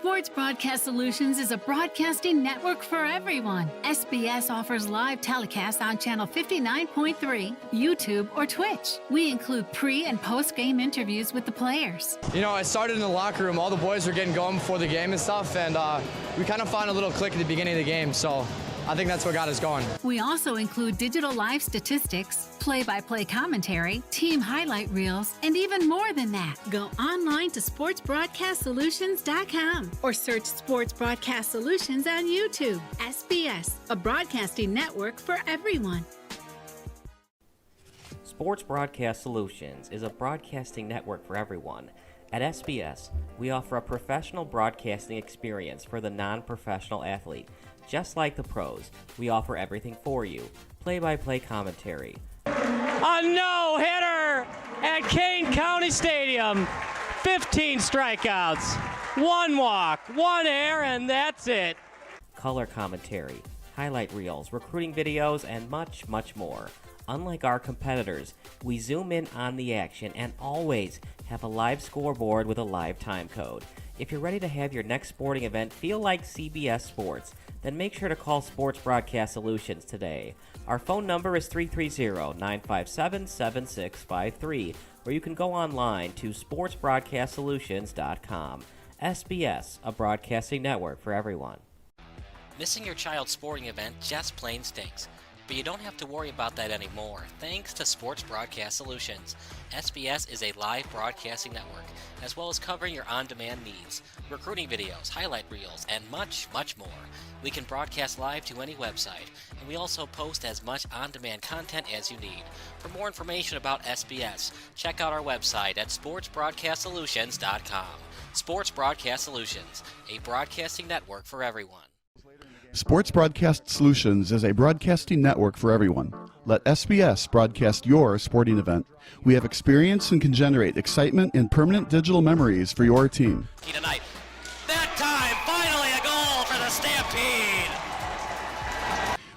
Sports Broadcast Solutions is a broadcasting network for everyone. SBS offers live telecasts on Channel 59.3, YouTube, or Twitch. We include pre- and post-game interviews with the players. You know, I started in the locker room. All the boys were getting going before the game and stuff, and we kind of found a little click at the beginning of the game, so I think that's what got us going. We also include digital live statistics, play-by-play commentary, team highlight reels, and even more than that. Go online to sportsbroadcastsolutions.com or search Sports Broadcast Solutions on YouTube. SBS, a broadcasting network for everyone. Sports Broadcast Solutions is a broadcasting network for everyone. At SBS, we offer a professional broadcasting experience for the non-professional athlete. Just like the pros, we offer everything for you. Play-by-play commentary. A no-hitter at Kane County Stadium. 15 strikeouts, 1 walk, 1 error, and that's it. Color commentary, highlight reels, recruiting videos, and much, much more. Unlike our competitors, we zoom in on the action and always have a live scoreboard with a live time code. If you're ready to have your next sporting event feel like CBS Sports, then make sure to call Sports Broadcast Solutions today. Our phone number is 330-957-7653, or you can go online to sportsbroadcastsolutions.com. SBS, a broadcasting network for everyone. Missing your child's sporting event just plain stinks. But you don't have to worry about that anymore, thanks to Sports Broadcast Solutions. SBS is a live broadcasting network, as well as covering your on-demand needs, recruiting videos, highlight reels, and much, much more. We can broadcast live to any website, and we also post as much on-demand content as you need. For more information about SBS, check out our website at sportsbroadcastsolutions.com. Sports Broadcast Solutions, a broadcasting network for everyone. Sports Broadcast Solutions is a broadcasting network for everyone. Let SBS broadcast your sporting event. We have experience and can generate excitement and permanent digital memories for your team. Tonight. That time, finally a goal for the Stampede!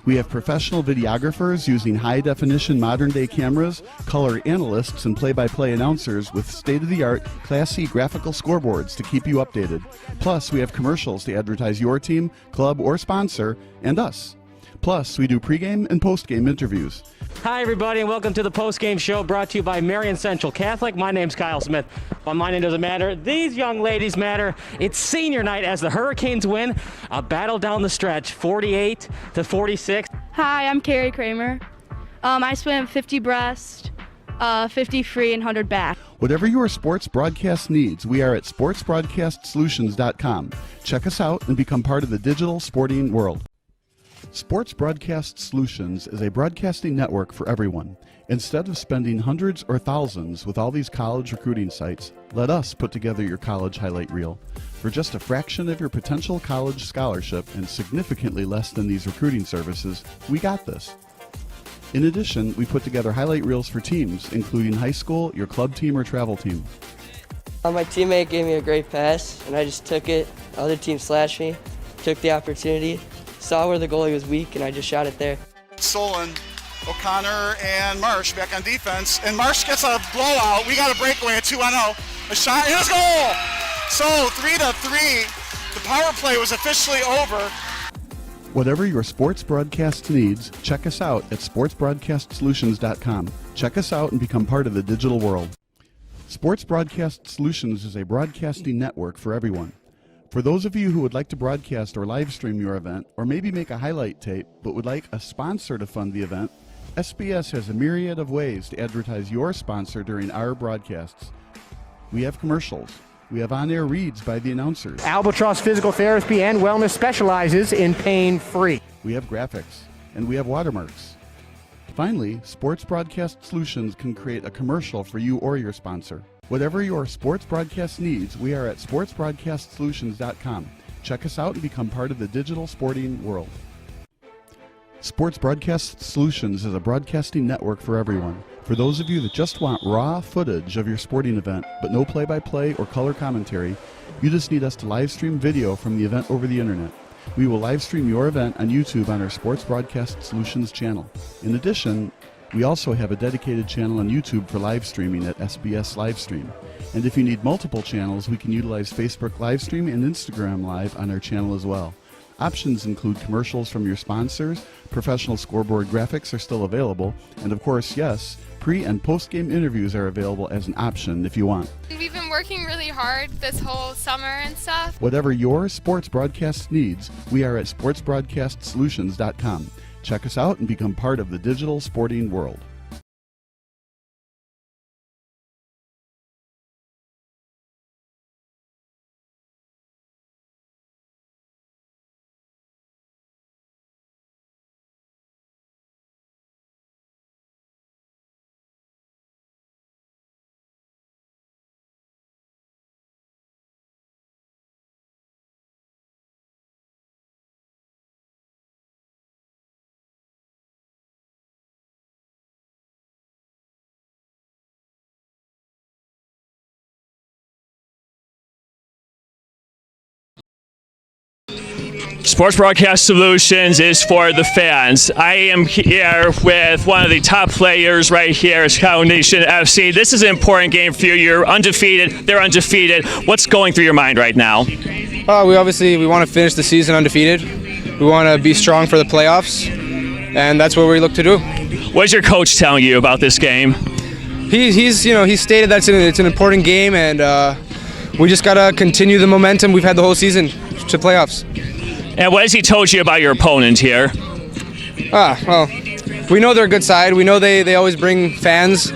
We have professional videographers using high-definition modern-day cameras, color analysts, and play-by-play announcers with state-of-the-art, classy graphical scoreboards to keep you updated. Plus, we have commercials to advertise your team, club, or sponsor, and us. Plus, we do pregame and postgame interviews. Hi, everybody, and welcome to the post-game show brought to you by Marion Central Catholic. My name's Kyle Smith, but my name doesn't matter. These young ladies matter. It's senior night as the Hurricanes win a battle down the stretch, 48-46. Hi, I'm Carrie Kramer. I swim 50 breast, 50 free, and 100 back. Whatever your sports broadcast needs, we are at sportsbroadcastsolutions.com. Check us out and become part of the digital sporting world. Sports Broadcast Solutions is a broadcasting network for everyone. Instead of spending hundreds or thousands with all these college recruiting sites, let us put together your college highlight reel. For just a fraction of your potential college scholarship and significantly less than these recruiting services, we got this. In addition, we put together highlight reels for teams, including high school, your club team, or travel team. My teammate gave me a great pass, and I just took it. The other team slashed me, took the opportunity, saw where the goalie was weak, and I just shot it there. Solon, O'Connor, and Marsh back on defense, and Marsh gets a blowout. We got a breakaway at 2-0. A shot, and a goal! So 3-3. The power play was officially over. Whatever your sports broadcast needs, check us out at sportsbroadcastsolutions.com. Check us out and become part of the digital world. Sports Broadcast Solutions is a broadcasting network for everyone. For those of you who would like to broadcast or live stream your event, or maybe make a highlight tape, but would like a sponsor to fund the event, SBS has a myriad of ways to advertise your sponsor during our broadcasts. We have commercials. We have on-air reads by the announcers. Albatross Physical Therapy and Wellness specializes in pain-free. We have graphics, and we have watermarks. Finally, Sports Broadcast Solutions can create a commercial for you or your sponsor. Whatever your sports broadcast needs, we are at sportsbroadcastsolutions.com. Check us out and become part of the digital sporting world. Sports Broadcast Solutions is a broadcasting network for everyone. For those of you that just want raw footage of your sporting event, but no play-by-play or color commentary, you just need us to live stream video from the event over the internet. We will live stream your event on YouTube on our Sports Broadcast Solutions channel. In addition, We also have a dedicated channel on YouTube for live streaming at SBS Livestream. And if you need multiple channels, we can utilize Facebook Livestream and Instagram Live on our channel as well. Options include commercials from your sponsors, professional scoreboard graphics are still available, and of course, yes, pre- and post-game interviews are available as an option if you want. We've been working really hard this whole summer and stuff. Whatever your sports broadcast needs, we are at sportsbroadcastsolutions.com. Check us out and become part of the digital sporting world. Sports Broadcast Solutions is for the fans. I am here with one of the top players right here at Chicago Nation FC. This is an important game for you. You're undefeated. They're undefeated. What's going through your mind right now? We want to finish the season undefeated. We want to be strong for the playoffs, and that's what we look to do. What's your coach telling you about this game? He's stated that it's an important game, and we just gotta continue the momentum we've had the whole season to playoffs. And what has he told you about your opponent here? Well, we know they're a good side. We know they always bring fans.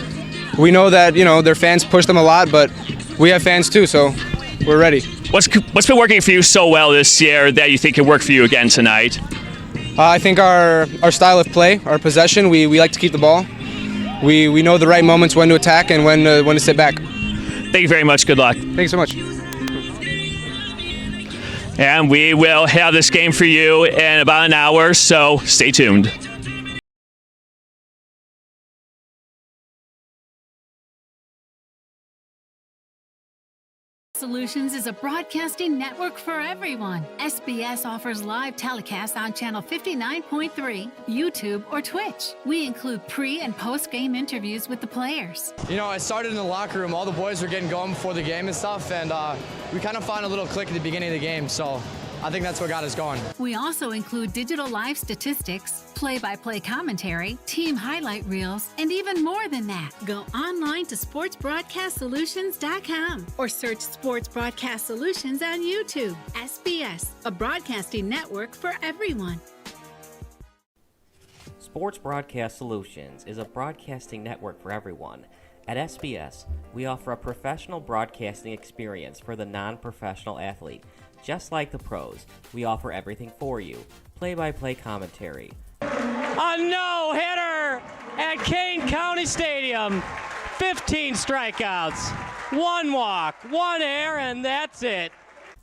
We know that their fans push them a lot, but we have fans too, so we're ready. What's been working for you so well this year that you think can work for you again tonight? I think our style of play, our possession, we like to keep the ball. We know the right moments when to attack and when to sit back. Thank you very much. Good luck. Thanks so much. And we will have this game for you in about an hour, so stay tuned. Solutions is a broadcasting network for everyone. SBS offers live telecasts on channel 59.3, YouTube, or Twitch. We include pre- and post-game interviews with the players. You know, it started in the locker room. All the boys were getting going before the game and stuff, and we kind of found a little click at the beginning of the game, so I think that's what got us going. We also include digital live statistics, play-by-play commentary, team highlight reels, and even more than that. Go online to sportsbroadcastsolutions.com or search Sports Broadcast Solutions on YouTube. SBS, a broadcasting network for everyone. Sports Broadcast Solutions is a broadcasting network for everyone. At SBS, we offer a professional broadcasting experience for the non-professional athlete. Just like the pros, we offer everything for you. Play-by-play commentary. A no-hitter at Kane County Stadium. 15 strikeouts, 1 walk, 1 error, and that's it.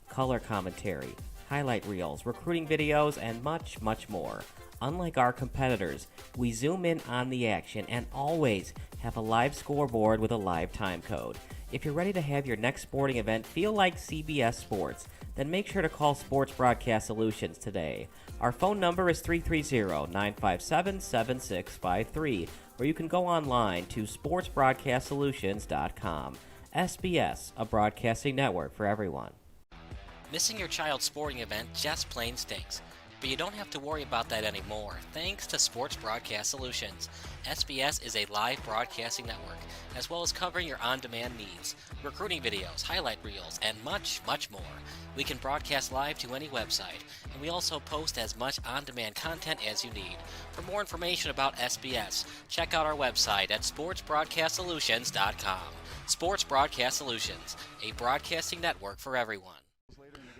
Color commentary, highlight reels, recruiting videos, and much, much more. Unlike our competitors, we zoom in on the action and always have a live scoreboard with a live time code. If you're ready to have your next sporting event feel like CBS Sports, then make sure to call Sports Broadcast Solutions today. Our phone number is 330-957-7653, or you can go online to sportsbroadcastsolutions.com. SBS, a broadcasting network for everyone. Missing your child's sporting event just plain stinks. But you don't have to worry about that anymore, thanks to Sports Broadcast Solutions. SBS is a live broadcasting network, as well as covering your on-demand needs, recruiting videos, highlight reels, and much, much more. We can broadcast live to any website, and we also post as much on-demand content as you need. For more information about SBS, check out our website at sportsbroadcastsolutions.com. Sports Broadcast Solutions, a broadcasting network for everyone.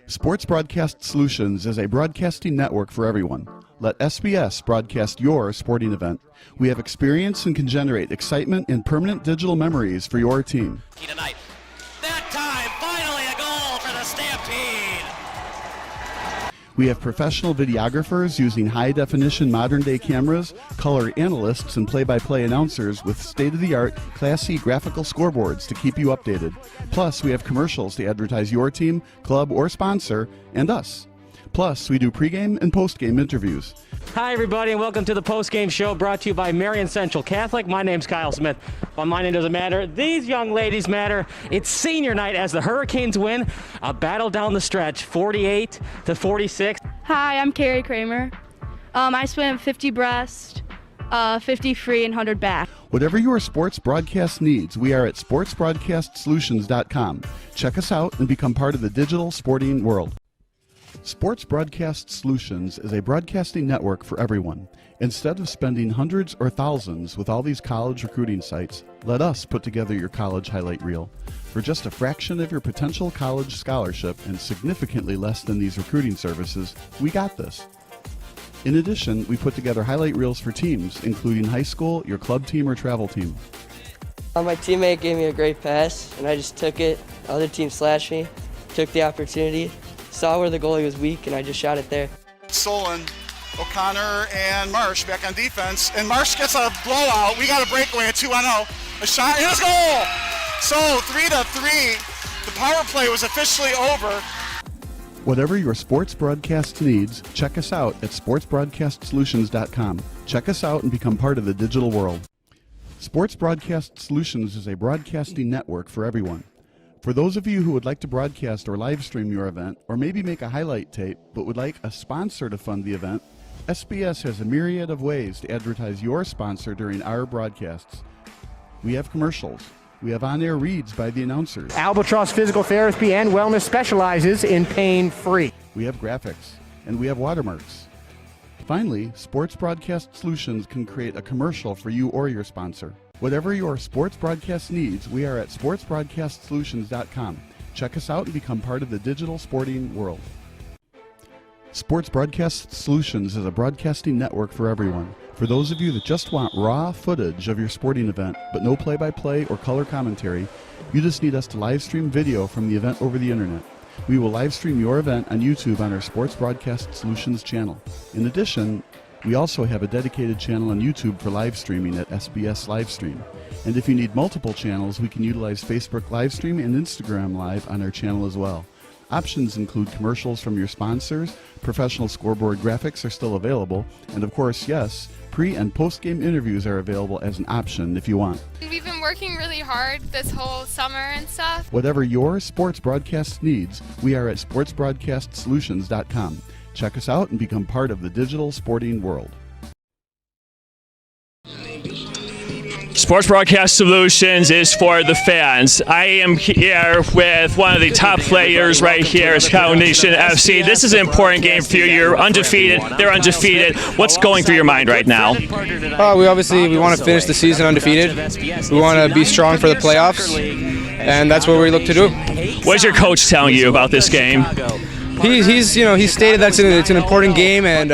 Sports Broadcast Solutions is a broadcasting network for everyone. Let SBS broadcast your sporting event. We have experience and can generate excitement and permanent digital memories for your team. Tonight. That time, finally a goal for the Stampede! We have professional videographers using high-definition modern-day cameras, color analysts, and play-by-play announcers with state-of-the-art, classy graphical scoreboards to keep you updated. Plus, we have commercials to advertise your team, club, or sponsor, and us. Plus, we do pregame and postgame interviews. Hi, everybody, and welcome to the post-game show brought to you by Marion Central Catholic. My name's Kyle Smith. But my name doesn't matter. These young ladies matter. It's senior night as the Hurricanes win a battle down the stretch, 48-46. Hi, I'm Carrie Kramer. I swim 50 breast, 50 free, and 100 back. Whatever your sports broadcast needs, we are at sportsbroadcastsolutions.com. Check us out and become part of the digital sporting world. Sports Broadcast Solutions is a broadcasting network for everyone. Instead of spending hundreds or thousands with all these college recruiting sites, let us put together your college highlight reel. For just a fraction of your potential college scholarship and significantly less than these recruiting services, we got this. In addition, we put together highlight reels for teams, including high school, your club team, or travel team. My teammate gave me a great pass, and I just took it. The other team slashed me, took the opportunity, saw where the goalie was weak, and I just shot it there. Solon, O'Connor, and Marsh back on defense. And Marsh gets a blowout. We got a breakaway at 2-0. A shot, and it's goal! So 3-3. The power play was officially over. Whatever your sports broadcast needs, check us out at sportsbroadcastsolutions.com. Check us out and become part of the digital world. Sports Broadcast Solutions is a broadcasting network for everyone. For those of you who would like to broadcast or live stream your event, or maybe make a highlight tape, but would like a sponsor to fund the event, SBS has a myriad of ways to advertise your sponsor during our broadcasts. We have commercials. We have on-air reads by the announcers. Albatross Physical Therapy and Wellness specializes in pain-free. We have graphics, and we have watermarks. Finally, Sports Broadcast Solutions can create a commercial for you or your sponsor. Whatever your sports broadcast needs, we are at sportsbroadcastsolutions.com. Check us out and become part of the digital sporting world. Sports Broadcast Solutions is a broadcasting network for everyone. For those of you that just want raw footage of your sporting event, but no play-by-play or color commentary, you just need us to live stream video from the event over the internet. We will live stream your event on YouTube on our Sports Broadcast Solutions channel. In addition, we also have a dedicated channel on YouTube for live streaming at SBS Livestream. And if you need multiple channels, we can utilize Facebook Livestream and Instagram Live on our channel as well. Options include commercials from your sponsors, professional scoreboard graphics are still available, and of course, yes, pre- and post-game interviews are available as an option if you want. We've been working really hard this whole summer and stuff. Whatever your sports broadcast needs, we are at sportsbroadcastsolutions.com. Check us out and become part of the digital sporting world. Sports Broadcast Solutions is for the fans. I am here with one of the top players right here at Nation FC. This is an important game for you. You're undefeated. They're undefeated. What's going through your mind right now? We want to finish the season undefeated. We want to be strong for the playoffs, and that's what we look to do. What's your coach telling you about this game? He's stated that it's an important game, and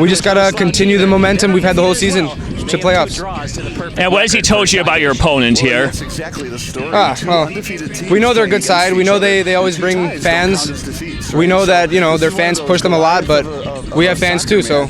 we just gotta continue the momentum we've had the whole season to playoffs. And what has he told you about your opponent here? Well, we know they're a good side. We know they always bring fans. We know that their fans push them a lot, but we have fans too, so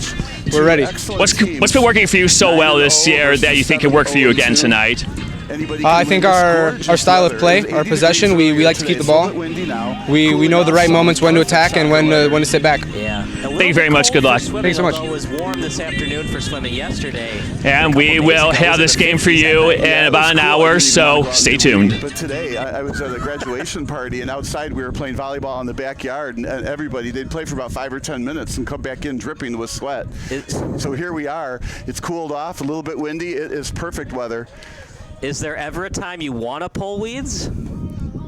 we're ready. What's been working for you so well this year that you think can work for you again tonight? I think our style of play, our possession, we like to keep the ball. We know the right moments when to attack and when to sit back. Thank you very much. Good luck. Thanks so much. It was warm this afternoon for swimming yesterday. And we will have this game for you in about an hour, so stay tuned. But today, I was at a graduation party, and outside we were playing volleyball in the backyard, and everybody, they'd play for about 5 or 10 minutes and come back in dripping with sweat. So here we are. It's cooled off, a little bit windy. It is perfect weather. Is there ever a time you want to pull weeds?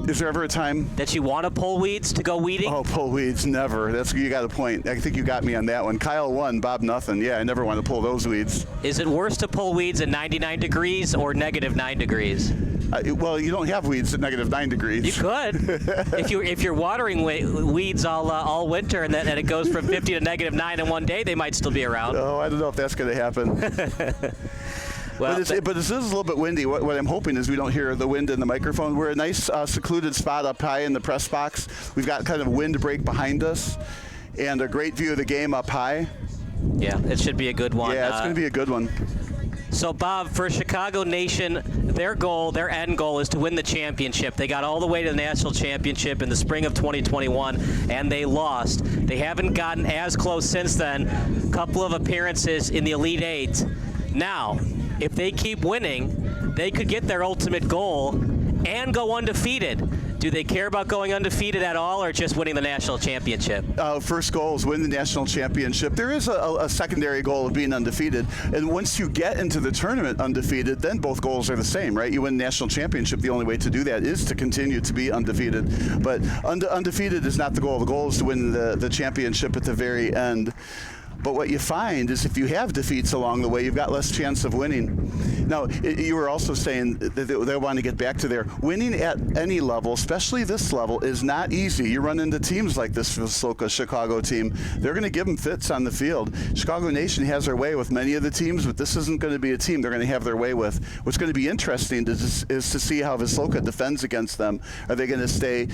Is there ever a time that you want to pull weeds to go weeding? Oh, pull weeds, never. You got a point. I think you got me on that one. Kyle won, Bob nothing. Yeah, I never want to pull those weeds. Is it worse to pull weeds at 99 degrees or -9 degrees? Well, you don't have weeds at -9 degrees. You could. if you're watering weeds all winter and it goes from 50 to -9 in one day, they might still be around. Oh, I don't know if that's going to happen. Well, but this is a little bit windy. What I'm hoping is we don't hear the wind in the microphone. We're a nice secluded spot up high in the press box. We've got kind of wind break behind us and a great view of the game up high. Yeah, it should be a good one. Yeah, it's going to be a good one. So, Bob, for Chicago Nation, their end goal is to win the championship. They got all the way to the national championship in the spring of 2021, and they lost. They haven't gotten as close since then. A couple of appearances in the Elite Eight. Now, if they keep winning, they could get their ultimate goal and go undefeated. Do they care about going undefeated at all, or just winning the national championship? First goal is win the national championship. There is a secondary goal of being undefeated, and once you get into the tournament undefeated, then both goals are the same, right? You win the national championship. The only way to do that is to continue to be undefeated. But undefeated is not the goal. The goal is to win the championship at the very end. But what you find is if you have defeats along the way, you've got less chance of winning. Now, you were also saying that they want to get back to there. Winning at any level, especially this level, is not easy. You run into teams like this Wisloka Chicago team. They're going to give them fits on the field. Chicago Nation has their way with many of the teams, but this isn't going to be a team they're going to have their way with. What's going to be interesting is to see how Wisloka defends against them. Are they going to stay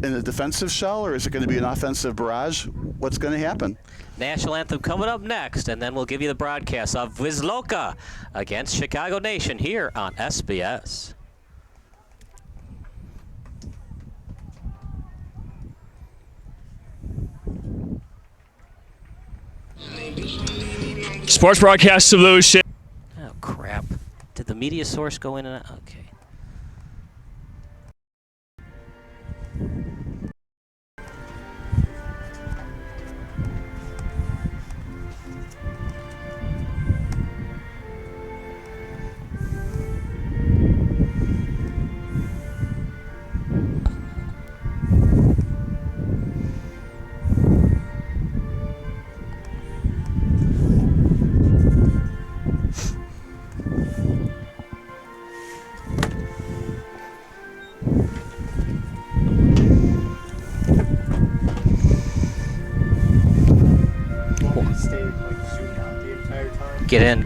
in a defensive shell, or is it going to be an offensive barrage? What's going to happen? National anthem coming up next, and then we'll give you the broadcast of Wisloka against Chicago Nation here on SBS. Sports Broadcast Solution. Oh, crap. Did the media source go in and out? Okay.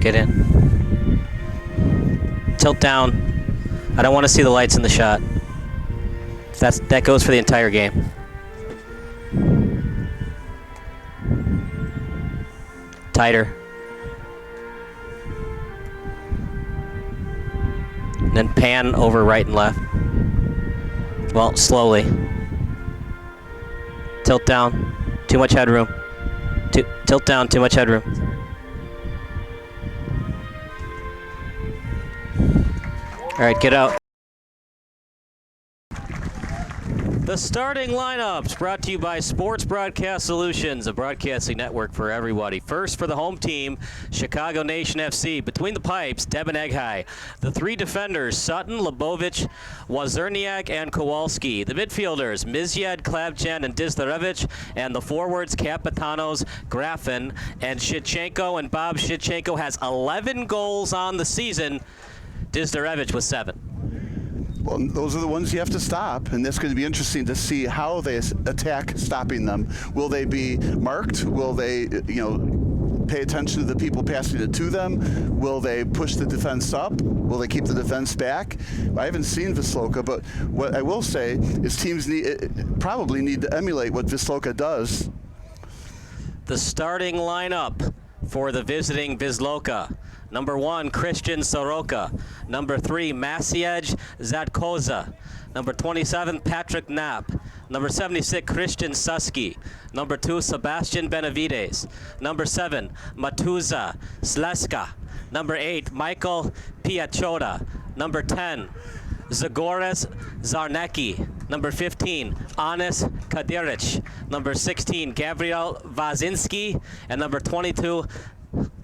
Get in. Tilt down. I don't want to see the lights in the shot. That goes for the entire game. Tighter. And then pan over right and left. Well, slowly. Tilt down. Too much headroom. Tilt down. Too much headroom. All right, get out. The starting lineups brought to you by Sports Broadcast Solutions, a broadcasting network for everybody. First for the home team, Chicago Nation FC. Between the pipes, Devin Eghai. The three defenders, Sutton, Lebovich, Wazerniak, and Kowalski. The midfielders, Mizyed, Klavchen, and Dizdarevich. And the forwards, Capitanos, Graffin, and Shitchenko. And Bob Shitchenko has 11 goals on the season. Dizdarevich with 7. Well, those are the ones you have to stop, and that's going to be interesting to see how they attack stopping them. Will they be marked? Will they, pay attention to the people passing it to them? Will they push the defense up? Will they keep the defense back? I haven't seen Wisloka, but what I will say is teams probably need to emulate what Wisloka does. The starting lineup for the visiting Wisloka. Number 1, Christian Soroka. Number 3, Maciej Zatkoza. Number 27, Patrick Knapp. Number 76, Christian Suski. Number 2, Sebastian Benavides. Number 7, Matuza Sleska. Number 8, Michael Piachota. Number 10, Zagores Zarnecki. Number 15, Anis Kadirich. Number 16, Gabriel Wazinski. And number 22,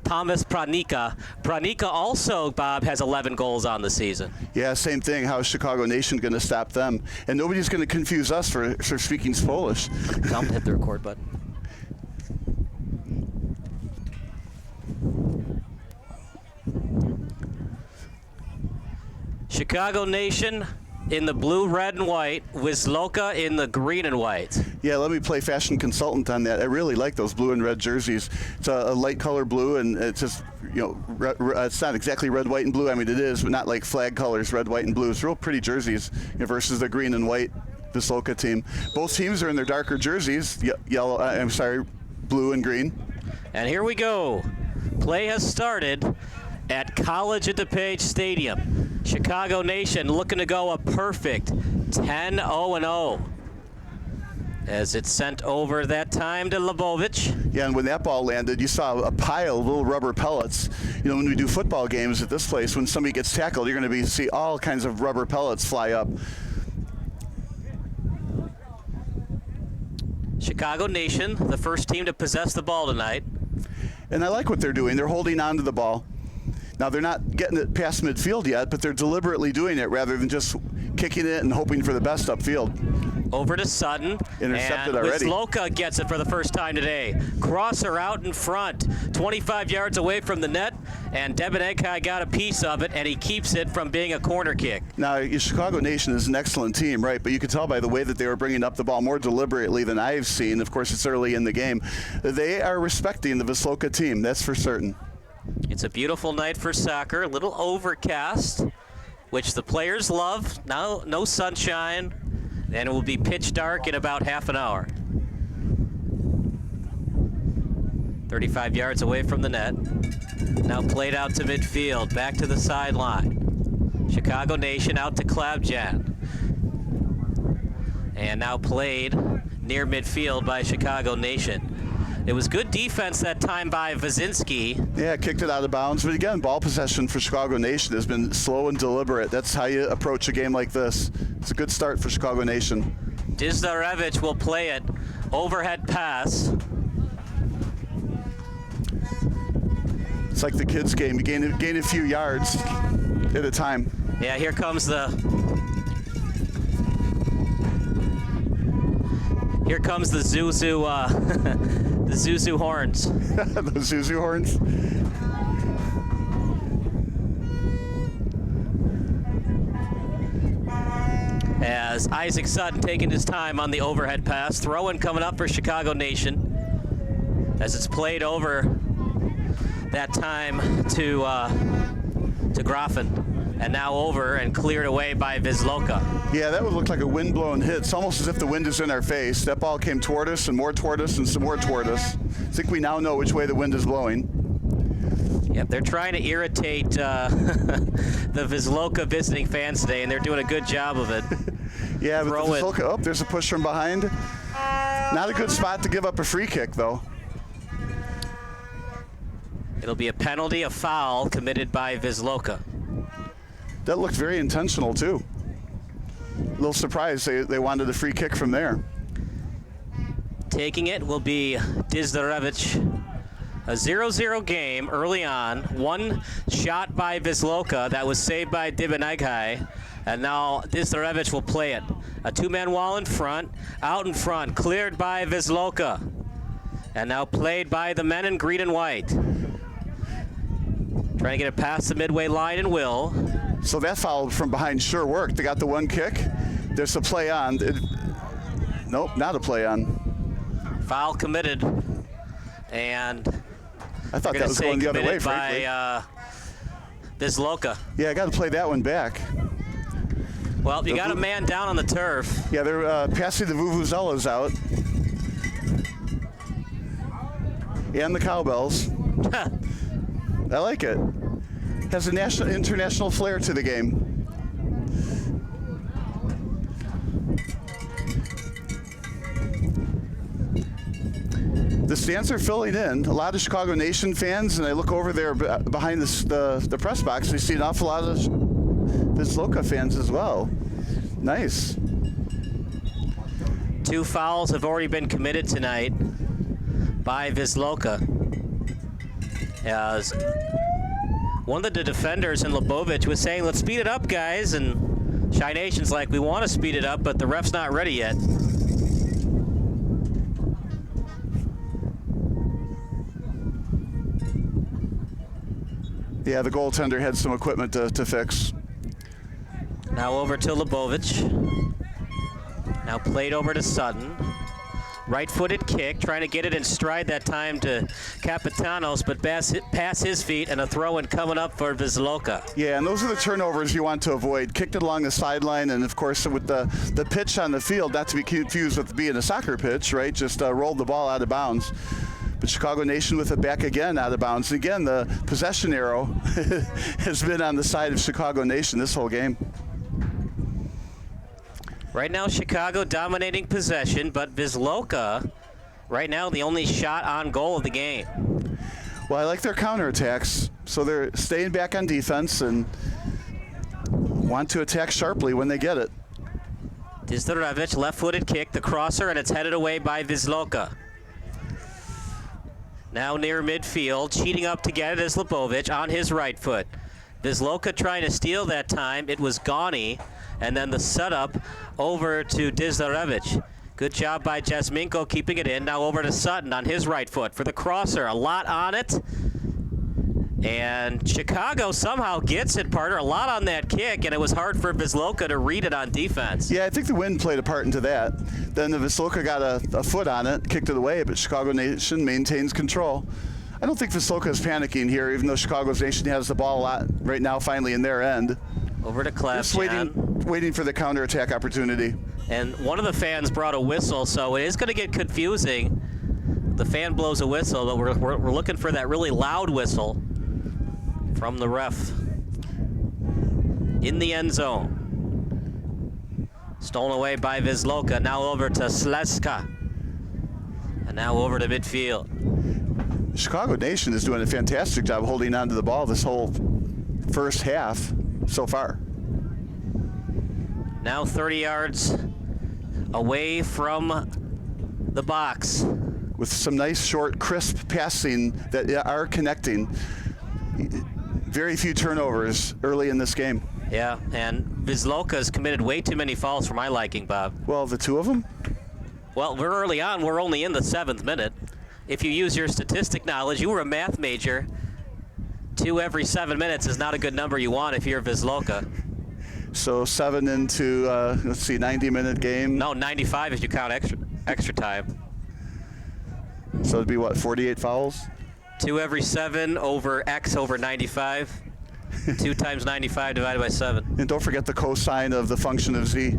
Thomas Pranika. Pranika also, Bob, has 11 goals on the season. Yeah, same thing. How is Chicago Nation going to stop them? And nobody's going to confuse us for speaking Polish. I'm going to hit the record button. Chicago Nation in the blue, red, and white. Wisloka in the green and white. Yeah, let me play fashion consultant on that. I really like those blue and red jerseys. It's a light color blue, and it's just, it's not exactly red, white, and blue. I mean, it is, but not like flag colors, red, white, and blue. It's real pretty jerseys versus the green and white Wisloka team. Both teams are in their darker jerseys, blue and green. And here we go. Play has started. at College at DePage Stadium. Chicago Nation looking to go a perfect 10-0-0. As it's sent over that time to Lebovic. Yeah, and when that ball landed, you saw a pile of little rubber pellets. You know, when we do football games at this place, when somebody gets tackled, you're going to see all kinds of rubber pellets fly up. Chicago Nation, the first team to possess the ball tonight. And I like what they're doing. They're holding on to the ball. Now, they're not getting it past midfield yet, but they're deliberately doing it rather than just kicking it and hoping for the best upfield. Over to Sutton. Intercepted and already. Wisloka gets it for the first time today. Crosser out in front, 25 yards away from the net, and Devin Egghai got a piece of it, and he keeps it from being a corner kick. Now, Chicago Nation is an excellent team, right? But you could tell by the way that they were bringing up the ball more deliberately than I've seen. Of course, it's early in the game. They are respecting the Wisloka team, that's for certain. It's a beautiful night for soccer, a little overcast, which the players love. Now, no sunshine. And it will be pitch dark in about half an hour. 35 yards away from the net. Now played out to midfield, back to the sideline. Chicago Nation out to Klabjan. And now played near midfield by Chicago Nation. It was good defense that time by Wazinski. Yeah, kicked it out of bounds. But again, ball possession for Chicago Nation has been slow and deliberate. That's how you approach a game like this. It's a good start for Chicago Nation. Dizdarevich will play it. Overhead pass. It's like the kids' game. You gain a few yards at a time. Yeah, here comes the Zuzu, the Zuzu horns. The Zuzu horns. As Isaac Sutton taking his time on the overhead pass, throw-in coming up for Chicago Nation. As it's played over that time to Grafen. And now over and cleared away by Wisloka. Yeah, that would look like a wind-blown hit. It's almost as if the wind is in our face. That ball came toward us and more toward us and some more toward us. I think we now know which way the wind is blowing. Yep, they're trying to irritate the Wisloka visiting fans today, and they're doing a good job of it. Yeah, but the Wisloka, oh, there's a push from behind. Not a good spot to give up a free kick, though. It'll be a penalty, a foul committed by Wisloka. That looked very intentional, too. A little surprised they wanted a free kick from there. Taking it will be Dizdarevich. A 0-0 game early on. One shot by Wisloka that was saved by Dibeneghai. And now Dizdarevich will play it. A two-man wall in front, out in front, cleared by Wisloka. And now played by the men in green and white. Trying to get it past the midway line and will. So that foul from behind sure worked. They got the one kick. There's a play on. Nope, not a play on. Foul committed. And I thought that was going the other way, frankly. By Wisloka. Yeah, I got to play that one back. Well, you got a man down on the turf. Yeah, they're passing the vuvuzelas out. And the cowbells. I like it. Has a national, international flair to the game. The stands are filling in. A lot of Chicago Nation fans, and I look over there behind the press box, I see an awful lot of Wisloka fans as well. Nice. 2 fouls have already been committed tonight by Wisloka. As one of the defenders in Lebovic was saying, let's speed it up, guys, and Chi Nation's like, we want to speed it up, but the ref's not ready yet. Yeah, the goaltender had some equipment to fix. Now over to Lebovic. Now played over to Sutton. Right-footed kick, trying to get it in stride that time to Capitanos, but pass his feet, and a throw-in coming up for Wisloka. Yeah, and those are the turnovers you want to avoid. Kicked it along the sideline, and of course with the pitch on the field, not to be confused with being a soccer pitch, right? Just rolled the ball out of bounds. But Chicago Nation with it back again out of bounds. Again, the possession arrow has been on the side of Chicago Nation this whole game. Right now, Chicago dominating possession, but Wisloka, right now, the only shot on goal of the game. Well, I like their counterattacks, so they're staying back on defense and want to attack sharply when they get it. Dizdarevich, left-footed kick, the crosser, and it's headed away by Wisloka. Now near midfield, cheating up to get it is Lebovic on his right foot. Wisloka trying to steal that time. It was Gawney, and then the setup over to Dizdarevich. Good job by Jasminko keeping it in. Now over to Sutton on his right foot for the crosser. A lot on it. And Chicago somehow gets it, partner. A lot on that kick, and it was hard for Wisloka to read it on defense. Yeah, I think the wind played a part into that. Then the Wisloka got a foot on it, kicked it away, but Chicago Nation maintains control. I don't think Wisloka is panicking here, even though Chicago Nation has the ball a lot right now, finally in their end. Over to Klebjan. Just waiting for the counterattack opportunity. And one of the fans brought a whistle, so it is going to get confusing. The fan blows a whistle, but we're looking for that really loud whistle from the ref. In the end zone. Stolen away by Wisloka. Now over to Sleska. And now over to midfield. Chicago Nation is doing a fantastic job holding on to the ball this whole first half so far. Now 30 yards away from the box. With some nice, short, crisp passing that are connecting. Very few turnovers early in this game. Yeah, and Wisloka's committed way too many fouls for my liking, Bob. Well, the two of them? Well, we're early on. We're only in the 7th minute. If you use your statistic knowledge, you were a math major. 2 every 7 minutes is not a good number you want if you're Wisloka. So 7 into, let's see, 90-minute game? No, 95 if you count extra time. So it'd be what, 48 fouls? 2 every 7 over X over 95. 2 times 95 divided by 7. And don't forget the cosine of the function of Z.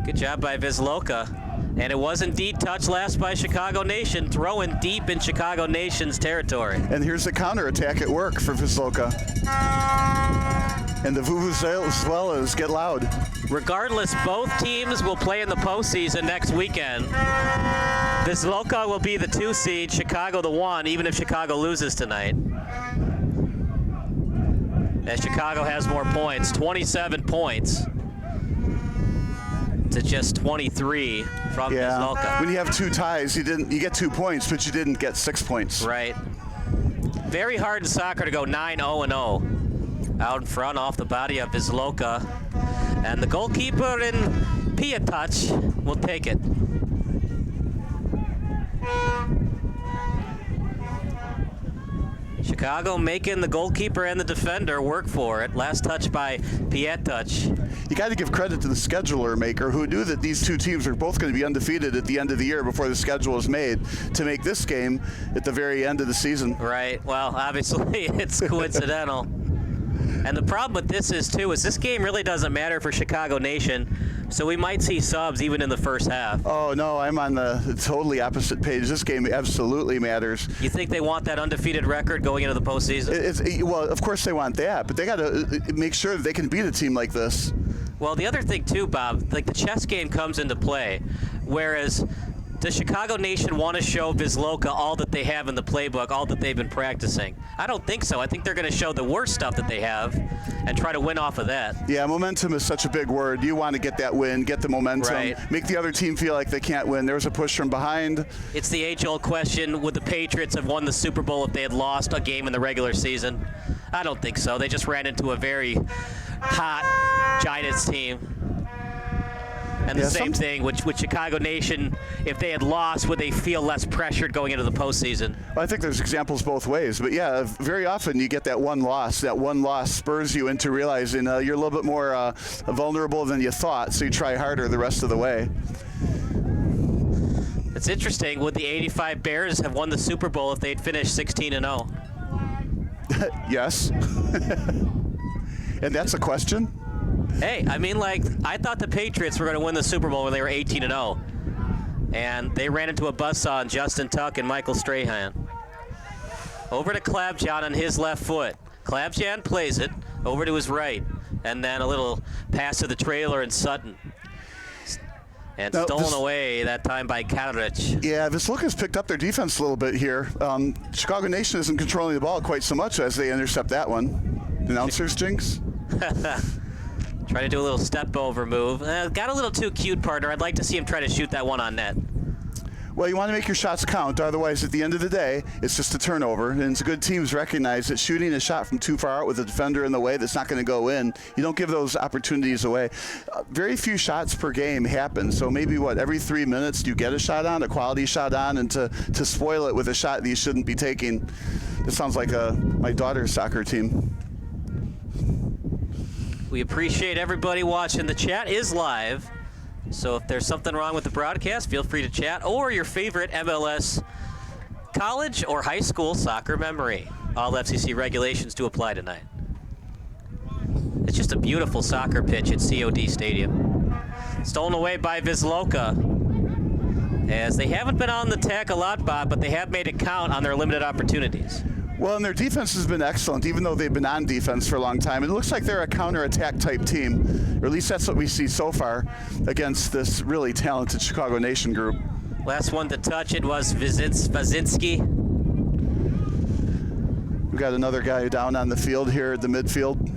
Good job by Wisloka. And it was indeed touch last by Chicago Nation, throwing deep in Chicago Nation's territory. And here's the counterattack at work for Wisloka. And the vuvuzelas get loud. Regardless, both teams will play in the postseason next weekend. Wisloka will be the 2 seed, Chicago the 1, even if Chicago loses tonight. As Chicago has more points, 27 points to just 23 from Wisloka. When you have 2 ties, you get 2 points, but you didn't get 6 points. Right. Very hard in soccer to go 9-0-0. Out in front, off the body of Wisloka. And the goalkeeper in Piatach will take it. Chicago making the goalkeeper and the defender work for it. Last touch by Piatach. You got to give credit to the scheduler maker who knew that these 2 teams are both going to be undefeated at the end of the year before the schedule is made to make this game at the very end of the season. Right. Well, obviously it's coincidental. And the problem with this is this game really doesn't matter for Chicago Nation, so we might see subs even in the first half. Oh, no, I'm on the totally opposite page. This game absolutely matters. You think they want that undefeated record going into the postseason? Well, of course they want that, but they got to make sure that they can beat a team like this. Well, the other thing, too, Bob, like the chess game comes into play, whereas does Chicago Nation want to show Wisloka all that they have in the playbook, all that they've been practicing? I don't think so. I think they're going to show the worst stuff that they have and try to win off of that. Yeah, momentum is such a big word. You want to get that win, get the momentum, right. Make the other team feel like they can't win. There was a push from behind. It's the age-old question, would the Patriots have won the Super Bowl if they had lost a game in the regular season? I don't think so. They just ran into a very hot Giants team. And the same thing with Chicago Nation. If they had lost, would they feel less pressured going into the postseason? Well, I think there's examples both ways. But, yeah, very often you get that one loss. That one loss spurs you into realizing you're a little bit more vulnerable than you thought, so you try harder the rest of the way. It's interesting. Would the 85 Bears have won the Super Bowl if they'd finished 16-0? Yes. And that's a question? Hey, I mean, like, I thought the Patriots were going to win the Super Bowl when they were 18-0. And they ran into a buzzsaw on Justin Tuck and Michael Strahan. Over to Klabjan on his left foot. Klabjan plays it over to his right. And then a little pass to the trailer and Sutton. And stolen away that time by Kadrich. Yeah, Wisloka's picked up their defense a little bit here. Chicago Nation isn't controlling the ball quite so much as they intercept that one. Announcers jinx. Try to do a little step over move. Got a little too cute, partner. I'd like to see him try to shoot that one on net. Well, you want to make your shots count. Otherwise, at the end of the day, it's just a turnover. And it's good teams recognize that shooting a shot from too far out with a defender in the way that's not going to go in, you don't give those opportunities away. Very few shots per game happen. So maybe, every 3 minutes do you get a shot on, a quality shot on, and to spoil it with a shot that you shouldn't be taking. This sounds like my daughter's soccer team. We appreciate everybody watching. The chat is live. So if there's something wrong with the broadcast, feel free to chat, or your favorite MLS college or high school soccer memory. All FCC regulations do apply tonight. It's just a beautiful soccer pitch at COD Stadium. Stolen away by Wisloka, as they haven't been on the tack a lot, Bob, but they have made it count on their limited opportunities. Well, and their defense has been excellent, even though they've been on defense for a long time. It looks like they're a counterattack type team, or at least that's what we see so far against this really talented Chicago Nation group. Last one to touch it was Vazinski. We got another guy down on the field here at the midfield.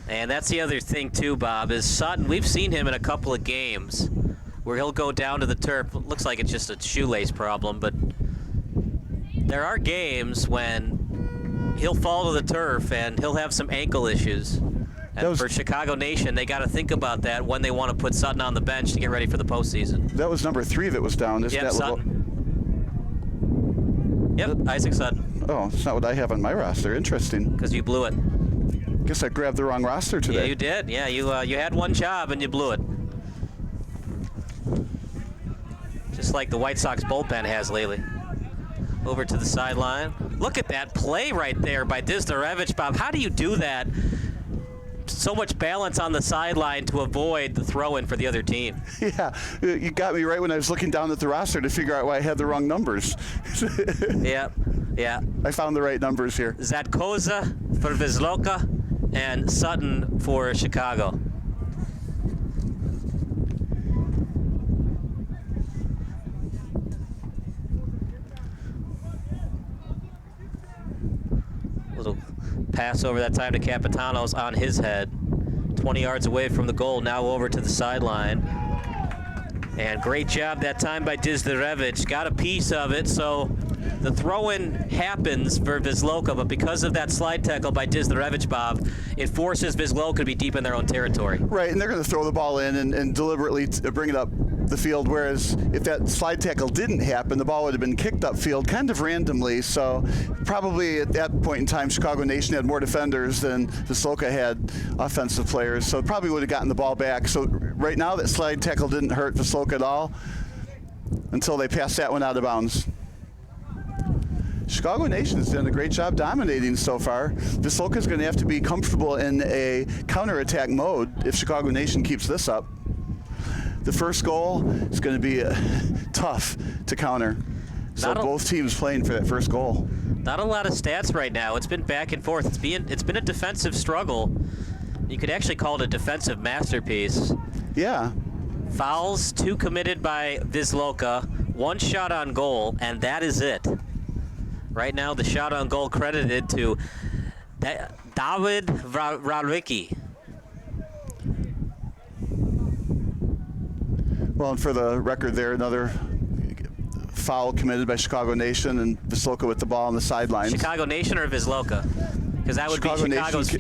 And that's the other thing too, Bob, is Sutton. We've seen him in a couple of games where he'll go down to the turf. It looks like it's just a shoelace problem, but there are games when he'll fall to the turf and he'll have some ankle issues. And for Chicago Nation, they got to think about that when they want to put Sutton on the bench to get ready for the postseason. That was number 3 that was down, isn't that? Sutton. Yep, Isaac Sutton. Oh, it's not what I have on my roster. Interesting. Because you blew it. Guess I grabbed the wrong roster today. Yeah, you did. Yeah, you had one job and you blew it. Just like the White Sox bullpen has lately. Over to the sideline. Look at that play right there by Dizdarevich, Bob. How do you do that? So much balance on the sideline to avoid the throw-in for the other team. Yeah, you got me right when I was looking down at the roster to figure out why I had the wrong numbers. Yeah. I found the right numbers here. Zatkoza for Wisloka and Sutton for Chicago. Little pass over that time to Capitanos on his head. 20 yards away from the goal, now over to the sideline. And great job that time by Dizdarevich. Got a piece of it, so the throw-in happens for Wisloka, but because of that slide tackle by Dizdarevich, Bob, it forces Wisloka to be deep in their own territory. Right, and they're going to throw the ball in and deliberately bring it up the field, whereas if that slide tackle didn't happen, the ball would have been kicked upfield kind of randomly. So probably at that point in time, Chicago Nation had more defenders than Wisloka had offensive players, so probably would have gotten the ball back. So right now, that slide tackle didn't hurt Wisloka at all until they passed that one out of bounds. Chicago Nation has done a great job dominating so far. Wisloka is going to have to be comfortable in a counterattack mode if Chicago Nation keeps this up. The first goal is going to be tough to counter. So both teams playing for that first goal. Not a lot of stats right now. It's been back and forth. It's been a defensive struggle. You could actually call it a defensive masterpiece. Yeah. Fouls, 2 committed by Wisloka, 1 shot on goal, and that is it. Right now, the shot on goal credited to David Vraricki. Well, and for the record there, another foul committed by Chicago Nation, and Wisloka with the ball on the sidelines. Chicago Nation or Wisloka? Because that would be Chicago's.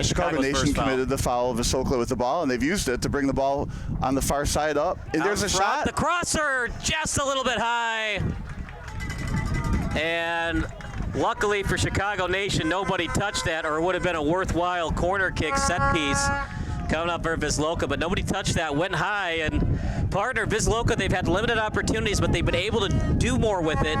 Chicago Nation committed the foul of Wisloka with the ball, and they've used it to bring the ball on the far side up. And there's a shot. The crosser just a little bit high. And luckily for Chicago Nation, nobody touched that, or it would have been a worthwhile corner kick set piece coming up for Wisloka, but nobody touched that. Went high and partner, Wisloka, they've had limited opportunities, but they've been able to do more with it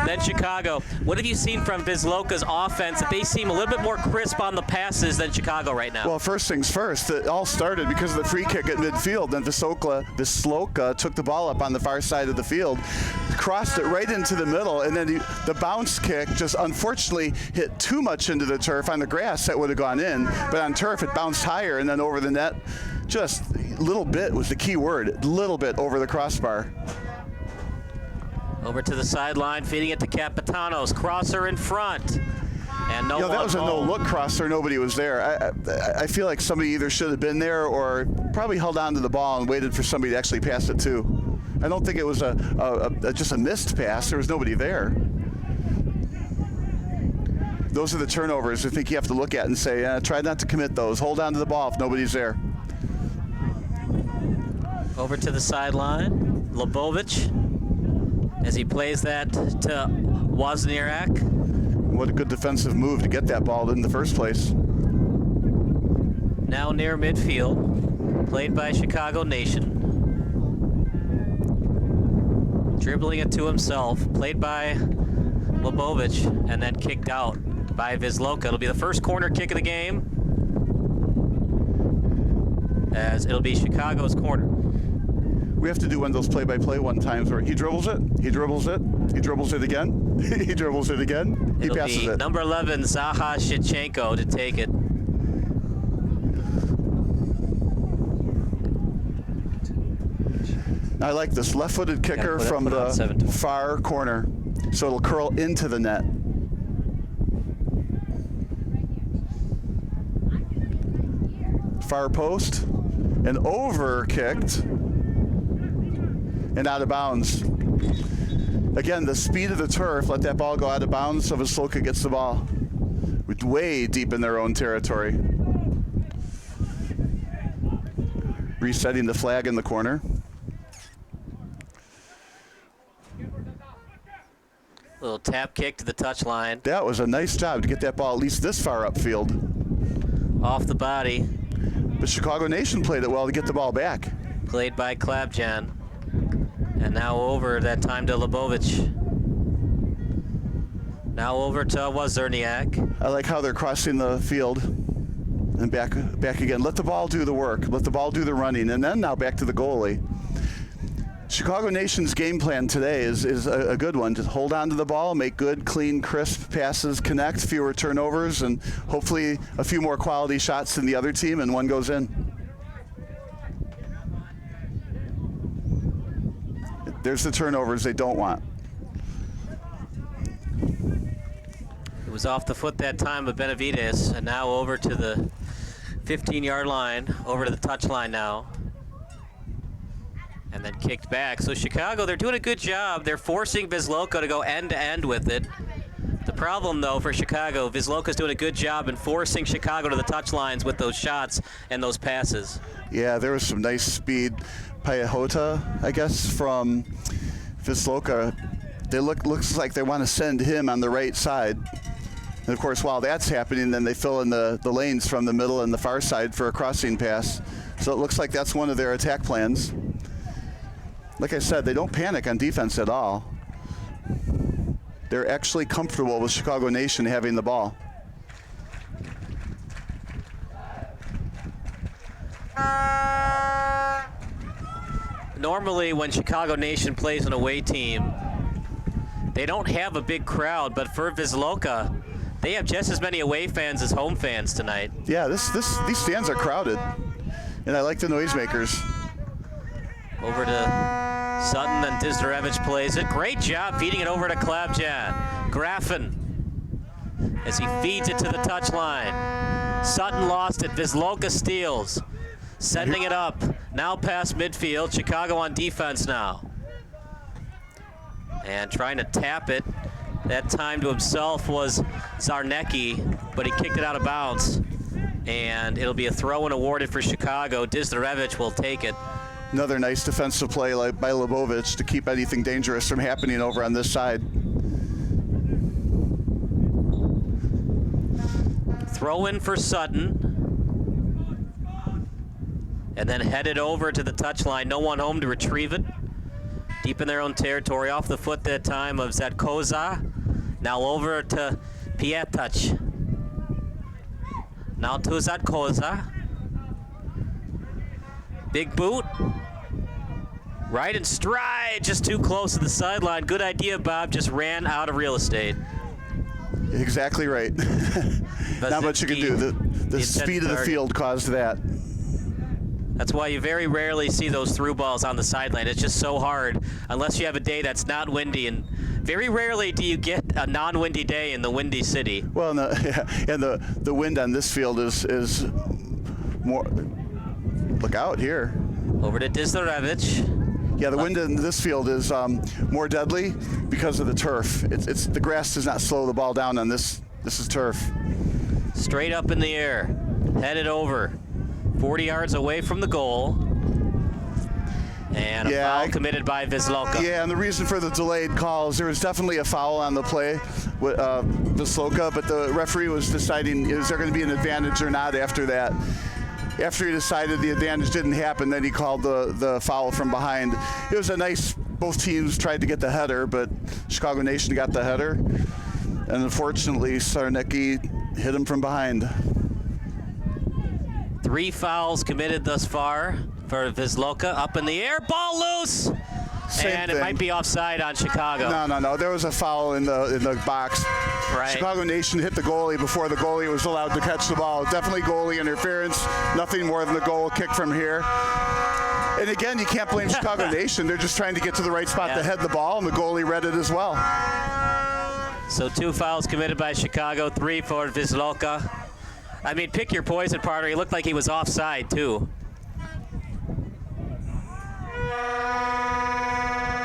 than Chicago. What have you seen from Wisloka's offense that they seem a little bit more crisp on the passes than Chicago right now? Well, first things first, it all started because of the free kick at midfield. Then Wisloka took the ball up on the far side of the field, crossed it right into the middle, and then the bounce kick just unfortunately hit too much into the turf. On the grass, that would have gone in, but on turf, it bounced higher and then over the net. Just a little bit was the key word, little bit over the crossbar. Over to the sideline, feeding it to Capitanos. Crosser in front. And no one that was a home. no-look crosser. Nobody was there. I feel like somebody either should have been there or probably held on to the ball and waited for somebody to actually pass it to. I don't think it was just a missed pass. There was nobody there. Those are the turnovers I think you have to look at and say, try not to commit those. Hold on to the ball if nobody's there. Over to the sideline, Lebovic, as he plays that to Wozniak. What a good defensive move to get that ball in the first place. Now near midfield, played by Chicago Nation. Dribbling it to himself, played by Lebovic, and then kicked out by Wisloka. It'll be the first corner kick of the game, as it'll be Chicago's corner. We have to do one of those play-by-play one times where he dribbles it, he dribbles it, he dribbles it again, he dribbles it again, he passes It'll be it. number 11, Zaha Shevchenko, to take it. I like this left-footed kicker from the far corner, so it'll curl into the net. Far post, and over-kicked, and out of bounds. Again, the speed of the turf, let that ball go out of bounds so Wisloka gets the ball. Way deep in their own territory. Resetting the flag in the corner. Little tap kick to the touchline. That was a nice job to get that ball at least this far upfield. Off the body. But Chicago Nation played it well to get the ball back. Played by Klabjan. And now over, that time to Lebovic. Now over to Wozniak. I like how they're crossing the field and back again. Let the ball do the work. Let the ball do the running. And then now back to the goalie. Chicago Nation's game plan today is a good one. Just hold on to the ball, make good, clean, crisp passes, connect, fewer turnovers, and hopefully a few more quality shots than the other team, and one goes in. There's the turnovers they don't want. It was off the foot that time of Benavides, and now over to the 15-yard line, over to the touchline now. And then kicked back. So Chicago, they're doing a good job. They're forcing Wisloka to go end-to-end with it. The problem, though, for Chicago, Wisloka's doing a good job in forcing Chicago to the touchlines with those shots and those passes. Yeah, there was some nice speed. Payahota, I guess, from Wisloka. Looks like they want to send him on the right side. And, of course, while that's happening, then they fill in the lanes from the middle and the far side for a crossing pass. So it looks like that's one of their attack plans. Like I said, they don't panic on defense at all. They're actually comfortable with Chicago Nation having the ball. Normally, when Chicago Nation plays an away team, they don't have a big crowd, but for Wisloka, they have just as many away fans as home fans tonight. Yeah, these stands are crowded, and I like the noisemakers. Over to Sutton, and Dizdarevich plays it. Great job feeding it over to Klabjan. Graffin, as he feeds it to the touchline. Sutton lost it. Wisloka steals. Sending it up. Now past midfield. Chicago on defense now. And trying to tap it. That time to himself was Zarnecki, but he kicked it out of bounds. And it'll be a throw-in awarded for Chicago. Dizdarevich will take it. Another nice defensive play by Lebovic to keep anything dangerous from happening over on this side. Throw in for Sutton. and then headed over to the touchline. No one home to retrieve it. Deep in their own territory, off the foot that time of Zatkoza. Now over to Pietach. Now to Zatkoza. Big boot. Right in stride, just too close to the sideline. Good idea, Bob, just ran out of real estate. Exactly right. Not much you can do. The speed of the field caused that. That's why you very rarely see those through balls on the sideline. It's just so hard unless you have a day that's not windy, and very rarely do you get a non-windy day in the Windy City. Well, the wind on this field is more. Look out here. Over to Dizdarevich. Yeah, the wind in this field is more deadly because of the turf. It's the grass does not slow the ball down on this. This is turf. Straight up in the air, headed over. 40 yards away from the goal. And a foul committed by Wisloka. Yeah, and the reason for the delayed call is there was definitely a foul on the play with Wisloka, but the referee was deciding is there going to be an advantage or not after that. After he decided the advantage didn't happen, then he called the foul from behind. It was a nice, both teams tried to get the header, but Chicago Nation got the header. And unfortunately, Sarnecki hit him from behind. 3 fouls committed thus far for Wisloka. Up in the air, ball loose, and it might be offside on Chicago. No. There was a foul in the box. Right. Chicago Nation hit the goalie before the goalie was allowed to catch the ball. Definitely goalie interference. Nothing more than the goal kick from here. And again, you can't blame Chicago Nation. They're just trying to get to the right spot to head the ball, and the goalie read it as well. So 2 fouls committed by Chicago, 3 for Wisloka. I mean, pick your poison, partner. He looked like he was offside, too.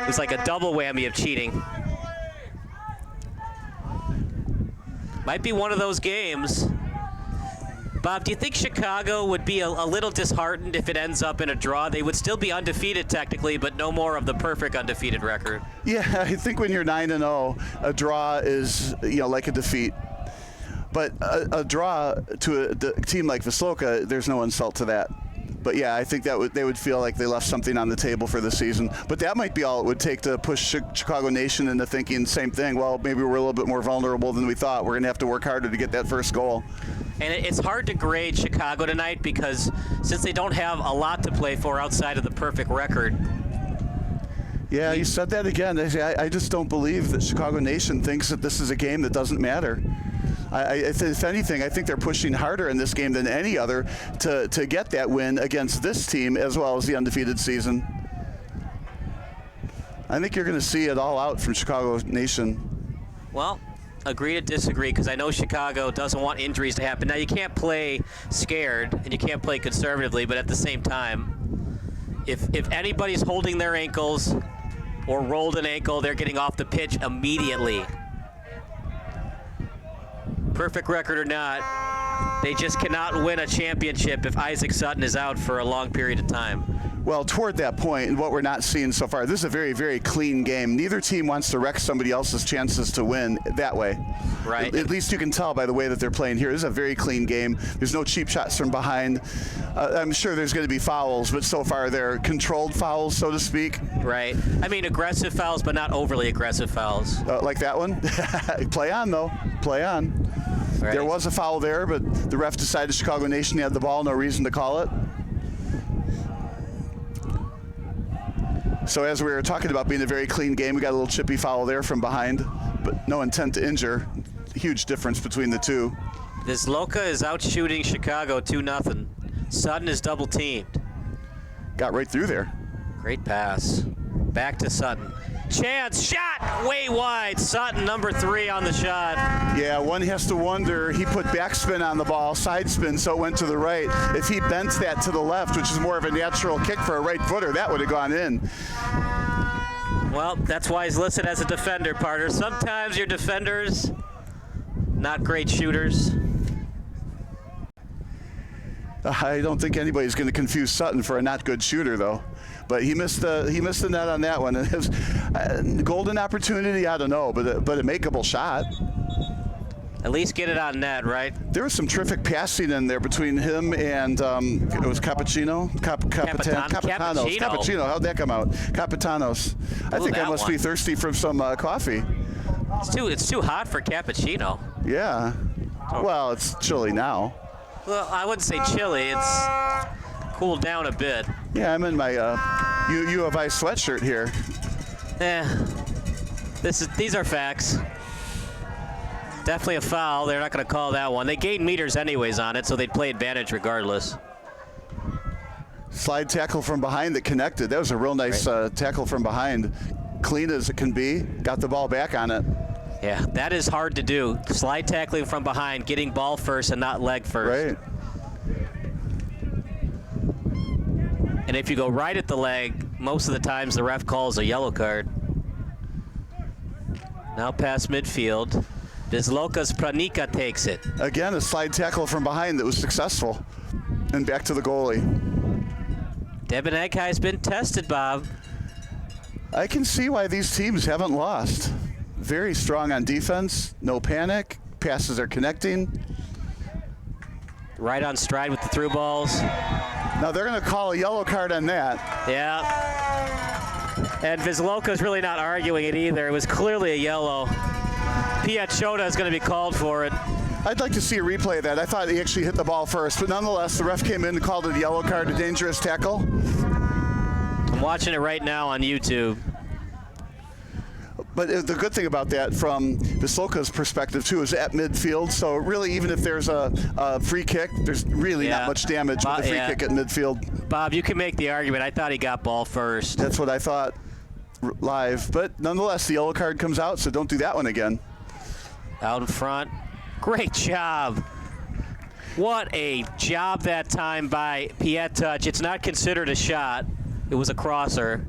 It was like a double whammy of cheating. Might be one of those games. Bob, do you think Chicago would be a little disheartened if it ends up in a draw? They would still be undefeated technically, but no more of the perfect undefeated record. Yeah, I think when you're 9-0, a draw is like a defeat. But a draw to a team like Wisloka, there's no insult to that. But yeah, I think that they would feel like they left something on the table for the season. But that might be all it would take to push Chicago Nation into thinking same thing. Well, maybe we're a little bit more vulnerable than we thought. We're going to have to work harder to get that first goal. And it's hard to grade Chicago tonight because since they don't have a lot to play for outside of the perfect record. Yeah, you said that again. I just don't believe that Chicago Nation thinks that this is a game that doesn't matter. If anything, I think they're pushing harder in this game than any other to get that win against this team as well as the undefeated season. I think you're going to see it all out from Chicago Nation. Well, agree to disagree because I know Chicago doesn't want injuries to happen. Now, you can't play scared and you can't play conservatively, but at the same time, if anybody's holding their ankles or rolled an ankle, they're getting off the pitch immediately. Perfect record or not, they just cannot win a championship if Isaac Sutton is out for a long period of time. Well, toward that point, and what we're not seeing so far, this is a very, very clean game. Neither team wants to wreck somebody else's chances to win that way. Right. At least you can tell by the way that they're playing here. This is a very clean game. There's no cheap shots from behind. I'm sure there's going to be fouls, but so far they're controlled fouls, so to speak. Right. I mean, aggressive fouls, but not overly aggressive fouls. Like that one? Play on, though. Play on. Right. There was a foul there, but the ref decided Chicago Nation had the ball, no reason to call it. So as we were talking about being a very clean game, we got a little chippy foul there from behind, but no intent to injure. Huge difference between the two. Wisloka is out shooting Chicago 2-0. Sutton is double teamed. Got right through there. Great pass. Back to Sutton. Chance, shot, way wide. Sutton, number 3 on the shot. Yeah, one has to wonder, he put backspin on the ball, side spin, so it went to the right. If he bent that to the left, which is more of a natural kick for a right footer, that would have gone in. Well, that's why he's listed as a defender, partner. Sometimes your defenders, not great shooters. I don't think anybody's going to confuse Sutton for a not good shooter, though. But he missed the net on that one. And his golden opportunity, I don't know, but a makeable shot. At least get it on net, right? There was some terrific passing in there between him and it was Cappuccino? Cappuccino. How'd that come out? Capitanos. I think I must be thirsty for some coffee. It's too hot for cappuccino. Yeah. Well, it's chilly now. Well, I wouldn't say chilly. It's cooled down a bit. Yeah, I'm in my U of I sweatshirt here. These are facts. Definitely a foul. They're not going to call that one. They gained meters anyways on it, so they'd play advantage regardless. Slide tackle from behind that connected. That was a real nice tackle from behind. Clean as it can be. Got the ball back on it. Yeah, that is hard to do. Slide tackling from behind, getting ball first and not leg first. Right. And if you go right at the leg, most of the times the ref calls a yellow card. Now past midfield. Wisloka's Pranika takes it. Again, a slide tackle from behind that was successful. And back to the goalie. Deboneghi's been tested, Bob. I can see why these teams haven't lost. Very strong on defense, no panic, passes are connecting. Right on stride with the through balls. Now they're going to call a yellow card on that. Yeah. And Wisloka's really not arguing it either. It was clearly a yellow. Piachota is going to be called for it. I'd like to see a replay of that. I thought he actually hit the ball first, but nonetheless, the ref came in and called it a yellow card, a dangerous tackle. I'm watching it right now on YouTube. But the good thing about that from Wisloka's perspective, too, is at midfield. So really, even if there's a free kick, there's really not much damage with a free kick at midfield. Bob, you can make the argument. I thought he got ball first. That's what I thought live. But nonetheless, the yellow card comes out, so don't do that one again. Out in front. Great job. What a job that time by Piettouch. It's not considered a shot. It was a crosser.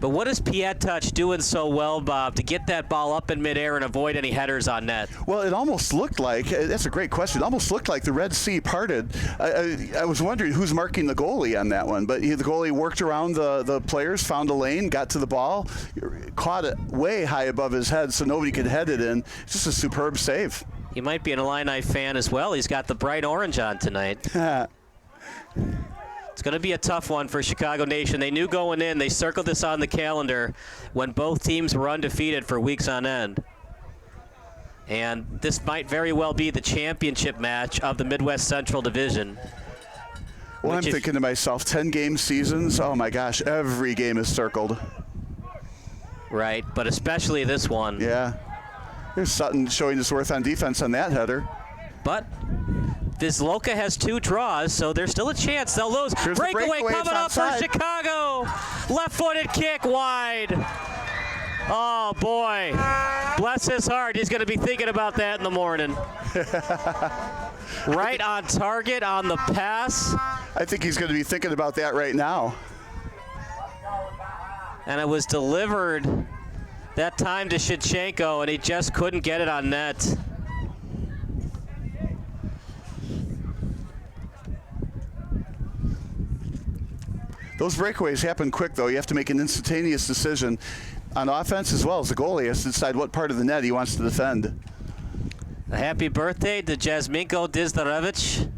But what is Piettouch doing so well, Bob, to get that ball up in midair and avoid any headers on net? Well, it almost looked like, that's a great question, it almost looked like the Red Sea parted. I was wondering who's marking the goalie on that one, but the goalie worked around the players, found a lane, got to the ball, caught it way high above his head so nobody could head it in. It's just a superb save. He might be an Illini fan as well. He's got the bright orange on tonight. It's going to be a tough one for Chicago Nation. They knew going in, they circled this on the calendar when both teams were undefeated for weeks on end. And this might very well be the championship match of the Midwest Central Division. Well, I'm thinking to myself, 10-game seasons, oh my gosh, every game is circled. Right, but especially this one. Yeah. Here's Sutton showing his worth on defense on that header. But Wisloka has 2 draws, so there's still a chance they'll lose. Breakaway coming up for Chicago. Left-footed kick wide. Oh, boy. Bless his heart. He's going to be thinking about that in the morning. Right on target on the pass. I think he's going to be thinking about that right now. And it was delivered that time to Shevchenko, and he just couldn't get it on net. Those breakaways happen quick, though. You have to make an instantaneous decision on offense as well as the goalie has to decide what part of the net he wants to defend. A happy birthday to Jasminko Dizdarevich.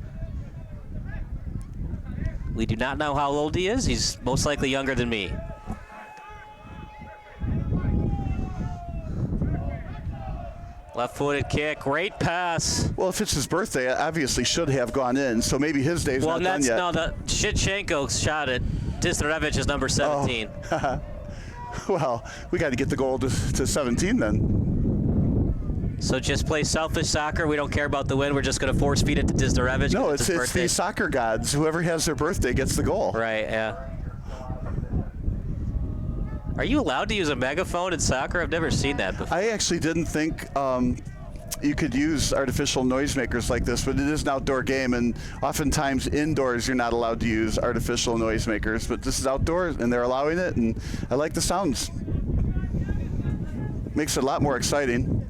We do not know how old he is. He's most likely younger than me. Left-footed kick, great pass. Well, if it's his birthday, obviously should have gone in, so maybe his day's not done yet. No, Shevchenko shot it. Dizdarevich is number 17. Oh. Well, we got to get the goal to 17 then. So just play selfish soccer. We don't care about the win. We're just going to force feed it to Dizdarevich. No, it's the soccer gods. Whoever has their birthday gets the goal. Right, yeah. Are you allowed to use a megaphone in soccer? I've never seen that before. I actually didn't think you could use artificial noisemakers like this, but it is an outdoor game, and oftentimes indoors you're not allowed to use artificial noisemakers, but this is outdoors, and they're allowing it, and I like the sounds. Makes it a lot more exciting.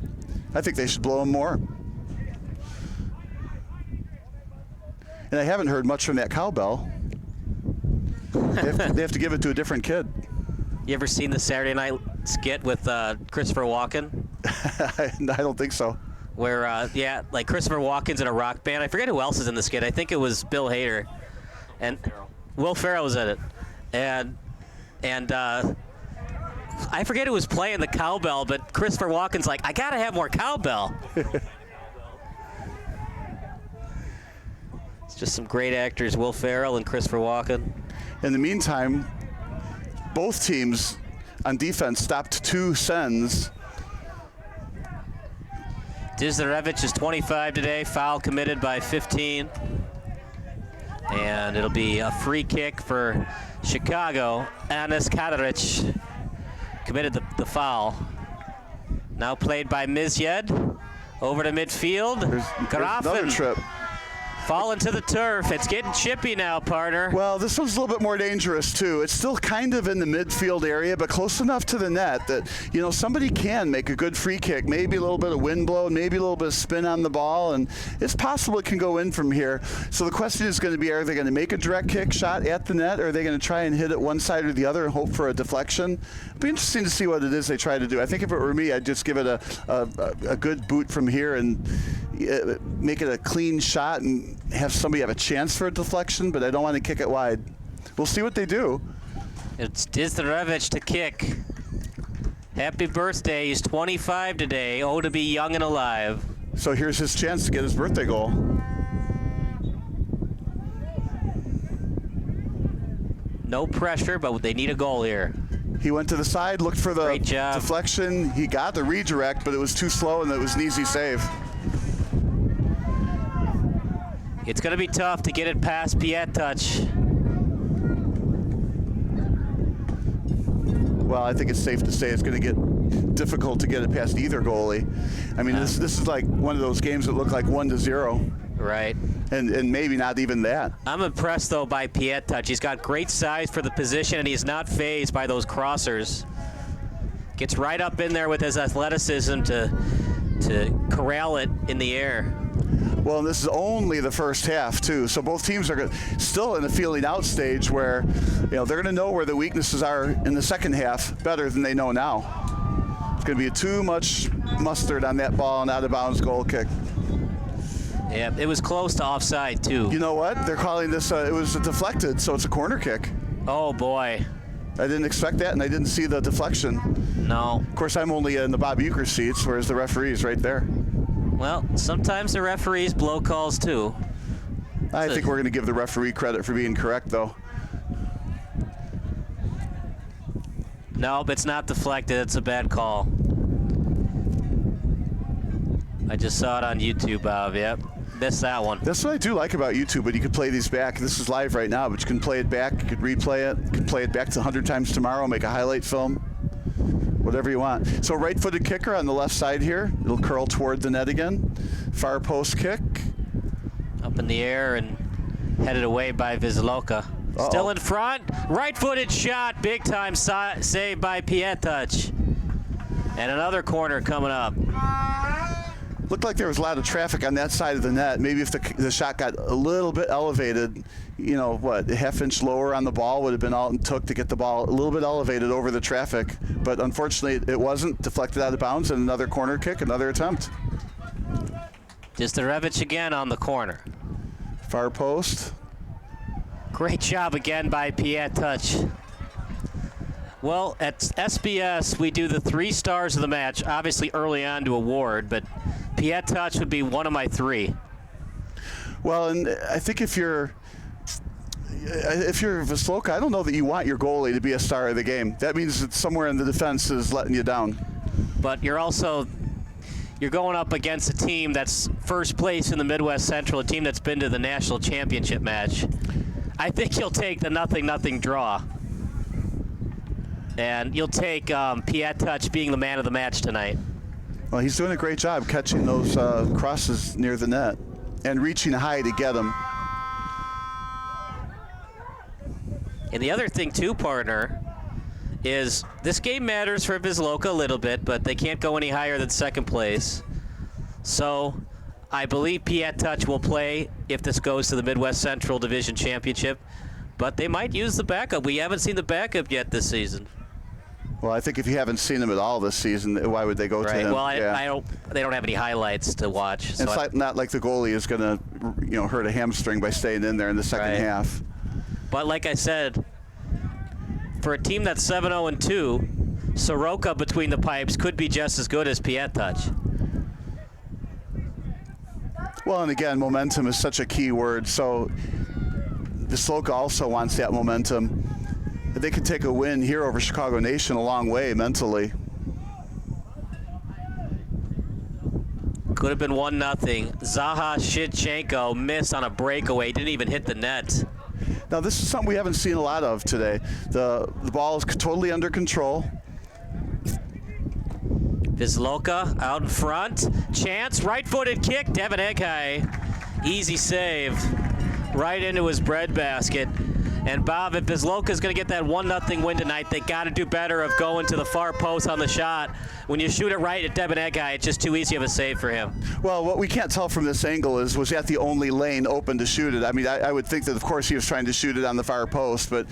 I think they should blow them more. And I haven't heard much from that cowbell. They have to give it to a different kid. You ever seen the Saturday Night skit with Christopher Walken? I don't think so. where, like Christopher Walken's in a rock band. I forget who else is in the skit. I think it was Bill Hader. And Will Ferrell was in it. And I forget who was playing the cowbell, but Christopher Walken's like, I got to have more cowbell. It's just some great actors, Will Ferrell and Christopher Walken. In the meantime, both teams on defense stopped 2 sends. Dizdarevich is 25 today, foul committed by 15. And it'll be a free kick for Chicago. Anis Kadaric committed the foul. Now played by Mizyed. Over to midfield. There's another trip. Falling to the turf. It's getting chippy now, partner. Well, this one's a little bit more dangerous, too. It's still kind of in the midfield area, but close enough to the net that, you know, somebody can make a good free kick. Maybe a little bit of wind blow, maybe a little bit of spin on the ball, and it's possible it can go in from here. So the question is going to be, are they going to make a direct kick shot at the net, or are they going to try and hit it one side or the other and hope for a deflection? It'll be interesting to see what it is they try to do. I think if it were me, I'd just give it a good boot from here and make it a clean shot and have somebody have a chance for a deflection, but I don't want to kick it wide. We'll see what they do. It's Dizdarevich to kick. Happy birthday. He's 25 today. Oh, to be young and alive. So here's his chance to get his birthday goal. No pressure, but they need a goal here. He went to the side, looked for the deflection. He got the redirect, but it was too slow, and it was an easy save. It's going to be tough to get it past Piettouch. Well, I think it's safe to say it's going to get difficult to get it past either goalie. I mean, this is like one of those games that look like 1-0. Right. And maybe not even that. I'm impressed, though, by Piettouch. He's got great size for the position, and he's not fazed by those crossers. Gets right up in there with his athleticism to corral it in the air. Well, and this is only the first half, too. So both teams are still in the feeling out stage where, you know, they're going to know where the weaknesses are in the second half better than they know now. It's going to be too much mustard on that ball and out of bounds goal kick. Yeah, it was close to offside, too. You know what? They're calling this, it was a deflected, so it's a corner kick. Oh, boy. I didn't expect that, and I didn't see the deflection. No. Of course, I'm only in the Bob Uecker seats, whereas the referee's right there. Well, sometimes the referees blow calls, too. I think we're going to give the referee credit for being correct, though. No, it's not deflected. It's a bad call. I just saw it on YouTube, Bob. Yep. Missed that one. That's what I do like about YouTube, but you can play these back. This is live right now, but you can play it back. You could replay it. You can play it back to 100 times tomorrow, make a highlight film, whatever you want. So right-footed kicker on the left side here. It'll curl toward the net again. Far post kick. Up in the air and headed away by Wisloka. Still in front. Right-footed shot. Big-time save by Piettouch. And another corner coming up. Looked like there was a lot of traffic on that side of the net. Maybe if the shot got a little bit elevated, you know, what, a half-inch lower on the ball would have been all it took to get the ball a little bit elevated over the traffic. But unfortunately, it wasn't. Deflected out of bounds, and another corner kick, another attempt. Dizdarevich again on the corner. Far post. Great job again by Piettouch. Well, at SBS, we do the 3 stars of the match, obviously early on to award, but Piettouch would be one of my 3. Well, and I think if you're Wisloka, I don't know that you want your goalie to be a star of the game. That means that somewhere in the defense is letting you down. But you're going up against a team that's first place in the Midwest Central, a team that's been to the national championship match. I think you'll take the 0-0 draw. And you'll take Piettouch being the man of the match tonight. Well, he's doing a great job catching those crosses near the net and reaching high to get them. And the other thing, too, partner, is this game matters for Wisloka a little bit, but they can't go any higher than second place. So I believe Piettouch will play if this goes to the Midwest Central Division Championship, but they might use the backup. We haven't seen the backup yet this season. Well, I think if you haven't seen him at all this season, why would they go to him? Well, I don't. They don't have any highlights to watch. So it's not like the goalie is going to, hurt a hamstring by staying in there in the second half. But like I said, for a team that's 7-0-2, Soroka between the pipes could be just as good as Touch. Well, and again, momentum is such a key word. So Wisloka also wants that momentum. They could take a win here over Chicago Nation a long way mentally. Could have been 1-0. Zaha Shevchenko missed on a breakaway, didn't even hit the net. Now this is something we haven't seen a lot of today. The ball is totally under control. Wisloka out in front. Chance, right-footed kick. Devin Eghai, easy save, right into his breadbasket. And Bob, if Wisloka's going to get that 1-0 win tonight, they got to do better of going to the far post on the shot. When you shoot it right at Devin Eghai, it's just too easy of a save for him. Well, what we can't tell from this angle is, was that the only lane open to shoot it? I mean, I would think that, of course, he was trying to shoot it on the far post, but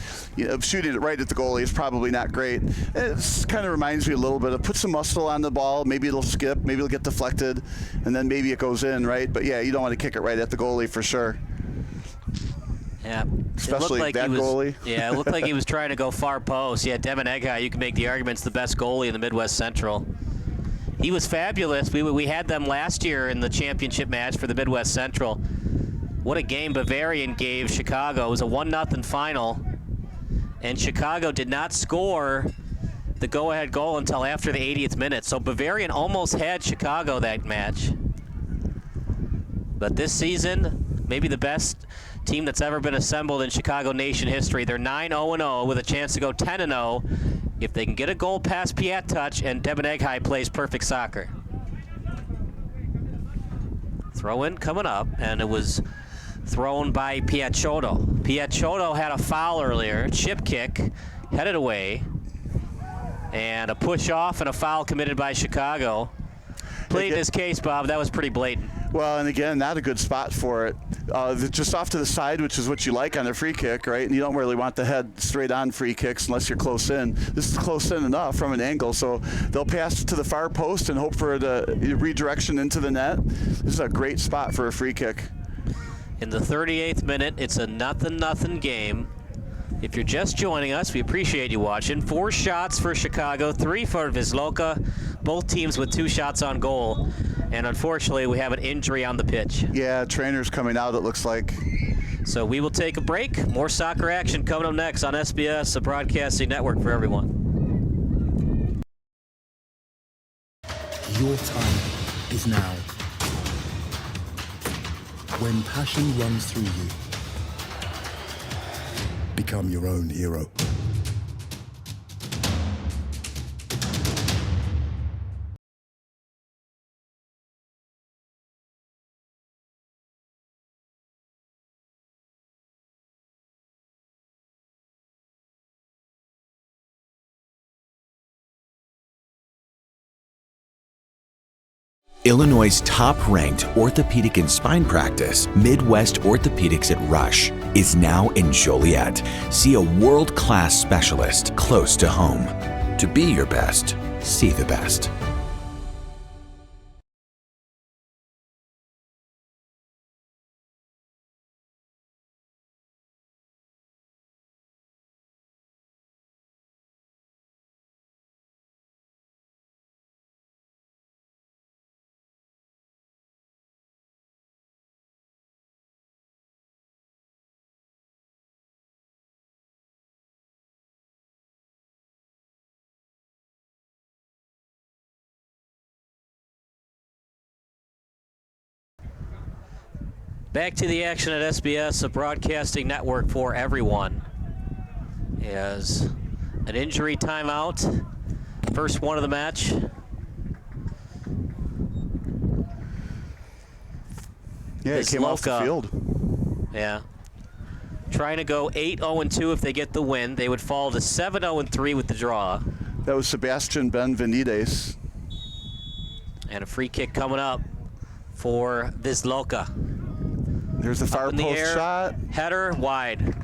shooting it right at the goalie is probably not great. It kind of reminds me a little bit of put some muscle on the ball. Maybe it'll skip, maybe it'll get deflected, and then maybe it goes in, right? But, yeah, you don't want to kick it right at the goalie for sure. Yeah, especially like that goalie. Yeah, it looked like he was trying to go far post. Yeah, Devin Eghai, you can make the argument's the best goalie in the Midwest Central. He was fabulous. We had them last year in the championship match for the Midwest Central. What a game Bavarian gave Chicago. It was a 1-0 final, and Chicago did not score the go-ahead goal until after the 80th minute. So Bavarian almost had Chicago that match. But this season, maybe the best team that's ever been assembled in Chicago Nation history. They're 9-0-0 with a chance to go 10-0 if they can get a goal past Touch and Devin Eghai plays perfect soccer. Throw in coming up, and it was thrown by Piacciotto. Piacciotto had a foul earlier, chip kick, headed away, and a push off and a foul committed by Chicago. Played his case, Bob. That was pretty blatant. Well, and again, not a good spot for it. Just off to the side, which is what you like on a free kick, right? And you don't really want the head straight on free kicks unless you're close in. This is close in enough from an angle, so they'll pass to the far post and hope for the redirection into the net. This is a great spot for a free kick. In the 38th minute, it's a 0-0 game. If you're just joining us, we appreciate you watching. 4 shots for Chicago, 3 for Wisloka. Both teams with 2 shots on goal. And unfortunately, we have an injury on the pitch. Yeah, trainer's coming out, it looks like. So we will take a break. More soccer action coming up next on SBS, a broadcasting network for everyone. Your time is now. When passion runs through you, become your own hero. Illinois' top-ranked orthopedic and spine practice, Midwest Orthopedics at Rush, is now in Joliet. See a world-class specialist close to home. To be your best, see the best. Back to the action at SBS, a broadcasting network for everyone. As an injury timeout, first one of the match. Yeah, it came off the field. Yeah. Trying to go 8-0-2 if they get the win. They would fall to 7-0-3 with the draw. That was Sebastian Benvenides. And a free kick coming up for Wisloka. There's the far post shot. Header wide.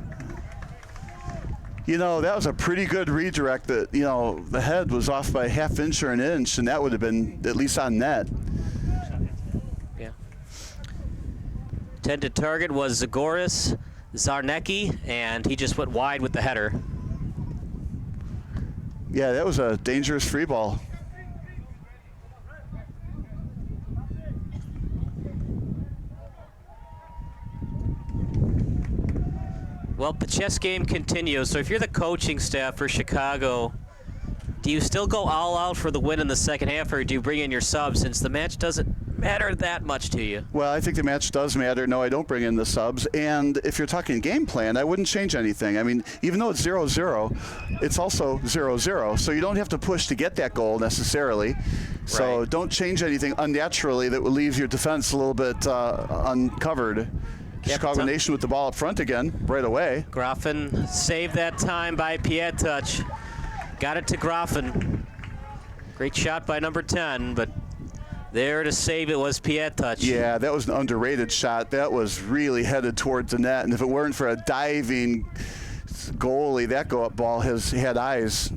You know, that was a pretty good redirect. That, you know, the head was off by a half inch or an inch, and that would have been at least on net. Yeah. Intended target was Zagoras Zarnecki, and he just went wide with the header. Yeah, that was a dangerous free ball. Well, the chess game continues. So if you're the coaching staff for Chicago, do you still go all out for the win in the second half, or do you bring in your subs since the match doesn't matter that much to you? Well, I think the match does matter. No, I don't bring in the subs. And if you're talking game plan, I wouldn't change anything. I mean, even though it's 0-0, it's also 0-0. So you don't have to push to get that goal necessarily. So don't change anything unnaturally that would leave your defense a little bit uncovered. Chicago Nation with the ball up front again, right away. Grafen saved that time by Pietuch. Got it to Grafen. Great shot by number 10, but there to save it was Pietuch. Yeah, that was an underrated shot. That was really headed towards the net, and if it weren't for a diving goalie, that go-up ball has had eyes.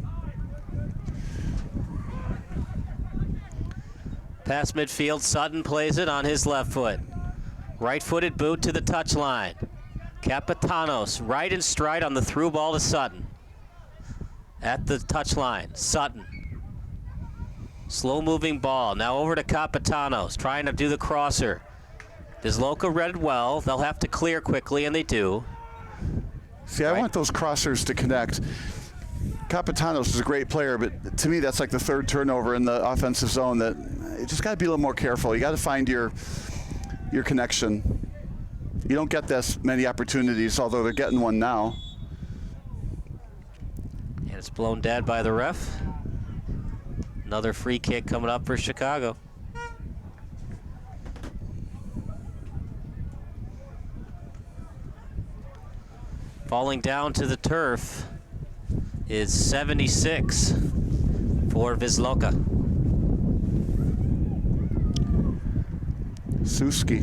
Past midfield, Sutton plays it on his left foot. Right-footed boot to the touchline. Capitanos right in stride on the through ball to Sutton. At the touchline, Sutton. Slow-moving ball. Now over to Capitanos, trying to do the crosser. Wisloka read it well. They'll have to clear quickly, and they do. See, I want those crossers to connect. Capitanos is a great player, but to me, that's like the third turnover in the offensive zone. That you just got to be a little more careful. You got to find your connection. You don't get this many opportunities, although they're getting one now. And it's blown dead by the ref. Another free kick coming up for Chicago. Falling down to the turf is 76 for Wisloka. Suski.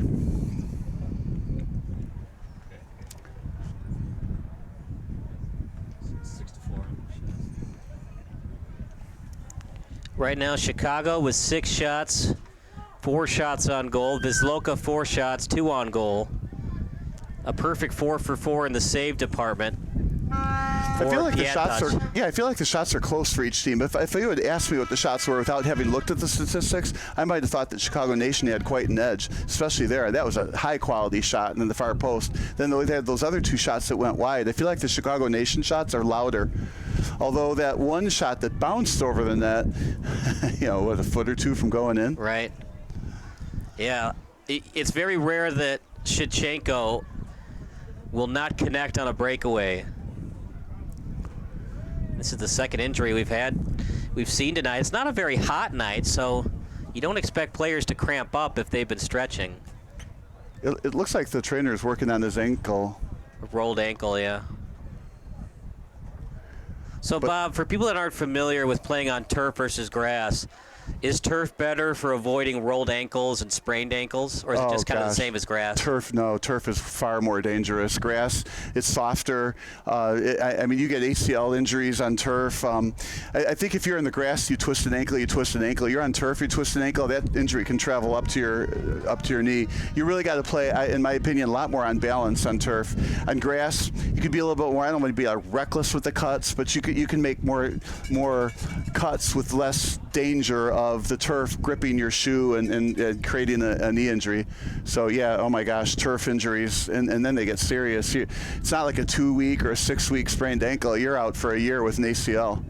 Right now, Chicago with 6 shots, 4 shots on goal. Wisloka 4 shots, 2 on goal. A perfect 4 for 4 in the save department. I feel like the shots are, I feel like the shots are close for each team. If you had asked me what the shots were without having looked at the statistics, I might have thought that Chicago Nation had quite an edge, especially there. That was a high-quality shot in the far post. Then they had those other 2 shots that went wide. I feel like the Chicago Nation shots are louder. Although that one shot that bounced over the net, you know, what, a foot or 2 from going in? Right. Yeah, it's very rare that Shevchenko will not connect on a breakaway. This is the second injury we've seen tonight. It's not a very hot night, so you don't expect players to cramp up if they've been stretching. It looks like the trainer is working on his ankle. A rolled ankle, yeah. So, Bob, for people that aren't familiar with playing on turf versus grass, is turf better for avoiding rolled ankles and sprained ankles, or is it just kind of the same as grass? Turf is far more dangerous. Grass, it's softer. I mean, you get ACL injuries on turf. I think if you're in the grass, you twist an ankle, You're on turf, you twist an ankle, that injury can travel up to your knee. You really got to play, in my opinion, a lot more on balance on turf. On grass, you could be a little bit more, I don't want to be reckless with the cuts, but you can make more cuts with less danger of the turf gripping your shoe and creating a knee injury. So yeah, oh my gosh, turf injuries, and then they get serious. It's not like a 2-week or a 6-week sprained ankle. You're out for a year with an ACL.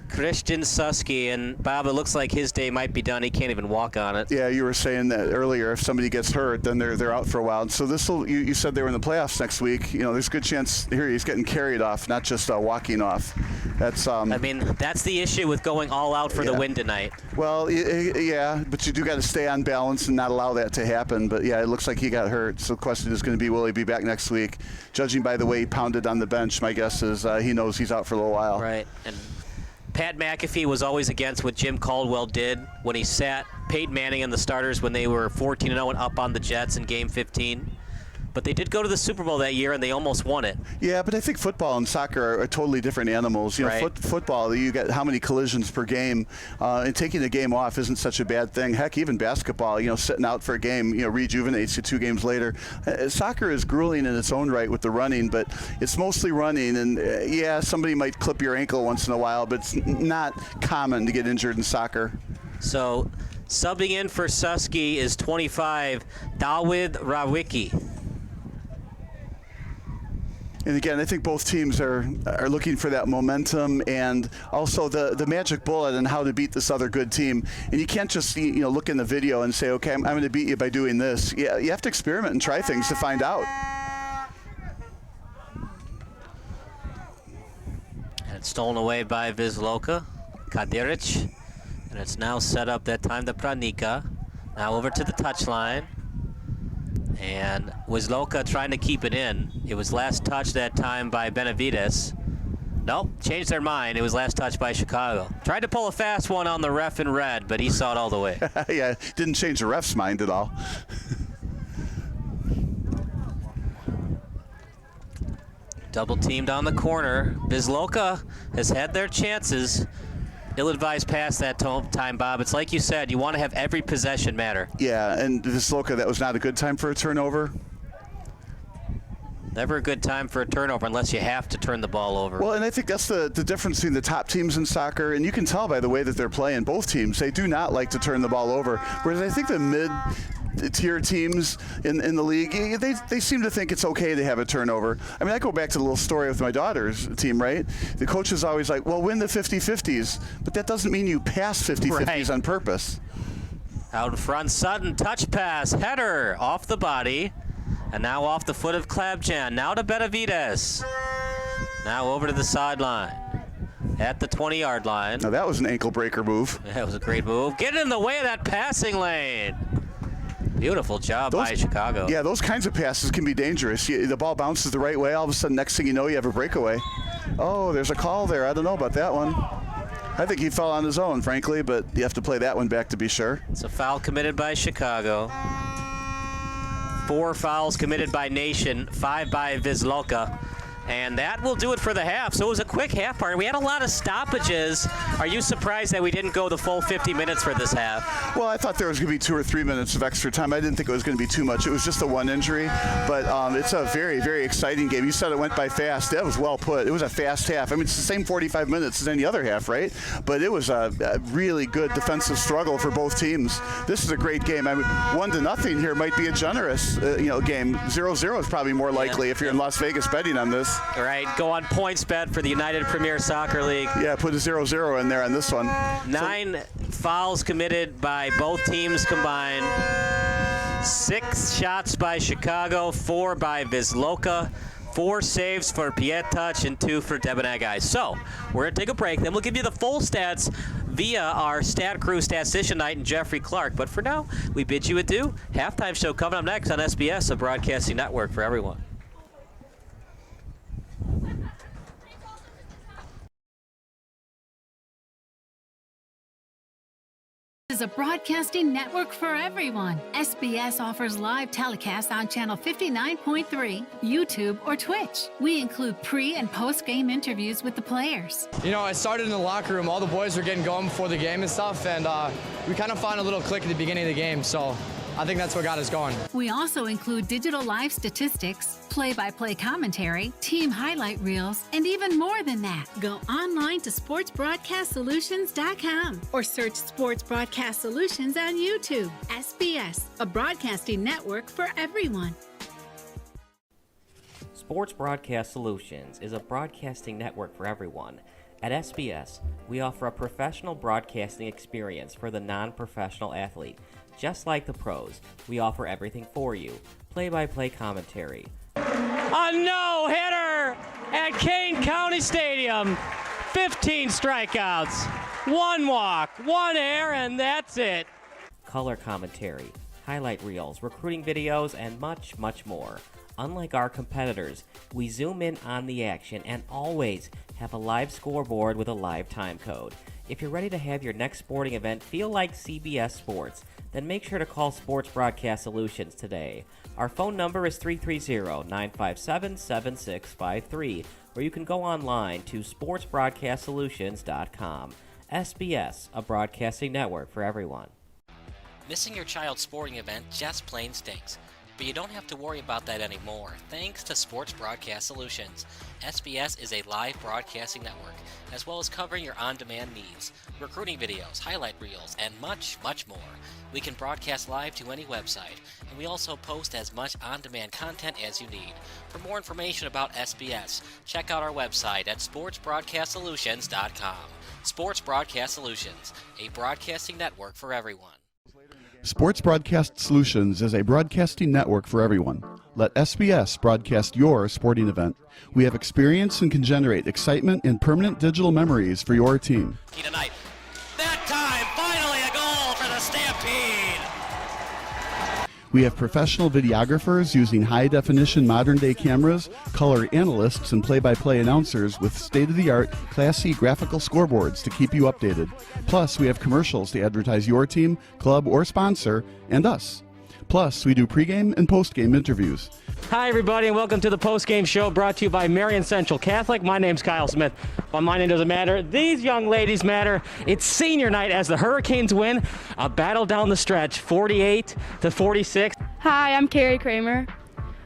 Christian Susky, and Bob, it looks like his day might be done. He can't even walk on it. Yeah, you were saying that earlier. If somebody gets hurt, then they're out for a while. So you said they were in the playoffs next week. You know, there's a good chance here he's getting carried off, not just walking off. That's. I mean, that's the issue with going all out for the win tonight. Well, yeah, but you do got to stay on balance and not allow that to happen. But yeah, it looks like he got hurt. So the question is going to be, will he be back next week? Judging by the way he pounded on the bench, my guess is he knows he's out for a little while. Right. And Pat McAfee was always against what Jim Caldwell did when he sat Peyton Manning and the starters when they were 14-0 and up on the Jets in Game 15. But they did go to the Super Bowl that year, and they almost won it. Yeah, but I think football and soccer are totally different animals. You know, Right. football, you get how many collisions per game, and taking the game off isn't such a bad thing. Heck, even basketball, you know, sitting out for a game, you know, rejuvenates you 2 games later. Soccer is grueling in its own right with the running, but it's mostly running, and yeah, somebody might clip your ankle once in a while, but it's not common to get injured in soccer. So, subbing in for Susky is 25, Dawid Rawicki. And again, I think both teams are looking for that momentum and also the magic bullet on how to beat this other good team. And you can't just look in the video and say, okay, I'm going to beat you by doing this. Yeah, you have to experiment and try things to find out. And it's stolen away by Wisloka, Kadiric. And it's now set up that time to Pranika. Now over to the touchline. And Wisloka trying to keep it in. It was last touched that time by Benavides. Nope, changed their mind. It was last touched by Chicago. Tried to pull a fast one on the ref in red, but he saw it all the way. Yeah, didn't change the ref's mind at all. Double teamed on the corner. Wisloka has had their chances. Ill-advised pass that time, Bob. It's like you said, you want to have every possession matter. Yeah, and Wisloka, that was not a good time for a turnover. Never a good time for a turnover unless you have to turn the ball over. Well, and I think that's the difference between the top teams in soccer, and you can tell by the way that they're playing. Both teams, they do not like to turn the ball over, whereas I think the mid-tier teams in the league, they seem to think it's okay to have a turnover. I mean, I go back to the little story with my daughter's team, right? The coach is always like, well, win the 50-50s, but that doesn't mean you pass 50-50s on purpose. Out in front, Sutton, touch pass, header, off the body. And now off the foot of Klabjan. Now to Benavides. Now over to the sideline. At the 20-yard line. Now that was an ankle breaker move. That was a great move. Get in the way of that passing lane. Beautiful job by Chicago. Yeah, those kinds of passes can be dangerous. The ball bounces the right way. All of a sudden, next thing you know, you have a breakaway. Oh, there's a call there. I don't know about that one. I think he fell on his own, frankly, but you have to play that one back to be sure. It's a foul committed by Chicago. 4 fouls committed by Nation, 5 by Wisloka. And that will do it for the half. So it was a quick half part. We had a lot of stoppages. Are you surprised that we didn't go the full 50 minutes for this half? Well, I thought there was going to be 2 or 3 minutes of extra time. I didn't think it was going to be too much. It was just a one injury. But it's a very, very exciting game. You said it went by fast. That was well put. It was a fast half. I mean, it's the same 45 minutes as any other half, right? But it was a really good defensive struggle for both teams. This is a great game. I mean, 1-0 here might be a generous game. 0-0 is probably more likely if you're in Las Vegas betting on this. All right, go on points bet for the United Premier Soccer League. Yeah, put a 0-0 in there on this one. 9 fouls committed by both teams combined. 6 shots by Chicago, 4 by Wisloka. 4 saves for Pietach and 2 for Debenegai. So, we're going to take a break. Then we'll give you the full stats via our Stat Crew Statistician Night and Jeffrey Clark. But for now, we bid you adieu. Halftime show coming up next on SBS, a broadcasting network for everyone. Is a broadcasting network for everyone. SBS offers live telecasts on channel 59.3, YouTube, or Twitch. We include pre- and post-game interviews with the players. You know, I started in the locker room. All the boys were getting going before the game and stuff, and we kind of found a little click at the beginning of the game, so I think that's what got us going. We also include digital live statistics, play-by-play commentary, team highlight reels, and even more than that. Go online to sportsbroadcastsolutions.com or search Sports Broadcast Solutions on YouTube. SBS, a broadcasting network for everyone. Sports Broadcast Solutions is a broadcasting network for everyone. At SBS, we offer a professional broadcasting experience for the non-professional athlete. Just like the pros, we offer everything for you. Play-by-play commentary. A no-hitter at Kane County Stadium. 15 strikeouts, 1 walk, 1 error, and that's it. Color commentary, highlight reels, recruiting videos, and much, much more. Unlike our competitors, we zoom in on the action and always have a live scoreboard with a live time code. If you're ready to have your next sporting event feel like CBS Sports, then make sure to call Sports Broadcast Solutions today. Our phone number is 330-957-7653, or you can go online to sportsbroadcastsolutions.com. SBS, a broadcasting network for everyone. Missing your child's sporting event just plain stinks. But you don't have to worry about that anymore, thanks to Sports Broadcast Solutions. SBS is a live broadcasting network, as well as covering your on-demand needs, recruiting videos, highlight reels, and much, much more. We can broadcast live to any website, and we also post as much on-demand content as you need. For more information about SBS, check out our website at sportsbroadcastsolutions.com. Sports Broadcast Solutions, a broadcasting network for everyone. Sports Broadcast Solutions is a broadcasting network for everyone. Let SBS broadcast your sporting event. We have experience and can generate excitement and permanent digital memories for your team. Tonight. That time, finally a goal for the Stampede! We have professional videographers using high-definition modern-day cameras, color analysts, and play-by-play announcers with state-of-the-art, classy graphical scoreboards to keep you updated. Plus, we have commercials to advertise your team, club, or sponsor, and us. Plus, we do pregame and postgame interviews. Hi, everybody, and welcome to the postgame show brought to you by Marion Central Catholic. My name's Kyle Smith, but my name doesn't matter. These young ladies matter. It's senior night as the Hurricanes win a battle down the stretch, 48-46. Hi, I'm Carrie Kramer.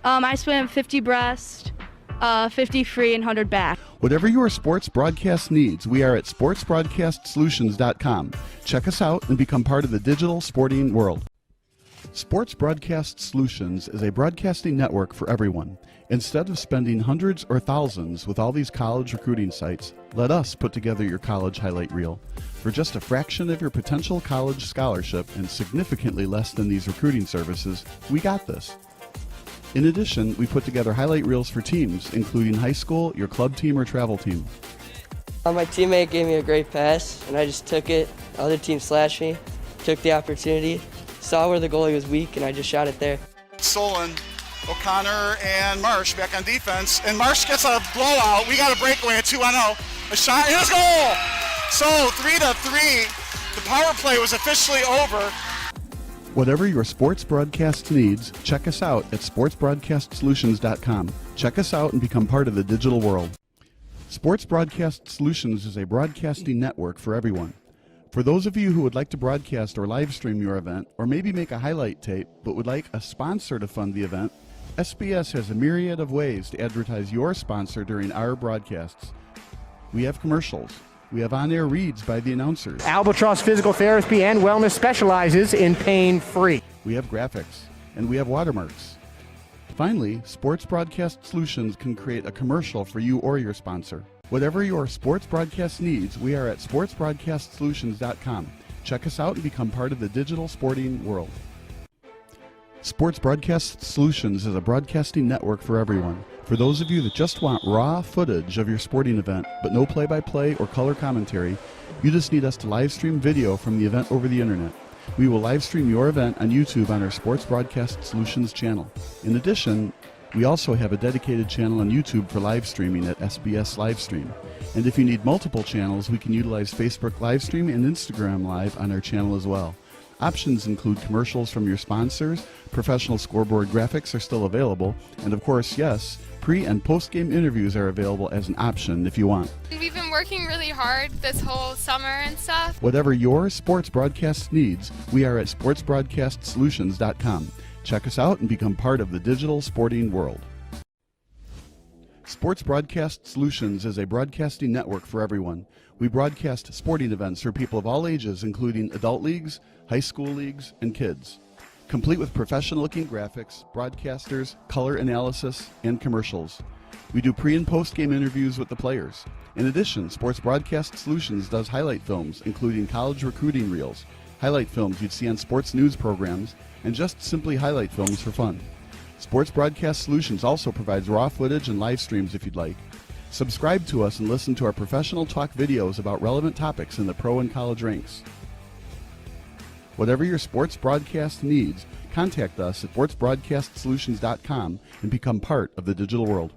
I swim 50 breast, 50 free, and 100 back. Whatever your sports broadcast needs, we are at sportsbroadcastsolutions.com. Check us out and become part of the digital sporting world. Sports Broadcast Solutions is a broadcasting network for everyone. Instead of spending hundreds or thousands with all these college recruiting sites, let us put together your college highlight reel. For just a fraction of your potential college scholarship and significantly less than these recruiting services, we got this. In addition, we put together highlight reels for teams, including high school, your club team, or travel team. My teammate gave me a great pass, and I just took it. The other team slashed me, took the opportunity, saw where the goalie was weak, and I just shot it there. Solon, O'Connor, and Marsh back on defense. And Marsh gets a blowout. We got a breakaway at 2-0. A shot, and a goal! So 3-3. The power play was officially over. Whatever your sports broadcast needs, check us out at sportsbroadcastsolutions.com. Check us out and become part of the digital world. Sports Broadcast Solutions is a broadcasting network for everyone. For those of you who would like to broadcast or live stream your event, or maybe make a highlight tape, but would like a sponsor to fund the event, SBS has a myriad of ways to advertise your sponsor during our broadcasts. We have commercials. We have on-air reads by the announcers. Albatross Physical Therapy and Wellness specializes in pain-free. We have graphics, and we have watermarks. Finally, Sports Broadcast Solutions can create a commercial for you or your sponsor. Whatever your sports broadcast needs, we are at sportsbroadcastsolutions.com. Check us out and become part of the digital sporting world. Sports Broadcast Solutions is a broadcasting network for everyone. For those of you that just want raw footage of your sporting event, but no play-by-play or color commentary, you just need us to live stream video from the event over the internet. We will live stream your event on YouTube on our Sports Broadcast Solutions channel. In addition, we also have a dedicated channel on YouTube for live streaming at SBS Livestream. And if you need multiple channels, we can utilize Facebook Livestream and Instagram Live on our channel as well. Options include commercials from your sponsors, professional scoreboard graphics are still available, and of course, yes, pre- and post-game interviews are available as an option if you want. We've been working really hard this whole summer and stuff. Whatever your sports broadcast needs, we are at sportsbroadcastsolutions.com. Check us out and become part of the digital sporting world. Sports Broadcast Solutions is a broadcasting network for everyone. We broadcast sporting events for people of all ages, including adult leagues, high school leagues, and kids. Complete with professional-looking graphics, broadcasters, color analysis, and commercials. We do pre- and post-game interviews with the players. In addition, Sports Broadcast Solutions does highlight films, including college recruiting reels, highlight films you'd see on sports news programs, and just simply highlight films for fun. Sports Broadcast Solutions also provides raw footage and live streams if you'd like. Subscribe to us and listen to our professional talk videos about relevant topics in the pro and college ranks. Whatever your sports broadcast needs, contact us at sportsbroadcastsolutions.com and become part of the digital world.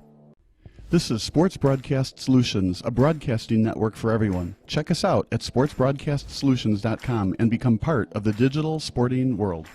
This is Sports Broadcast Solutions, a broadcasting network for everyone. Check us out at sportsbroadcastsolutions.com and become part of the digital sporting world.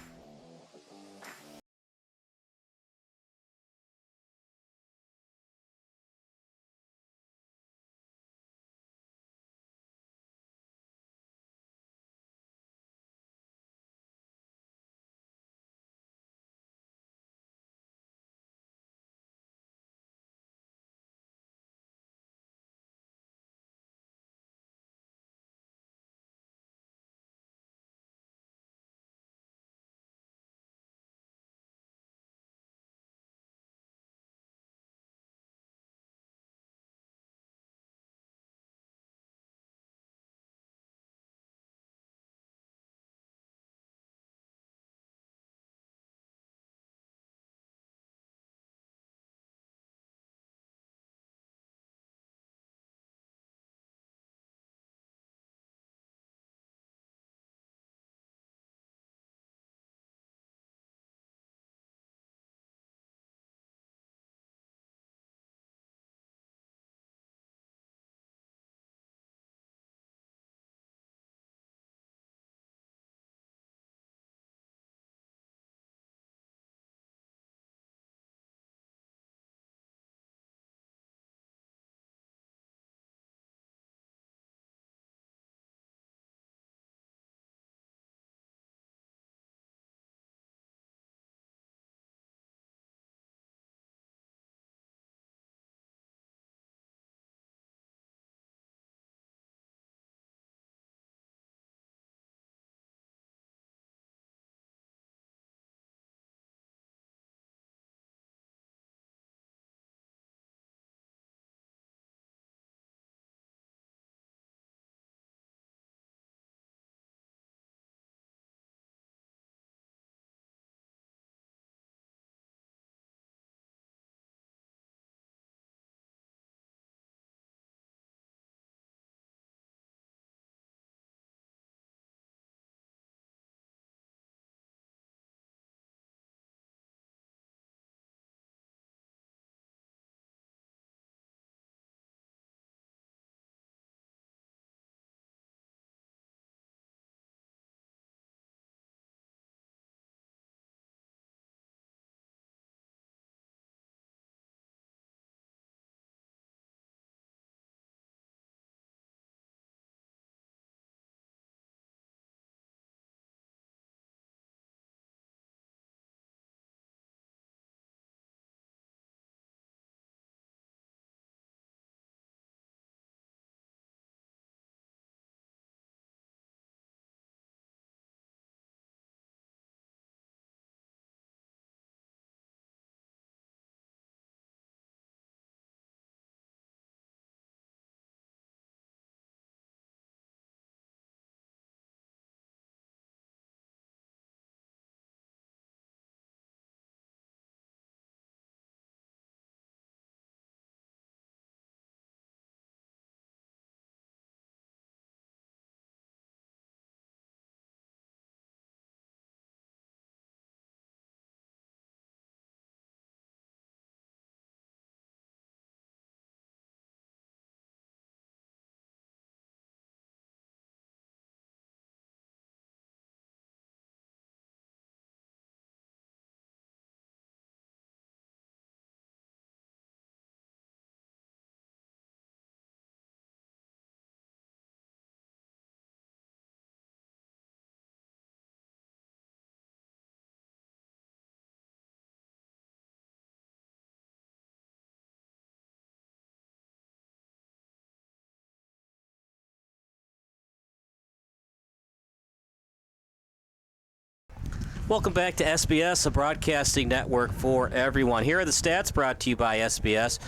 Welcome back to SBS, a broadcasting network for everyone. Here are the stats brought to you by SBS.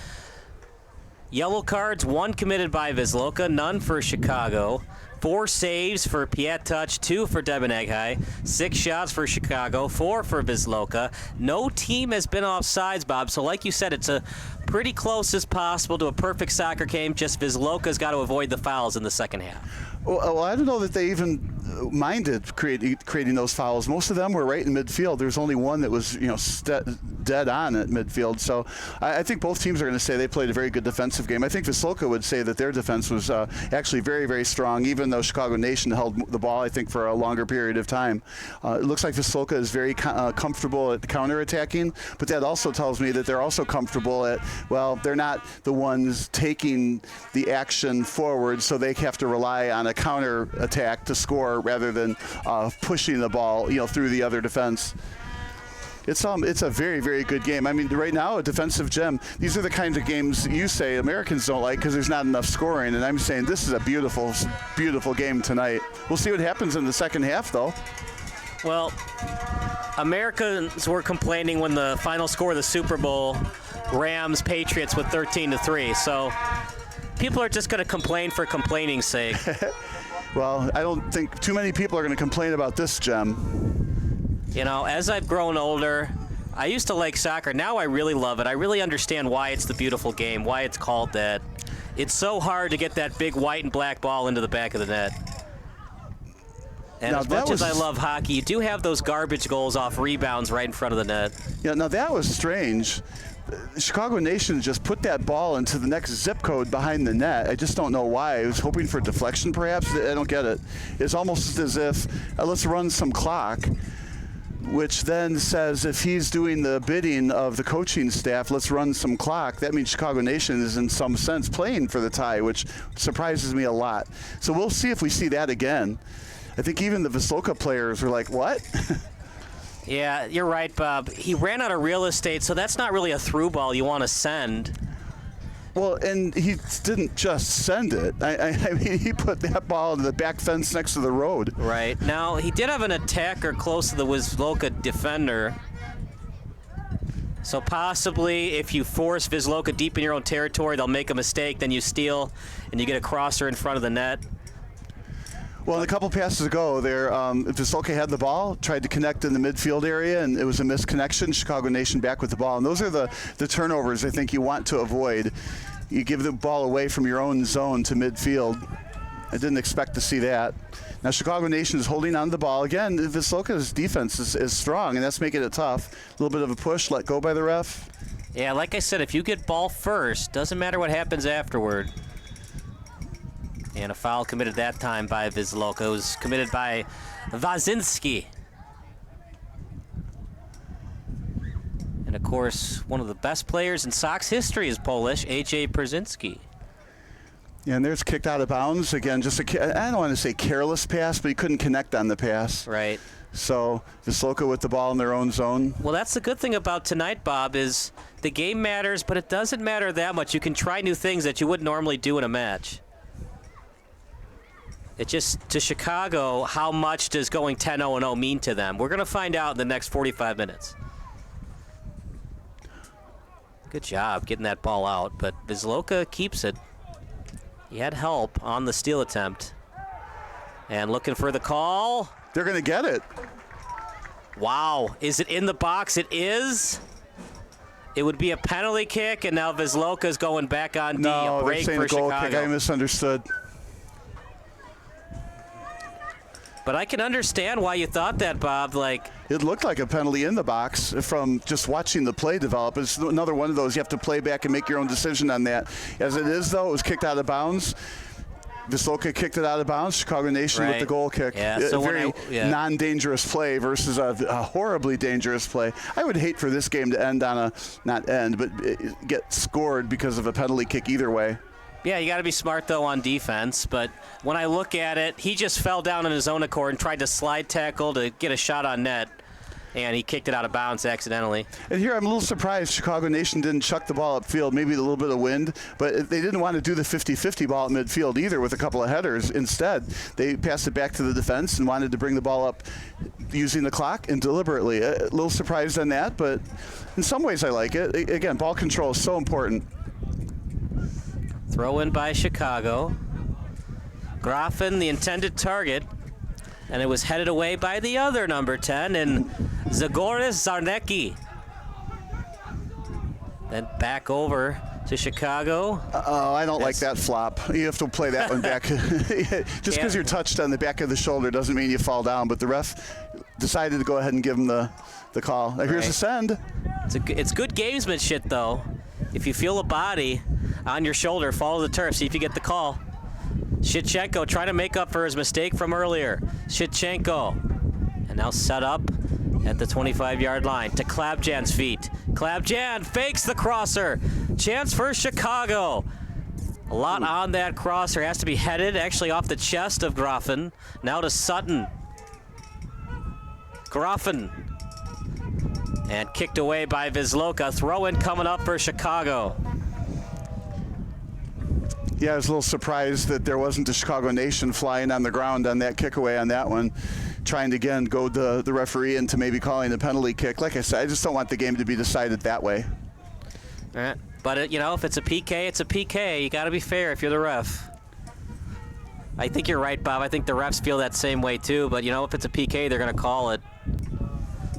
Yellow cards, 1 committed by Wisloka, none for Chicago. 4 saves for Piatuch, 2 for Debeneghi, 6 shots for Chicago, 4 for Wisloka. No team has been off sides, Bob, so like you said, it's a pretty close as possible to a perfect soccer game, just Wisloka's got to avoid the fouls in the second half. Well, I don't know that they even minded creating those fouls. Most of them were right in midfield. There's only one that was, dead on at midfield. So I think both teams are going to say they played a very good defensive game. I think Wisloka would say that their defense was actually very, very strong, even though Chicago Nation held the ball, I think, for a longer period of time. It looks like Wisloka is very comfortable at counterattacking, but that also tells me that they're also comfortable at, they're not the ones taking the action forward, so they have to rely on a counter attack to score rather than pushing the ball, through the other defense. It's a very, very good game. I mean, right now, a defensive gem. These are the kinds of games you say Americans don't like because there's not enough scoring, and I'm saying this is a beautiful, beautiful game tonight. We'll see what happens in the second half, though. Well, Americans were complaining when the final score of the Super Bowl, Rams-Patriots with 13-3. So people are just going to complain for complaining's sake. Well, I don't think too many people are going to complain about this gem. As I've grown older, I used to like soccer. Now I really love it. I really understand why it's the beautiful game, why it's called that. It's so hard to get that big white and black ball into the back of the net. And now, as much as I love hockey, you do have those garbage goals off rebounds right in front of the net. Yeah, now that was strange. Chicago Nation just put that ball into the next zip code behind the net. I just don't know why. I was hoping for deflection, perhaps. I don't get it. It's almost as if, let's run some clock, which then says if he's doing the bidding of the coaching staff, let's run some clock. That means Chicago Nation is in some sense playing for the tie, which surprises me a lot. So we'll see if we see that again. I think even the Wisloka players were like, what? Yeah, you're right, Bob. He ran out of real estate, so that's not really a through ball you want to send. Well, and he didn't just send it. I mean, he put that ball in the back fence next to the road. Right. Now, he did have an attacker close to the Wisloka defender. So possibly if you force Wisloka deep in your own territory, they'll make a mistake, then you steal, and you get a crosser in front of the net. Well, a couple passes ago, Wisloka had the ball, tried to connect in the midfield area, and it was a misconnection. Chicago Nation back with the ball. And those are the turnovers I think you want to avoid. You give the ball away from your own zone to midfield. I didn't expect to see that. Now, Chicago Nation is holding on to the ball. Again, Wisloka's defense is strong, and that's making it tough. A little bit of a push, let go by the ref. Yeah, like I said, if you get ball first, doesn't matter what happens afterward. And a foul committed that time by Wisloka. It was committed by Wazinski. And of course, one of the best players in Sox history is Polish, A.J. Przynski. Yeah, and there's kicked out of bounds. Again, just I don't want to say careless pass, but he couldn't connect on the pass. Right. So Wisloka with the ball in their own zone. Well, that's the good thing about tonight, Bob, is the game matters, but it doesn't matter that much. You can try new things that you wouldn't normally do in a match. It just, to Chicago, how much does going 10-0-0 mean to them? We're going to find out in the next 45 minutes. Good job getting that ball out, but Wisloka keeps it. He had help on the steal attempt. And looking for the call. They're going to get it. Wow. Is it in the box? It is. It would be a penalty kick, and now Wisloka's going back on D. No, a break they're saying for a goal Chicago. kick. I misunderstood. But I can understand why you thought that, Bob. It looked like a penalty in the box from just watching the play develop. It's another one of those you have to play back and make your own decision on that. As it is, though, it was kicked out of bounds. Wisloka kicked it out of bounds. Chicago Nation with the goal kick. Yeah, so a very non-dangerous play versus a horribly dangerous play. I would hate for this game to end on but get scored because of a penalty kick either way. Yeah, you got to be smart, though, on defense. But when I look at it, he just fell down on his own accord and tried to slide tackle to get a shot on net, and he kicked it out of bounds accidentally. And here I'm a little surprised Chicago Nation didn't chuck the ball upfield, maybe a little bit of wind, but they didn't want to do the 50-50 ball at midfield either with a couple of headers. Instead, they passed it back to the defense and wanted to bring the ball up using the clock and deliberately. A little surprised on that, but in some ways I like it. Again, ball control is so important. Throw in by Chicago. Grafen, the intended target, and it was headed away by the other number 10, and Zagoras Zarnecki. Then back over to Chicago. Oh, I don't like that flop. You have to play that one back. Just because you're touched on the back of the shoulder doesn't mean you fall down, but the ref decided to go ahead and give him the call. Now, here's a send. It's good gamesmanship, though. If you feel a body on your shoulder, follow the turf, see if you get the call. Shitchenko trying to make up for his mistake from earlier. Shitchenko. And now set up at the 25-yard line to Klabjan's feet. Klabjan fakes the crosser. Chance for Chicago. A lot on that crosser. Has to be headed actually off the chest of Groffen. Now to Sutton. Groffen. And kicked away by Wisloka. Throw-in coming up for Chicago. Yeah, I was a little surprised that there wasn't a Chicago Nation flying on the ground on that kick away on that one. Trying to, again, go the referee into maybe calling a penalty kick. Like I said, I just don't want the game to be decided that way. All right. But, you know, if it's a PK, it's a PK. You got to be fair if you're the ref. I think you're right, Bob. I think the refs feel that same way, too. But, you know, if it's a PK, they're going to call it.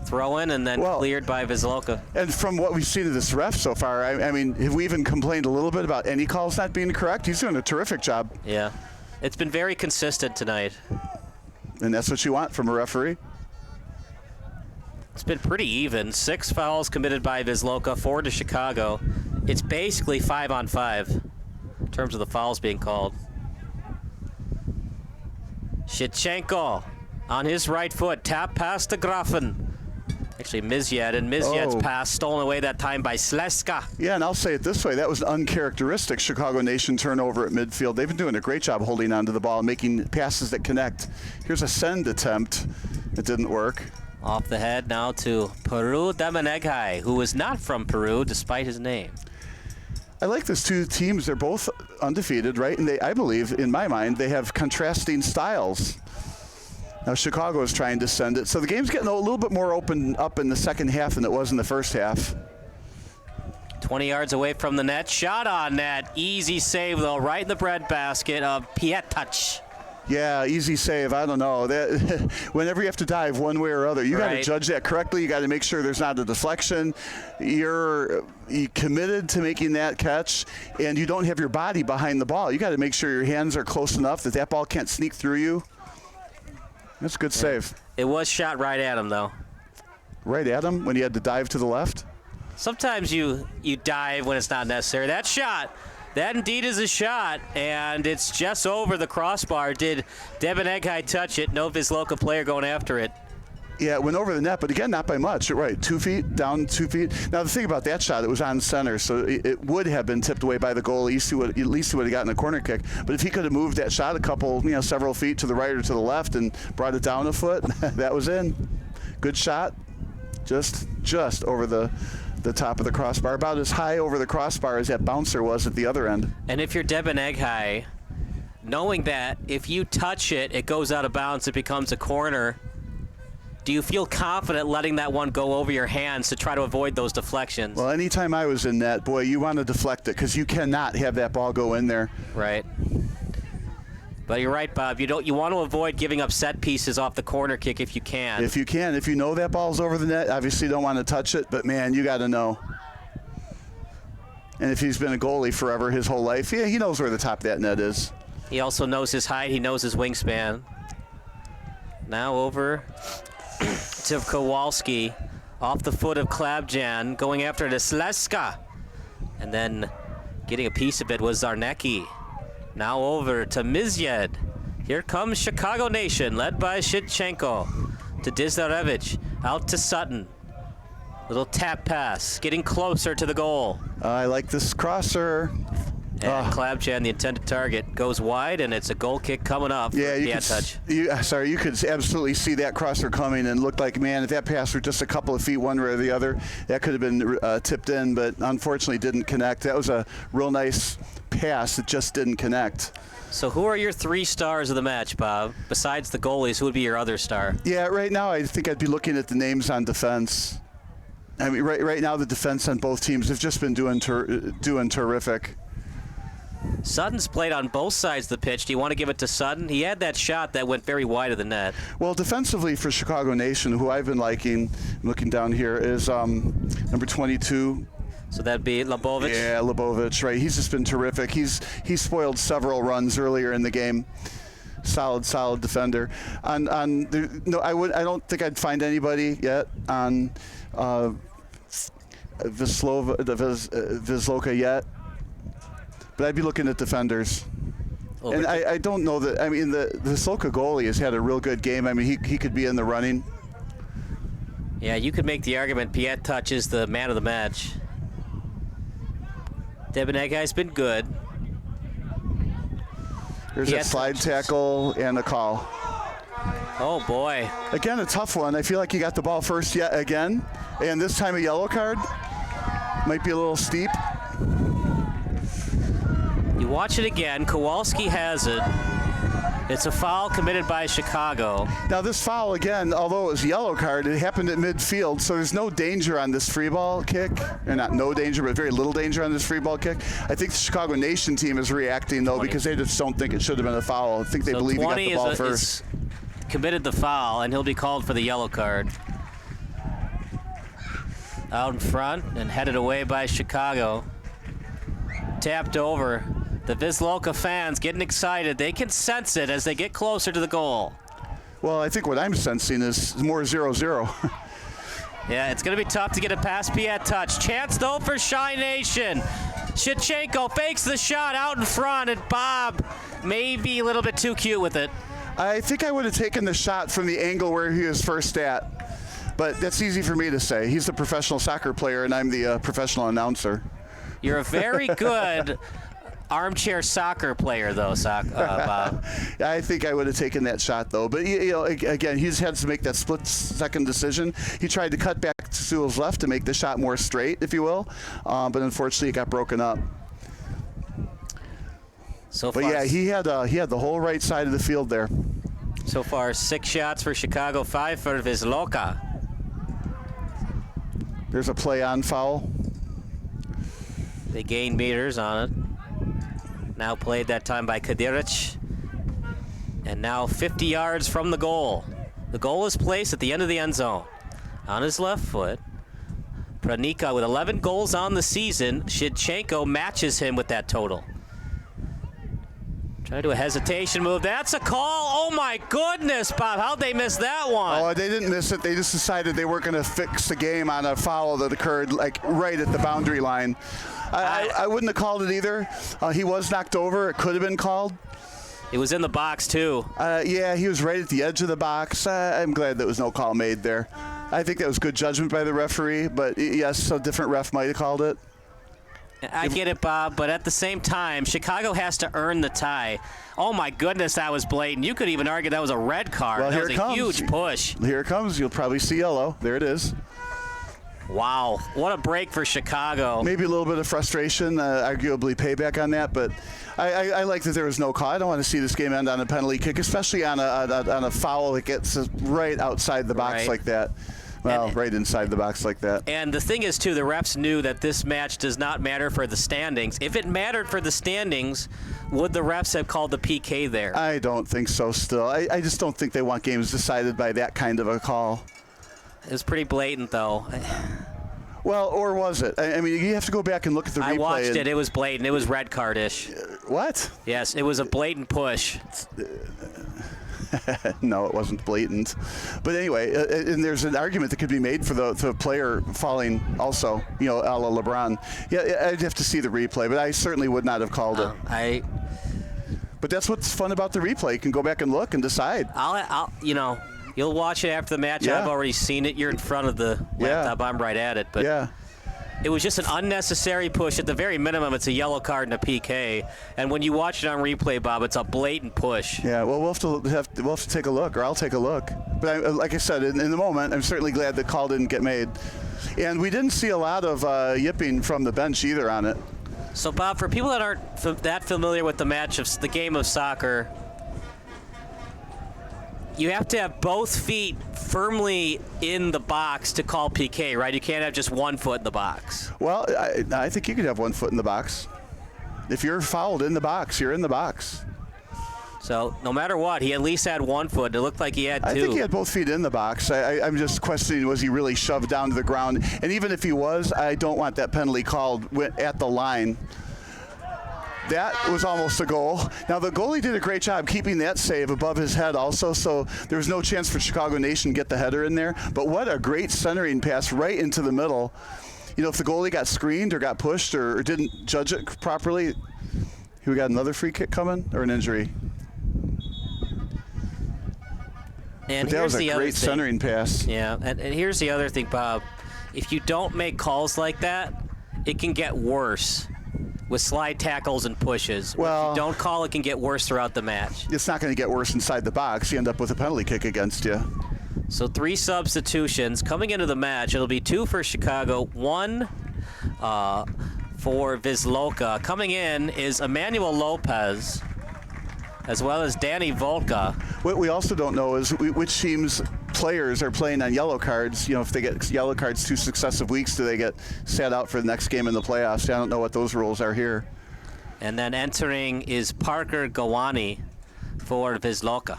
Throw in and then cleared by Wisloka. And from what we've seen of this ref so far, I mean, have we even complained a little bit about any calls not being correct? He's doing a terrific job. Yeah. It's been very consistent tonight. And that's what you want from a referee. It's been pretty even. 6 fouls committed by Wisloka, 4 to Chicago. It's basically 5-on-5 in terms of the fouls being called. Shitchenko on his right foot. Tap pass to Groffen. Actually, Mizyed, and Mizyed's pass stolen away that time by Sleska. Yeah, and I'll say it this way. That was an uncharacteristic Chicago Nation turnover at midfield. They've been doing a great job holding onto the ball and making passes that connect. Here's a send attempt. It didn't work. Off the head now to Peru Demeneghai, who is not from Peru despite his name. I like those two teams. They're both undefeated, right? And I believe, in my mind, they have contrasting styles. Now Chicago is trying to send it. So the game's getting a little bit more open up in the second half than it was in the first half. 20 yards away from the net. Shot on net. Easy save, though, right in the breadbasket of Pietach. Yeah, easy save. I don't know. That whenever you have to dive one way or other, you got to judge that correctly. You got to make sure there's not a deflection. You're committed to making that catch, and you don't have your body behind the ball. You got to make sure your hands are close enough that that ball can't sneak through you. That's a good save. It was shot right at him, though. Right at him when he had to dive to the left? Sometimes you dive when it's not necessary. That shot, that indeed is a shot, and it's just over the crossbar. Did Demeneghai touch it? No Wisloka player going after it. Yeah, it went over the net, but again, not by much. Right, 2 feet, down 2 feet. Now, the thing about that shot, it was on center, so it would have been tipped away by the goalie. At least he would have gotten a corner kick. But if he could have moved that shot a couple, several feet to the right or to the left and brought it down a foot, that was in. Good shot, just over the top of the crossbar, about as high over the crossbar as that bouncer was at the other end. And if you're Demeneghai, knowing that if you touch it, it goes out of bounds, it becomes a corner, do you feel confident letting that one go over your hands to try to avoid those deflections? Well, anytime I was in net, boy, you want to deflect it because you cannot have that ball go in there. Right. But you're right, Bob. You want to avoid giving up set pieces off the corner kick if you can. If you can. If you know that ball's over the net, obviously you don't want to touch it, but, man, you got to know. And if he's been a goalie forever, his whole life, yeah, he knows where the top of that net is. He also knows his height. He knows his wingspan. Now over to Kowalski, off the foot of Klabjan, going after Sleska. And then getting a piece of it was Zarnecki. Now over to Mizyed. Here comes Chicago Nation, led by Shitchenko. To Dizdarevich, out to Sutton. Little tap pass, getting closer to the goal. I like this crosser. And Klabjan, the intended target, goes wide, and it's a goal kick coming up. Yeah, you could absolutely see that crosser coming, and looked like, man, if that pass were just a couple of feet one way or the other, that could have been tipped in, but unfortunately didn't connect. That was a real nice pass. It just didn't connect. So who are your 3 stars of the match, Bob? Besides the goalies, who would be your other star? Yeah, right now I think I'd be looking at the names on defense. I mean, right now the defense on both teams have just been doing terrific. Sutton's played on both sides of the pitch. Do you want to give it to Sutton? He had that shot that went very wide of the net. Well, defensively for Chicago Nation, who I've been liking, looking down here, is number 22, So that'd be Lebovic? Yeah, Lebovic, right. He's just been terrific. He's spoiled several runs earlier in the game. Solid defender. I don't think I'd find anybody yet on Wisloka yet, but I'd be looking at defenders. And I don't know that. I mean, the Wisloka goalie has had a real good game. I mean, he could be in the running. Yeah, you could make the argument Piet Touch is the man of the match. Debenegai's been good. There's a slide tackle and a call. Oh, boy. Again, a tough one. I feel like he got the ball first yet again. And this time a yellow card. Might be a little steep. You watch it again. Kowalski has it. It's a foul committed by Chicago. Now this foul again, although it was a yellow card, it happened at midfield, so there's no danger on this free ball kick. Or not no danger, but very little danger on this free ball kick. I think the Chicago Nation team is reacting though because they just don't think it should have been a foul. I think they believe he got the ball first. Committed the foul, and he'll be called for the yellow card. Out in front and headed away by Chicago. Tapped over. The Wisloka fans getting excited. They can sense it as they get closer to the goal. Well, I think what I'm sensing is more 0-0. Yeah, it's going to be tough to get it past Piet Touch. Chance, though, for Shy Nation. Shevchenko fakes the shot out in front, and Bob may be a little bit too cute with it. I think I would have taken the shot from the angle where he was first at. But that's easy for me to say. He's the professional soccer player, and I'm the professional announcer. You're a very good armchair soccer player, though, Bob. I think I would have taken that shot, though. But, again, he's had to make that split-second decision. He tried to cut back to his left to make the shot more straight, if you will. But unfortunately, it got broken up. But, yeah, he had the whole right side of the field there. So far, 6 shots for Chicago, 5 for Wisloka. There's a play-on foul. They gained meters on it. Now played that time by Kadiric. And now 50 yards from the goal. The goal is placed at the end of the end zone. On his left foot. Pranika with 11 goals on the season. Shevchenko matches him with that total. Try to do a hesitation move. That's a call. Oh, my goodness, Bob. How'd they miss that one? Oh, they didn't miss it. They just decided they weren't going to fix the game on a foul that occurred, like, right at the boundary line. I wouldn't have called it either. He was knocked over. It could have been called. It was in the box, too. Yeah, he was right at the edge of the box. I'm glad there was no call made there. I think that was good judgment by the referee, but, yes, a different ref might have called it. I get it, Bob, but at the same time, Chicago has to earn the tie. Oh, my goodness, that was blatant. You could even argue that was a red card. Well, that was a huge push. Here it comes. You'll probably see yellow. There it is. Wow, what a break for Chicago. Maybe a little bit of frustration, arguably payback on that, but I like that there was no call. I don't want to see this game end on a penalty kick, especially on a foul that gets right outside the box like that. Well, right inside the box like that. And the thing is, too, the refs knew that this match does not matter for the standings. If it mattered for the standings, would the refs have called the PK there? I don't think so still. I just don't think they want games decided by that kind of a call. It was pretty blatant, though. Well, or was it? I mean, you have to go back and look at the replay. I watched it. It was blatant. It was red card-ish. What? Yes, it was a blatant push. No, it wasn't blatant. But anyway, and there's an argument that could be made for the player falling also, a la LeBron. Yeah, I'd have to see the replay, but I certainly would not have called it. But that's what's fun about the replay. You can go back and look and decide. You'll watch it after the match. Yeah. I've already seen it. You're in front of the laptop. I'm right at it. But it was just an unnecessary push. At the very minimum, it's a yellow card and a PK. And when you watch it on replay, Bob, it's a blatant push. Yeah, well, we'll have to take a look, or I'll take a look. But like I said, in the moment, I'm certainly glad the call didn't get made. And we didn't see a lot of yipping from the bench either on it. So, Bob, for people that aren't that familiar with the game of soccer, you have to have both feet firmly in the box to call PK, right? You can't have just one foot in the box. Well, I think you could have one foot in the box. If you're fouled in the box, you're in the box. So no matter what, he at least had one foot. It looked like he had two. I think he had both feet in the box. I'm just questioning, was he really shoved down to the ground? And even if he was, I don't want that penalty called at the line. That was almost a goal. Now, the goalie did a great job keeping that save above his head also, so there was no chance for Chicago Nation to get the header in there. But what a great centering pass right into the middle. You know, if the goalie got screened or got pushed or didn't judge it properly, we got another free kick coming or an injury. And but that was a great centering pass. Yeah, and here's the other thing, Bob. If you don't make calls like that, it can get worse with slide tackles and pushes. Well, if you don't call, it can get worse throughout the match. It's not going to get worse inside the box. You end up with a penalty kick against you. So 3 substitutions coming into the match. It'll be 2 for Chicago, 1 for Wisloka. Coming in is Emmanuel Lopez, as well as Danny Volka. What we also don't know is which team's players are playing on yellow cards. You know, if they get yellow cards 2 successive weeks, do they get sat out for the next game in the playoffs? I don't know what those rules are here. And then entering is Parker Gawani for Wisloka.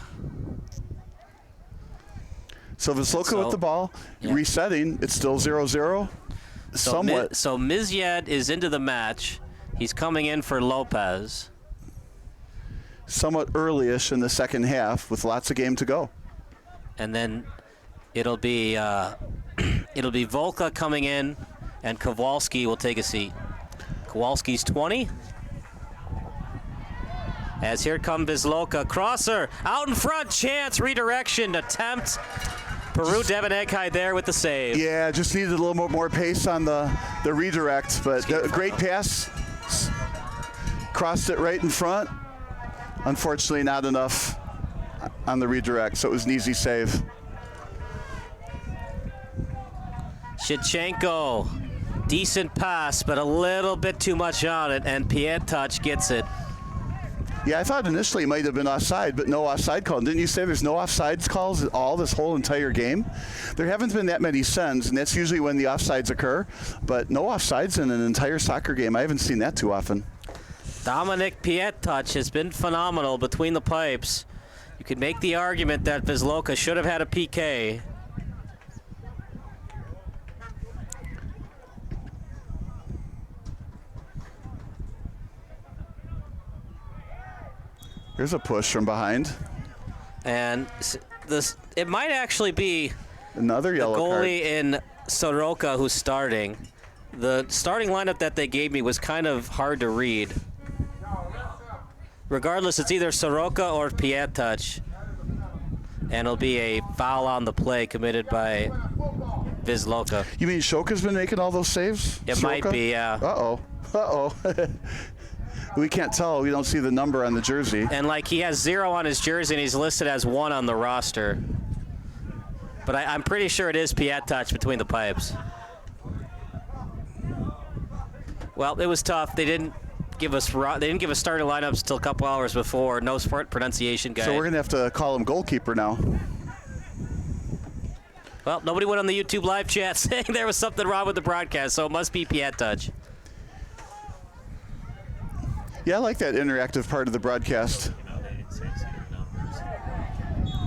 So Wisloka with the ball, resetting. It's still 0-0. Somewhat. So Mizyed is into the match. He's coming in for Lopez. Somewhat early-ish in the second half with lots of game to go. And then it'll be Volka coming in, and Kowalski will take a seat. Kowalski's 20. As here comes Wisloka. Crosser out in front. Chance. Redirection attempt. Peru Devin Egghide there with the save. Yeah, just needed a little more pace on the redirect, but a great pass. Crossed it right in front. Unfortunately, not enough on the redirect, so it was an easy save. Shevchenko, decent pass, but a little bit too much on it, and Pietach gets it. Yeah, I thought initially it might have been offside, but no offside call. Didn't you say there's no offsides calls at all this whole entire game? There haven't been that many sends, and that's usually when the offsides occur, but no offsides in an entire soccer game. I haven't seen that too often. Dominic Pietach has been phenomenal between the pipes. You could make the argument that Wisloka should have had a PK. There's a push from behind. And it might actually be another yellow the card. goalie in Soroka who's starting. The starting lineup that they gave me was kind of hard to read. Regardless, it's either Soroka or Pietach. And it'll be a foul on the play committed by Wisloka. You mean Shoka's been making all those saves? It might be, yeah. Uh-oh. Uh-oh. We can't tell. We don't see the number on the jersey. And like he has 0 on his jersey and he's listed as 1 on the roster. But I'm pretty sure it is Pietach between the pipes. Well, it was tough. They didn't give us starting lineups until a couple hours before. No pronunciation guide. So we're gonna have to call him goalkeeper now. Well, nobody went on the YouTube live chat saying there was something wrong with the broadcast, so it must be Pietach. Yeah, I like that interactive part of the broadcast.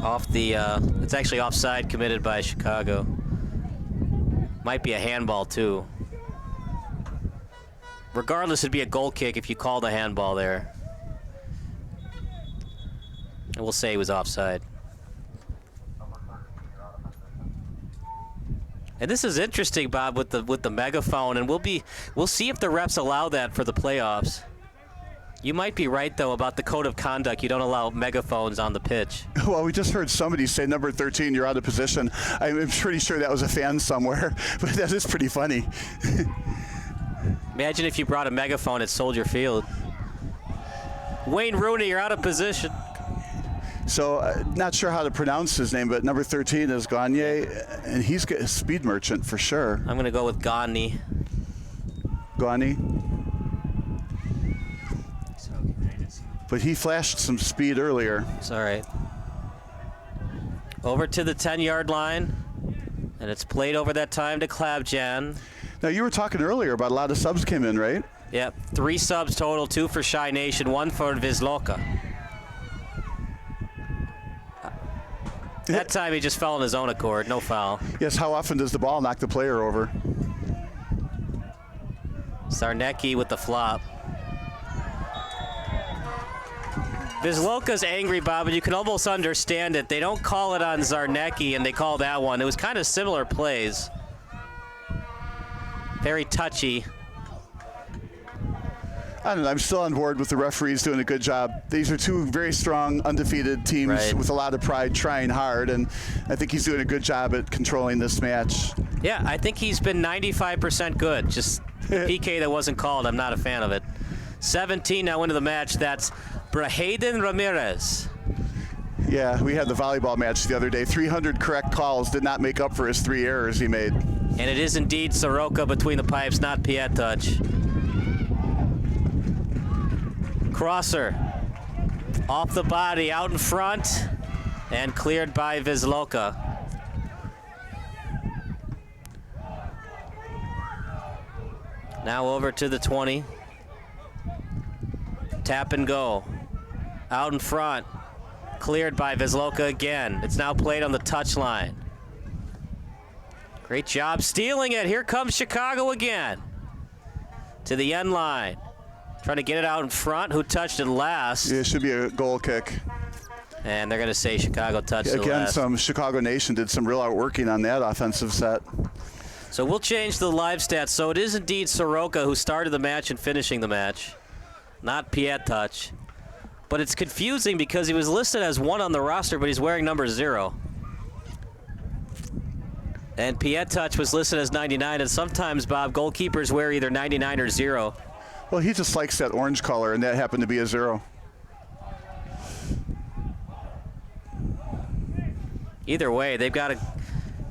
It's actually offside committed by Chicago. Might be a handball too. Regardless, it'd be a goal kick if you called a handball there. And we'll say he was offside. And this is interesting, Bob, with the megaphone, and we'll see if the refs allow that for the playoffs. You might be right, though, about the code of conduct. You don't allow megaphones on the pitch. Well, we just heard somebody say, number 13, you're out of position. I'm pretty sure that was a fan somewhere, but that is pretty funny. Imagine if you brought a megaphone at Soldier Field. Wayne Rooney, you're out of position. So, not sure how to pronounce his name, but number 13 is Gagne, and he's a speed merchant for sure. I'm going to go with Gagne. Gagne. But he flashed some speed earlier. It's all right. Over to the 10-yard line, and it's played over that time to Klabjan. Now, you were talking earlier about a lot of subs came in, right? Yep, 3 subs total, 2 for Shy Nation, 1 for Wisloka. That time he just fell on his own accord, no foul. Yes, how often does the ball knock the player over? Zarnecki with the flop. Wisloka's angry, Bob, and you can almost understand it. They don't call it on Zarnecki, and they call that one. It was kind of similar plays. Very touchy. I don't know. I'm still on board with the referees doing a good job. These are two very strong, undefeated teams with a lot of pride, trying hard, and I think he's doing a good job at controlling this match. Yeah, I think he's been 95% good. Just PK that wasn't called, I'm not a fan of it. 17 now into the match. That's Brahayden Ramirez. Yeah, we had the volleyball match the other day. 300 correct calls did not make up for his 3 errors he made. And it is indeed Soroka between the pipes, not Piet touch. Crosser off the body, out in front, and cleared by Wisloka. Now over to the 20. Tap and go. Out in front, cleared by Wisloka again. It's now played on the touchline. Great job stealing it. Here comes Chicago again. To the end line. Trying to get it out in front. Who touched it last? Yeah, it should be a goal kick. And they're going to say Chicago touched it last. Again, some Chicago Nation did some real outworking on that offensive set. So we'll change the live stats. So it is indeed Soroka who started the match and finishing the match, not Piet touch. But it's confusing because he was listed as 1 on the roster, but he's wearing number 0. And Piet touch was listed as 99, and sometimes, Bob, goalkeepers wear either 99 or 0. Well, he just likes that orange color, and that happened to be a 0. Either way, they've got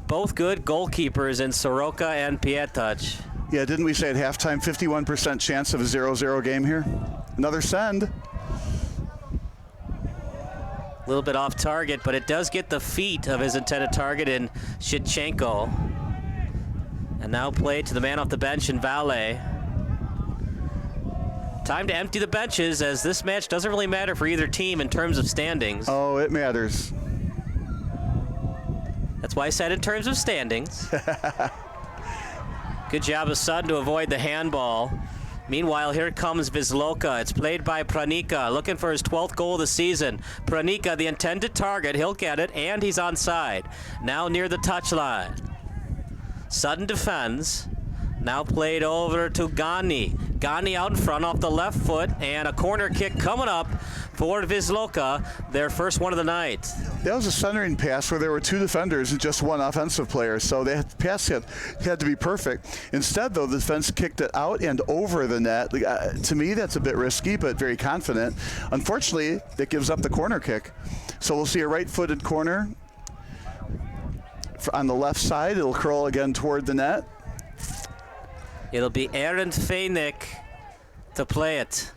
both good goalkeepers in Soroka and Piet touch. Yeah, didn't we say at halftime 51% chance of a 0-0 game here? Another send. A little bit off target, but it does get the feet of his intended target in Shitchenko. And now played to the man off the bench in Valle. Time to empty the benches, as this match doesn't really matter for either team in terms of standings. Oh, it matters. That's why I said in terms of standings. Good job of Sutton to avoid the handball. Meanwhile, here comes Wisloka. It's played by Pranika, looking for his 12th goal of the season. Pranika, the intended target, he'll get it, and he's onside. Now near the touchline. Sutton defends. Now played over to Gani. Gani out in front off the left foot, and a corner kick coming up for Wisloka, their first one of the night. That was a centering pass where there were 2 defenders and just 1 offensive player, so the pass had to be perfect. Instead, though, the defense kicked it out and over the net. To me, that's a bit risky, but very confident. Unfortunately, that gives up the corner kick. So we'll see a right-footed corner on the left side. It'll curl again toward the net. It'll be Arend Feinik to play it.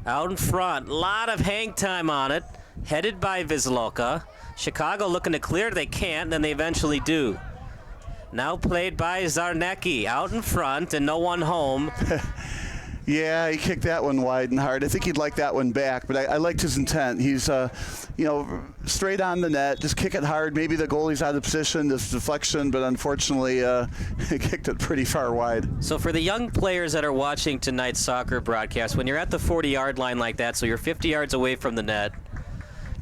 Out in front, a lot of hang time on it, headed by Wisloka. Chicago looking to clear, they can't, then they eventually do. Now played by Zarnecki, out in front and no one home. Yeah, he kicked that one wide and hard. I think he'd like that one back, but I liked his intent. He's, straight on the net, just kick it hard. Maybe the goalie's out of position, this deflection, but unfortunately, he kicked it pretty far wide. So for the young players that are watching tonight's soccer broadcast, when you're at the 40-yard line like that, so you're 50 yards away from the net,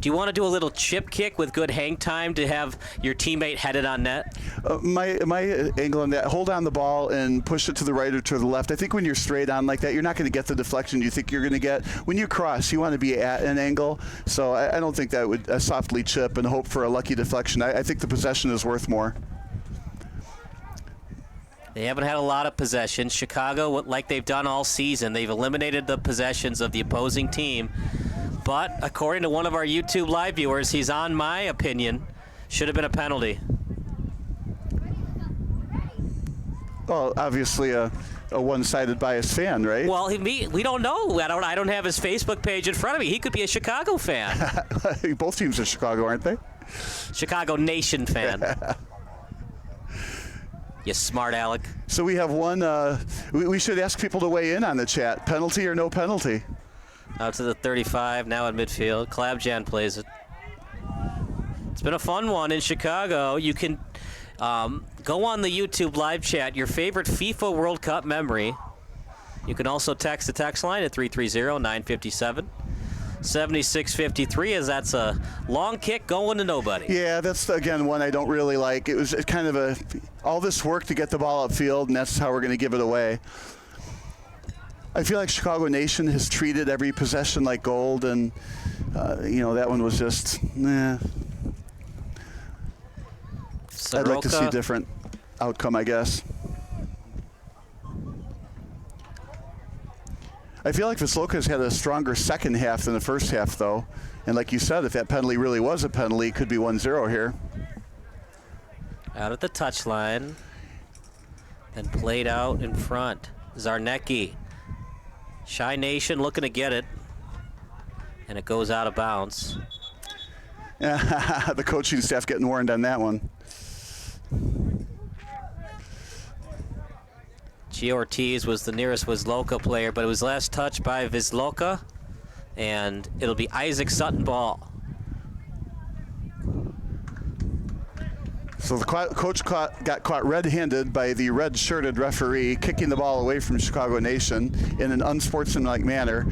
do you want to do a little chip kick with good hang time to have your teammate headed on net? My angle on that, hold on the ball and push it to the right or to the left. I think when you're straight on like that, you're not going to get the deflection you think you're going to get. When you cross, you want to be at an angle. So I don't think that would softly chip and hope for a lucky deflection. I think the possession is worth more. They haven't had a lot of possession. Chicago, like they've done all season, they've eliminated the possessions of the opposing team. But according to one of our YouTube live viewers, he's on my opinion, should have been a penalty. Well, obviously a one-sided biased fan, right? Well, we don't know. I don't have his Facebook page in front of me. He could be a Chicago fan. Both teams are Chicago, aren't they? Chicago Nation fan. You smart aleck. So we have one. We should ask people to weigh in on the chat. Penalty or no penalty? Out to the 35, now in midfield. Klabjan plays it. been a fun one in Chicago. You can go on the YouTube live chat, your favorite FIFA World Cup memory. You can also text the text line at 330-957-7653, as that's a long kick going to nobody. Yeah, that's, again, one I don't really like. It was kind of all this work to get the ball upfield, and that's how we're going to give it away. I feel like Chicago Nation has treated every possession like gold, and, that one was just, I'd like to see a different outcome, I guess. I feel like Wisloka has had a stronger second half than the first half, though. And like you said, if that penalty really was a penalty, it could be 1-0 here. Out at the touchline. Then played out in front. Zarnecki. Shy Nation looking to get it. And it goes out of bounds. The coaching staff getting warned on that one. G. Ortiz was the nearest Wisloka player, but it was last touched by Wisloka, and it'll be Isaac Sutton ball. So the coach got caught red-handed by the red-shirted referee, kicking the ball away from Chicago Nation in an unsportsmanlike manner.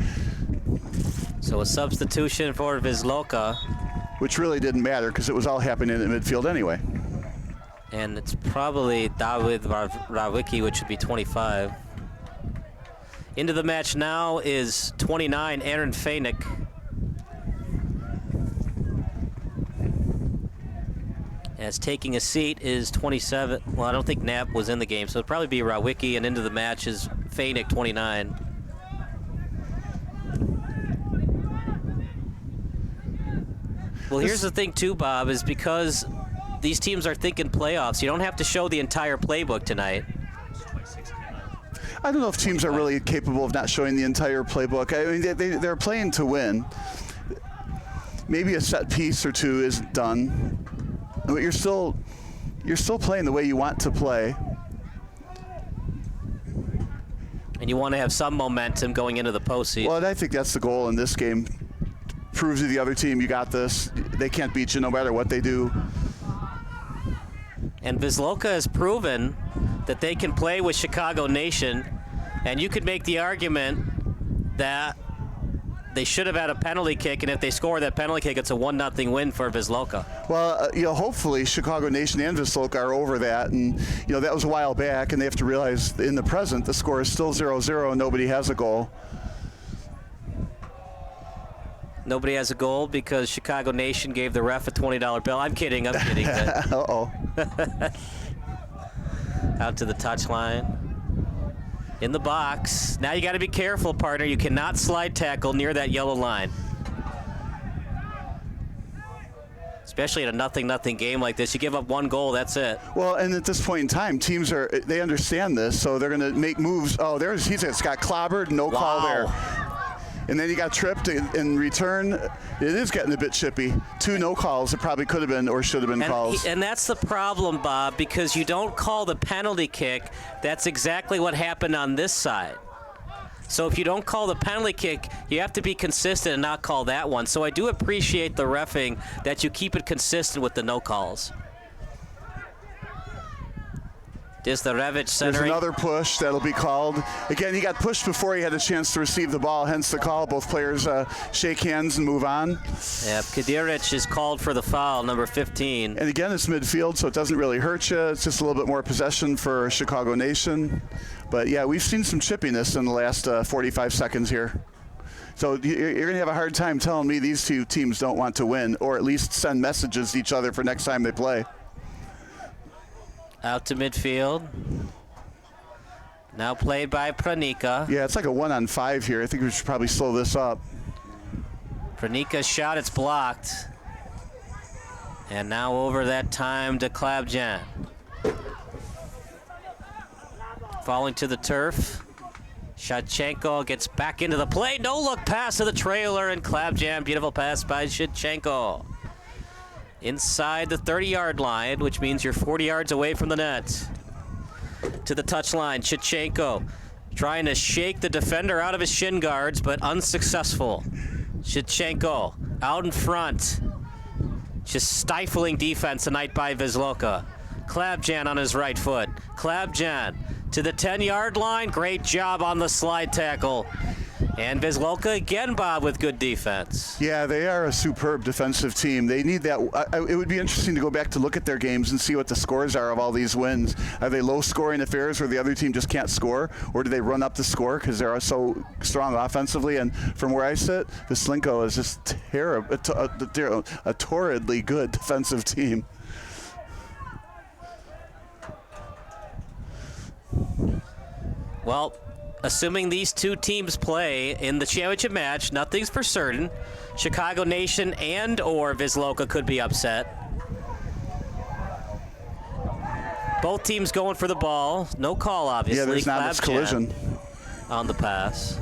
So a substitution for Wisloka. Which really didn't matter because it was all happening in midfield anyway. And it's probably David Rawicki, which would be 25. Into the match now is 29, Aaron Feinik. As taking a seat is 27. Well, I don't think Knapp was in the game, so it'll probably be Rawicki, and into the match is Feinik, 29. Well, here's the thing, too, Bob, is because these teams are thinking playoffs, you don't have to show the entire playbook tonight. I don't know if teams are really capable of not showing the entire playbook. I mean, they're playing to win. Maybe a set piece or two isn't done, but you're still playing the way you want to play. And you want to have some momentum going into the postseason. Well, and I think that's the goal in this game. Proves to the other team, you got this. They can't beat you no matter what they do. And Wisloka has proven that they can play with Chicago Nation, and you could make the argument that they should have had a penalty kick, and if they score that penalty kick, it's a 1-0 win for Wisloka. Well, hopefully Chicago Nation and Wisloka are over that, and that was a while back, and they have to realize in the present the score is still 0-0 and nobody has a goal. Nobody has a goal because Chicago Nation gave the ref a $20 bill. I'm kidding. Uh-oh. Out to the touchline. In the box. Now you got to be careful, partner. You cannot slide tackle near that yellow line. Especially in a 0-0 game like this. You give up one goal, that's it. Well, and at this point in time, teams they understand this, so they're going to make moves. Oh, he's got clobbered, no call there. And then he got tripped in return. It is getting a bit chippy. 2 no calls. It probably could have been or should have been calls. And that's the problem, Bob, because you don't call the penalty kick. That's exactly what happened on this side. So if you don't call the penalty kick, you have to be consistent and not call that one. So I do appreciate the reffing that you keep it consistent with the no calls. Disdarevich centering. There's another push that'll be called. Again, he got pushed before he had a chance to receive the ball, hence the call. Both players shake hands and move on. Yeah, Kadiric is called for the foul, number 15. And again, it's midfield, so it doesn't really hurt you. It's just a little bit more possession for Chicago Nation. But yeah, we've seen some chippiness in the last 45 seconds here. So you're going to have a hard time telling me these two teams don't want to win, or at least send messages to each other for next time they play. Out to midfield. Now played by Pranika. Yeah, it's like a 1-on-5 here. I think we should probably slow this up. Pranika's shot, it's blocked. And now over that time to Klabjan. Falling to the turf. Shevchenko gets back into the play. No look pass to the trailer, and Klabjan, beautiful pass by Shevchenko. Inside the 30-yard line, which means you're 40 yards away from the net. To the touchline, Shevchenko trying to shake the defender out of his shin guards, but unsuccessful. Shevchenko out in front. Just stifling defense tonight by Wisloka. Klabjan on his right foot. Klabjan to the 10-yard line. Great job on the slide tackle. And Wisloka again, Bob, with good defense. Yeah, they are a superb defensive team. They need that. It would be interesting to go back to look at their games and see what the scores are of all these wins. Are they low-scoring affairs where the other team just can't score, or do they run up the score because they're so strong offensively? And from where I sit, Wisloka is just terrible, a torridly good defensive team. Well, assuming these two teams play in the championship match, nothing's for certain. Chicago Nation and or Wisloka could be upset. Both teams going for the ball. No call, obviously. Yeah, there's not much collision on the pass.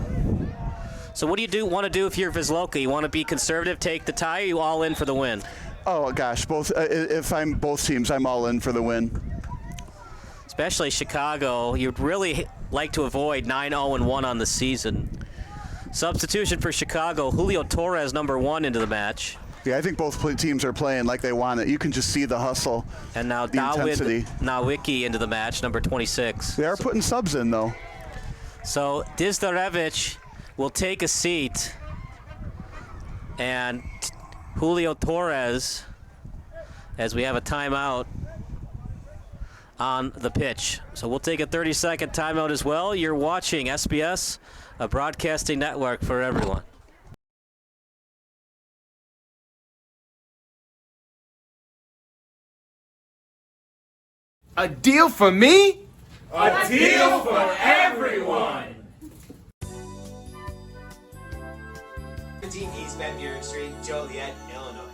So what do you want to do if you're Wisloka? You want to be conservative, take the tie, or you all in for the win? Oh, gosh. Both. If I'm both teams, I'm all in for the win. Especially Chicago. You'd really like to avoid 9-0-1 on the season. Substitution for Chicago, Julio Torres, number 1, into the match. Yeah, I think both teams are playing like they want it. You can just see the hustle, and now the intensity. Nowicki into the match, number 26. They are putting subs in, though. So Dizdarevich will take a seat, and Julio Torres, as we have a timeout on the pitch. So we'll take a 30-second timeout as well. You're watching SBS, a broadcasting network for everyone. A deal for me? A deal for everyone! 17 East Van Buren Street, Joliet, Illinois.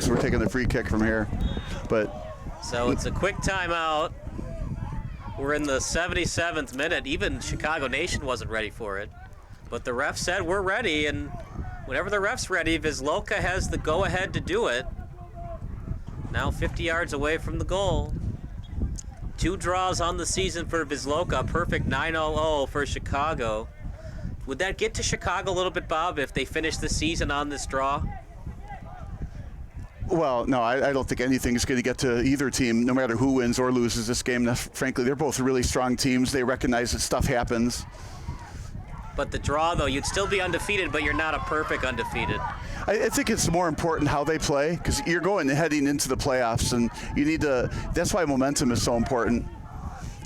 So we're taking the free kick from here, so it's a quick timeout. We're in the 77th minute. Even Chicago Nation wasn't ready for it, but the ref said we're ready, and whenever the ref's ready, Wisloka has the go-ahead to do it. Now 50 yards away from the goal. 2 draws on the season for Wisloka. Perfect 9-0-0 for Chicago. Would that get to Chicago a little bit, Bob, if they finish the season on this draw? Well, no, I don't think anything's going to get to either team, no matter who wins or loses this game. Frankly, they're both really strong teams. They recognize that stuff happens. But the draw, though, you'd still be undefeated, but you're not a perfect undefeated. I think it's more important how they play, because you're heading into the playoffs, and you need to. That's why momentum is so important.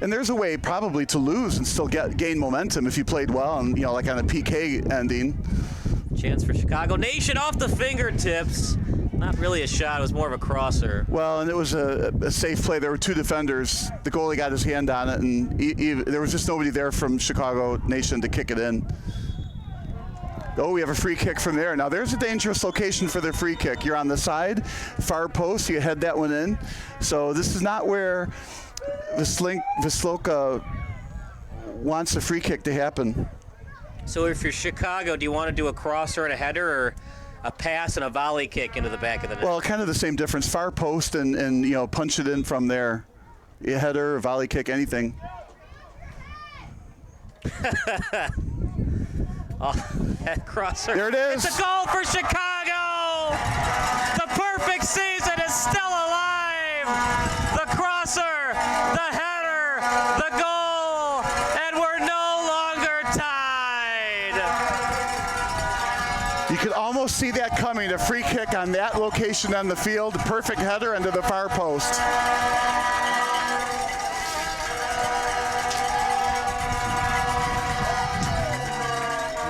And there's a way probably to lose and still gain momentum if you played well, and like on a PK ending. Chance for Chicago Nation off the fingertips. Not really a shot, it was more of a crosser. Well, and it was a safe play. There were 2 defenders. The goalie got his hand on it, and there was just nobody there from Chicago Nation to kick it in. Oh, we have a free kick from there. Now, there's a dangerous location for the free kick. You're on the side, far post, you head that one in. So this is not where Wisloka wants the free kick to happen. So if you're Chicago, do you want to do a crosser and a header, or a pass and a volley kick into the back of the net? Well, kind of the same difference. Far post and punch it in from there. A header, a volley kick, anything. Oh, that crosser. There it is. It's a goal for Chicago! The perfect season is still alive! The crosser, the header, the goal, and we're no longer tied! You could almost see that coming, a free kick on that location on the field, perfect header into the far post.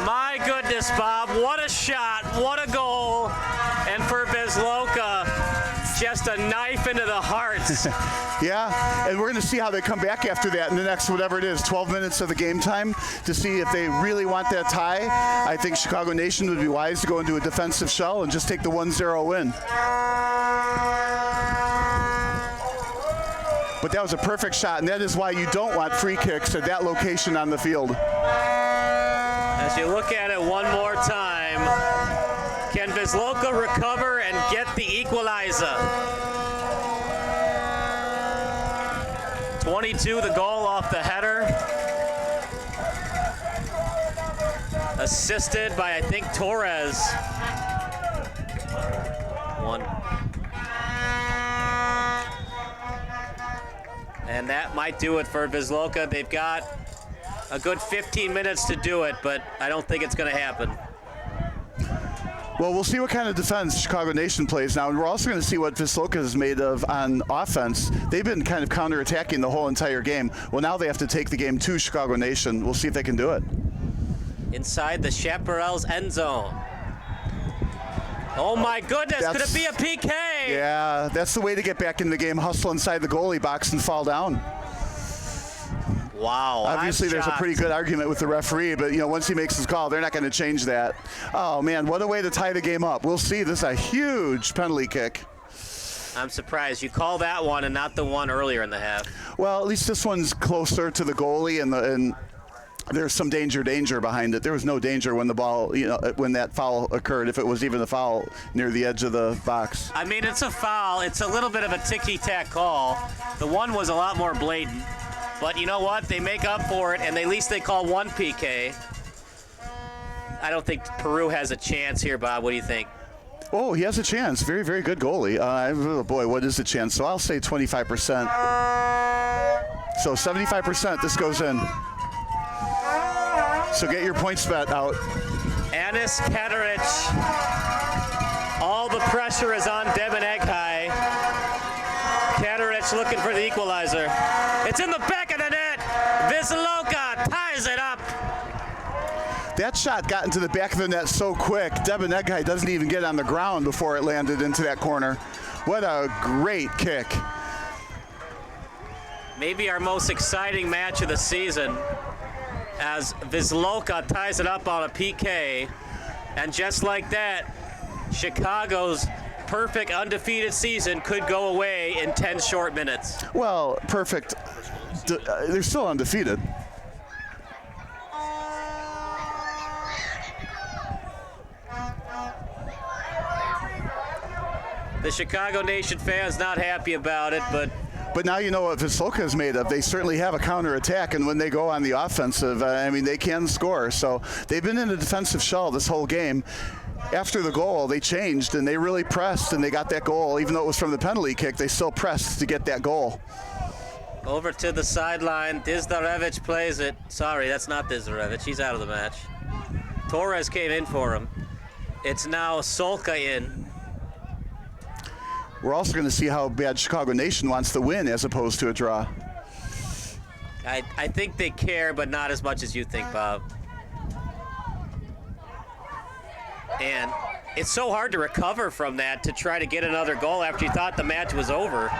My goodness, Bob, what a shot, what a goal, and for Wisloka, just a knife into the heart. Yeah, and we're going to see how they come back after that in the next, whatever it is, 12 minutes of the game time to see if they really want that tie. I think Chicago Nation would be wise to go into a defensive shell and just take the 1-0 win. But that was a perfect shot, and that is why you don't want free kicks at that location on the field. As you look at it one more time, can Wisloka recover and get the equalizer? 22, the goal off the header. Assisted by, I think, Torres. 1. And that might do it for Wisloka. They've got a good 15 minutes to do it, but I don't think it's going to happen. Well, we'll see what kind of defense Chicago Nation plays now, and we're also going to see what Wisloka is made of on offense. They've been kind of counterattacking the whole entire game. Well, now they have to take the game to Chicago Nation. We'll see if they can do it. Inside the Chaparral's end zone. Oh my goodness, could it be a PK? Yeah, that's the way to get back in the game. Hustle inside the goalie box and fall down. Wow. Obviously, there's a pretty good argument with the referee, but once he makes his call, they're not going to change that. Oh man, what a way to tie the game up. We'll see. This is a huge penalty kick. I'm surprised you call that one and not the one earlier in the half. Well, at least this one's closer to the goalie, and there's some danger behind it. There was no danger when the ball, when that foul occurred, if it was even a foul near the edge of the box. I mean, it's a foul. It's a little bit of a ticky-tack call. The one was a lot more blatant. But you know what? They make up for it, and at least they call one PK. I don't think Peru has a chance here, Bob. What do you think? Oh, he has a chance. Very, very good goalie. Oh boy, what is the chance? So I'll say 25%. So 75%, this goes in. So get your points bet out. Anis Kateric. All the pressure is on Devin Eghai. Kateric looking for the equalizer. It's in the back of the net. Wisloka ties it up. That shot got into the back of the net so quick. Devin Eghai doesn't even get on the ground before it landed into that corner. What a great kick. Maybe our most exciting match of the season, as Wisloka ties it up on a PK. And just like that, Chicago's perfect undefeated season could go away in 10 short minutes. Well, perfect. They're still undefeated. The Chicago Nation fans not happy about it, but now you know what Wisloka is made of. They certainly have a counterattack, and when they go on the offensive, they can score. So they've been in a defensive shell this whole game. After the goal, they changed, and they really pressed, and they got that goal. Even though it was from the penalty kick, they still pressed to get that goal. over to the sideline. Dizdarevich plays it. Sorry, that's not Dizdarevich. He's out of the match. Torres came in for him. It's now Solka in. We're also going to see how bad Chicago Nation wants to win as opposed to a draw. I think they care, but not as much as you think, Bob. And it's so hard to recover from that, to try to get another goal after you thought the match was over.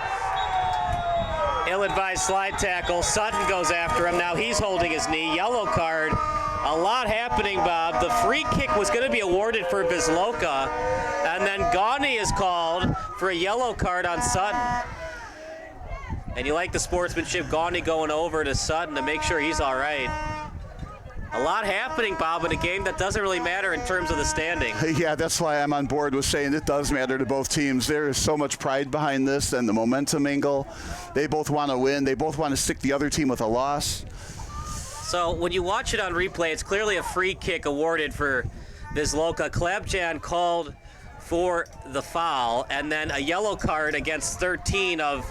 Ill-advised slide tackle. Sutton goes after him. Now he's holding his knee. Yellow card. A lot happening, Bob. The free kick was going to be awarded for Wisloka, and then Gawney is called for a yellow card on Sutton. And you like the sportsmanship, Gawney going over to Sutton to make sure he's all right. A lot happening, Bob, in a game that doesn't really matter in terms of the standing. Yeah, that's why I'm on board with saying it does matter to both teams. There is so much pride behind this and the momentum angle. They both want to win. They both want to stick the other team with a loss. So when you watch it on replay, it's clearly a free kick awarded for Wisloka. Klebjan called for the foul, and then a yellow card against 13 of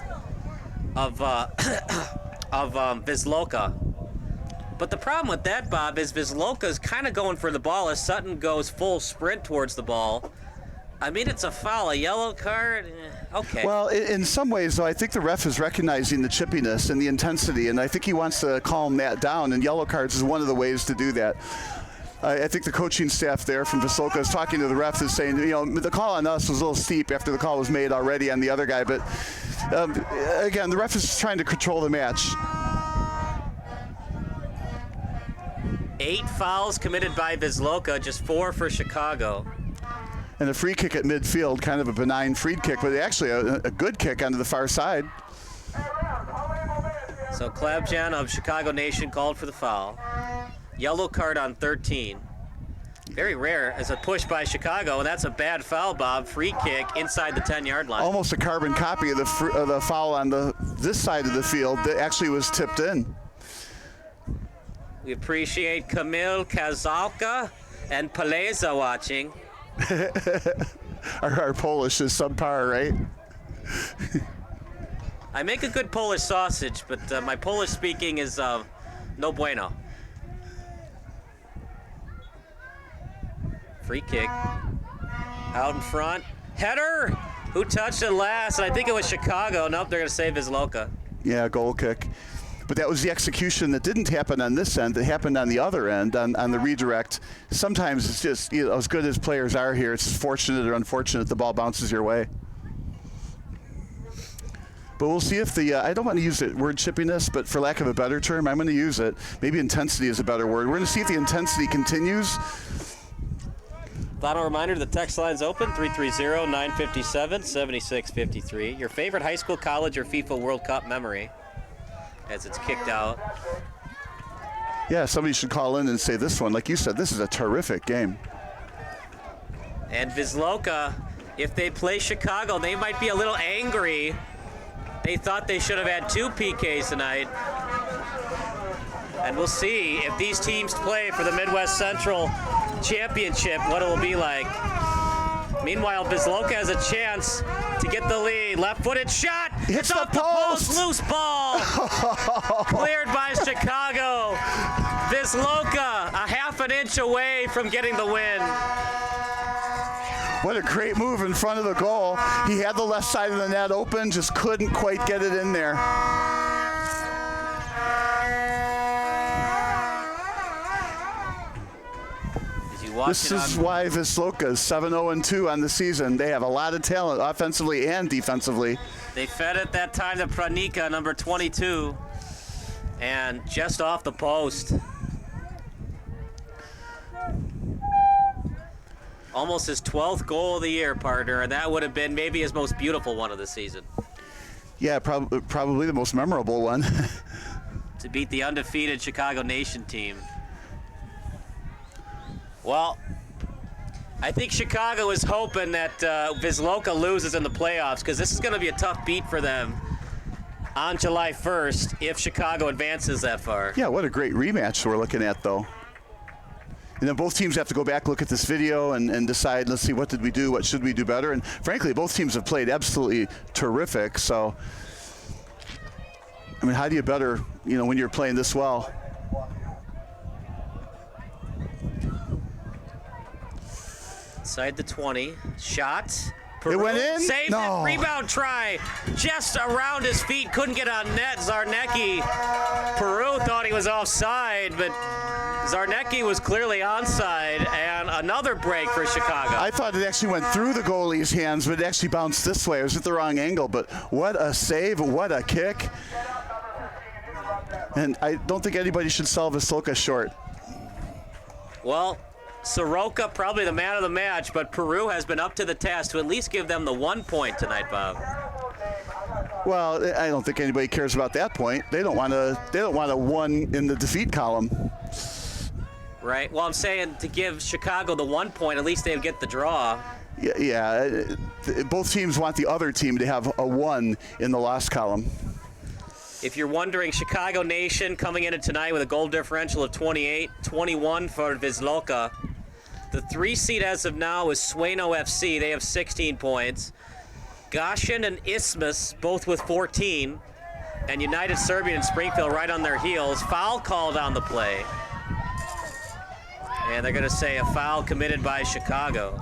Wisloka. But the problem with that, Bob, is Wisloka's kind of going for the ball as Sutton goes full sprint towards the ball. I mean, it's a foul, a yellow card. Okay. Well, in some ways, though, I think the ref is recognizing the chippiness and the intensity, and I think he wants to calm that down, and yellow cards is one of the ways to do that. I think the coaching staff there from Wisloka is talking to the ref, is saying, you know, the call on us was a little steep after the call was made already on the other guy, but again, the ref is trying to control the match. 8 fouls committed by Wisloka, just 4 for Chicago. And a free kick at midfield, kind of a benign free kick, but actually a good kick onto the far side. So Klebjan of Chicago Nation called for the foul. Yellow card on 13. Very rare as a push by Chicago, and that's a bad foul, Bob. Free kick inside the 10-yard line. Almost a carbon copy of the foul on the this side of the field that actually was tipped in. We appreciate Kamil Kazalka and Paleza watching. Our Polish is subpar, right? I make a good Polish sausage, but my Polish speaking is no bueno. Free kick. Out in front. Header! Who touched it last? I think it was Chicago. Nope, they're going to save Wisloka. Yeah, goal kick. But that was the execution that didn't happen on this end. It happened on the other end, on the redirect. Sometimes it's just, you know, as good as players are here, it's fortunate or unfortunate the ball bounces your way. But we'll see if the, I don't want to use the word chippiness, but for lack of a better term, I'm going to use it. Maybe intensity is a better word. We're going to see if the intensity continues. Final reminder, the text line's open, 330-957-7653. Your favorite high school, college, or FIFA World Cup memory as it's kicked out. Yeah, somebody should call in and say this one. Like you said, this is a terrific game. And Wisloka, if they play Chicago, they might be a little angry. They thought they should have had 2 PKs tonight. And we'll see if these teams play for the Midwest Central Championship, what it will be like. Meanwhile, Wisloka has a chance to get the lead. Left-footed shot. It's off the post. Loose ball. Cleared by Chicago. Wisloka a half an inch away from getting the win. What a great move in front of the goal. He had the left side of the net open, just couldn't quite get it in there. This is why Wisloka is 7-0-2 on the season. They have a lot of talent offensively and defensively. They fed it that time to Pranika, number 22, and just off the post. Almost his 12th goal of the year, partner, and that would have been maybe his most beautiful one of the season. Yeah, probably the most memorable one. To beat the undefeated Chicago Nation team. Well, I think Chicago is hoping that Wisloka loses in the playoffs, because this is going to be a tough beat for them on July 1st if Chicago advances that far. Yeah, what a great rematch we're looking at, though. And then both teams have to go back, look at this video, and decide, let's see, what did we do, what should we do better? And frankly, both teams have played absolutely terrific. So, I mean, how do you better, you know, when you're playing this well? Inside the 20, shot. It went in? Saved it, rebound try. Just around his feet, couldn't get on net. Zarnecki. Peru thought he was offside, but Zarnecki was clearly onside, and another break for Chicago. I thought it actually went through the goalie's hands, but it actually bounced this way. It was at the wrong angle, but what a save, what a kick. And I don't think anybody should sell Wisloka short. Well, Soroka probably the man of the match, but Peru has been up to the task to at least give them the 1 point tonight, Bob. Well, I don't think anybody cares about that point. They don't want to. They don't want a 1 in the defeat column. Right. Well, I'm saying to give Chicago the 1 point, at least they would get the draw. Yeah. Both teams want the other team to have a 1 in the loss column. If you're wondering, Chicago Nation coming in tonight with a goal differential of 28-21 for Wisloka. The 3 seed as of now is Sweno FC. They have 16 points. Goshen and Isthmus both with 14. And United Serbian and Springfield right on their heels. Foul called on the play. And they're going to say a foul committed by Chicago.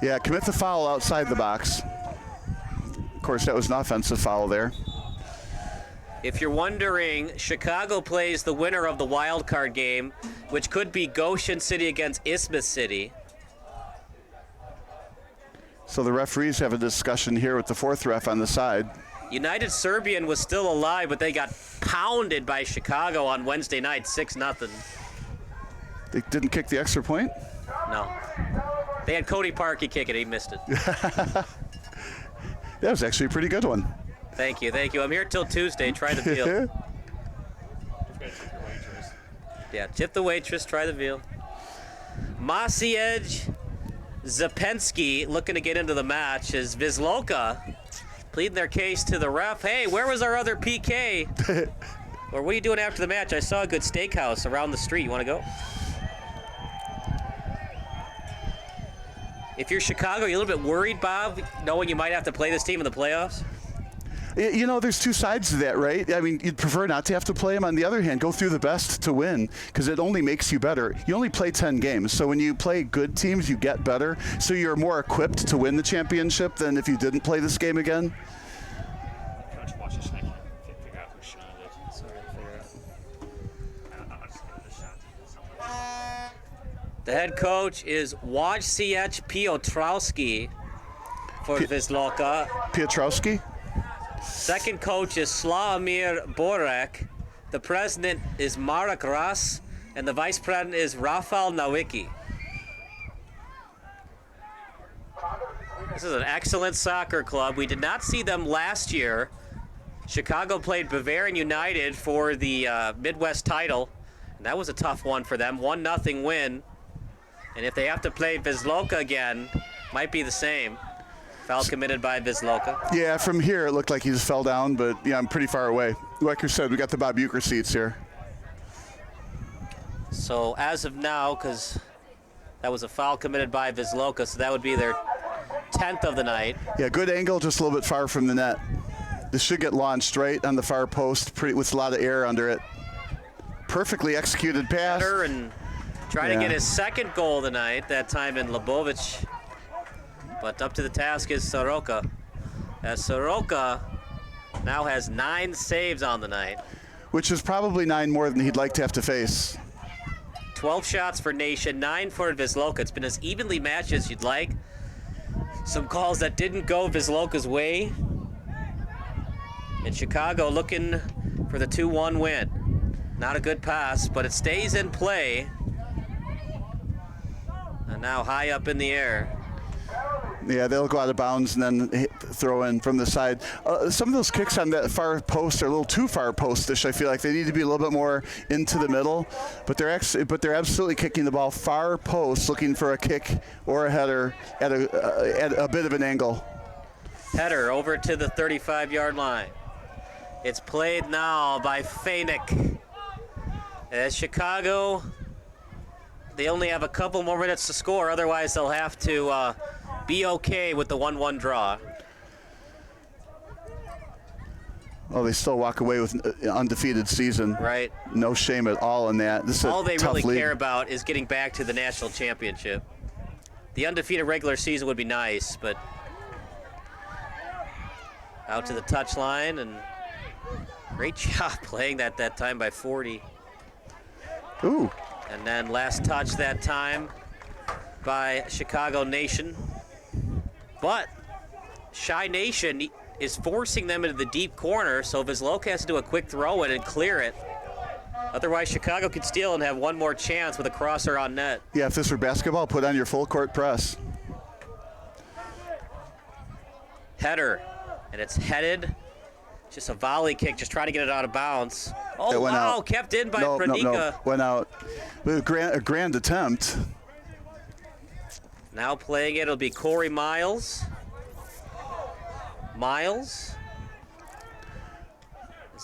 Yeah, commit the foul outside the box. Of course, that was an offensive foul there. If you're wondering, Chicago plays the winner of the wild card game, which could be Goshen City against Isthmus City. So the referees have a discussion here with the 4th ref on the side. United Serbian was still alive, but they got pounded by Chicago on Wednesday night, 6-0. They didn't kick the extra point? No. They had Cody Parkey kick it. He missed it. That was actually a pretty good one. Thank you, thank you. I'm here till Tuesday. Try the veal. Yeah, tip the waitress, try the veal. Maciej Zapensky looking to get into the match as Wisloka pleading their case to the ref. Hey, where was our other PK? Or what are you doing after the match? I saw a good steakhouse around the street. You want to go? If you're Chicago, are you a little bit worried, Bob, knowing you might have to play this team in the playoffs? You know, there's two sides to that, right? I mean, you'd prefer not to have to play them. On the other hand, go through the best to win, because it only makes you better. You only play 10 games, so when you play good teams, you get better. So you're more equipped to win the championship than if you didn't play this game again. Coach, watch this. I can't figure out who shot it. Sorry, figure out. The head coach is Wojciech Piotrowski for Wisloka. Piotrowski? Second coach is Slavomir Borek. The president is Marek Ras, and the vice president is Rafał Nowicki. This is an excellent soccer club. We did not see them last year. Chicago played Bavarian United for the Midwest title, and that was a tough one for them. 1-0 win. And if they have to play Wisloka again, might be the same. Foul committed by Wisloka. Yeah, from here it looked like he just fell down, but yeah, I'm pretty far away. Like you said, we got the Bob Uecker seats here. So as of now, because that was a foul committed by Wisloka, so that would be their 10th of the night. Yeah, good angle, just a little bit far from the net. This should get launched right on the far post, with a lot of air under it. Perfectly executed pass. And trying to get his second goal tonight, that time in Lebovic. But up to the task is Soroka. As Soroka now has 9 saves on the night. Which is probably 9 more than he'd like to have to face. 12 shots for Nation, 9 for Wisloka. It's been as evenly matched as you'd like. Some calls that didn't go Wisloka's way. And Chicago looking for the 2-1 win. Not a good pass, but it stays in play. And now high up in the air. Yeah, they'll go out of bounds and then throw in from the side. Some of those kicks on that far post are a little too far postish. I feel like they need to be a little bit more into the middle, but they're absolutely kicking the ball far post, looking for a kick or a header at a bit of an angle. Header over to the 35-yard line. It's played now by Feinik. As Chicago, they only have a couple more minutes to score, otherwise they'll have to be okay with the 1-1 draw. Oh, they still walk away with an undefeated season. Right. No shame at all in that. This is all they really league. care about is getting back to the national championship. The undefeated regular season would be nice, but out to the touchline, and great job playing that time by 40. Ooh. And then last touch that time by Chicago Nation. But Shy Nation is forcing them into the deep corner, so Wisloka has to do a quick throw in and clear it. Otherwise, Chicago could steal and have one more chance with a crosser on net. Yeah, if this were basketball, put on your full court press. Header, and it's headed. Just a volley kick, just trying to get it out of bounds. Oh, wow, out. Kept in by Pranika. No, went out. A grand attempt. Now playing it, it'll be Corey Miles.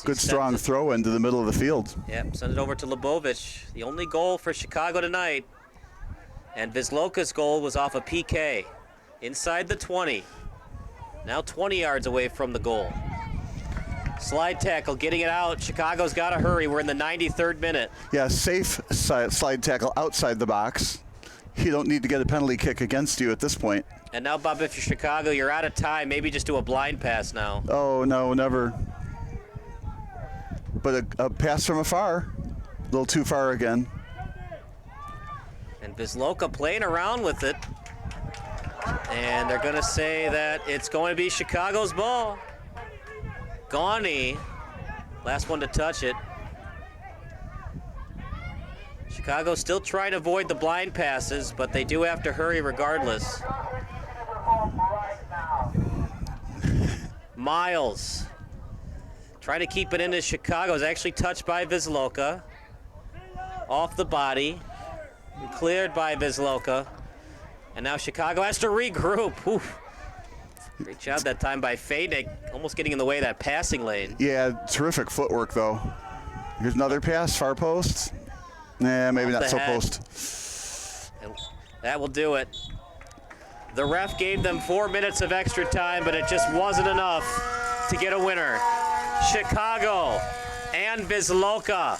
Good strong throw into the middle of the field. Yep, send it over to Lebovic. The only goal for Chicago tonight. And Wisloka's goal was off a PK. Inside the 20. Now 20 yards away from the goal. Slide tackle, getting it out. Chicago's got to hurry. We're in the 93rd minute. Yeah, safe slide tackle outside the box. You don't need to get a penalty kick against you at this point. And now, Bob, if you're Chicago, you're out of time. Maybe just do a blind pass now. Oh, no, never. But a pass from afar. A little too far again. And Wisloka playing around with it. And they're going to say that it's going to be Chicago's ball. Gawney, last one to touch it. Chicago still trying to avoid the blind passes, but they do have to hurry regardless. Miles trying to keep it into Chicago. Is actually touched by Wisloka. Off the body. Cleared by Wisloka. And now Chicago has to regroup. Oof. Great job that time by Fade, almost getting in the way of that passing lane. Yeah, terrific footwork though. Here's another pass, far post. Nah, maybe not so post. And that will do it. The ref gave them 4 minutes of extra time, but it just wasn't enough to get a winner. Chicago and Wisloka,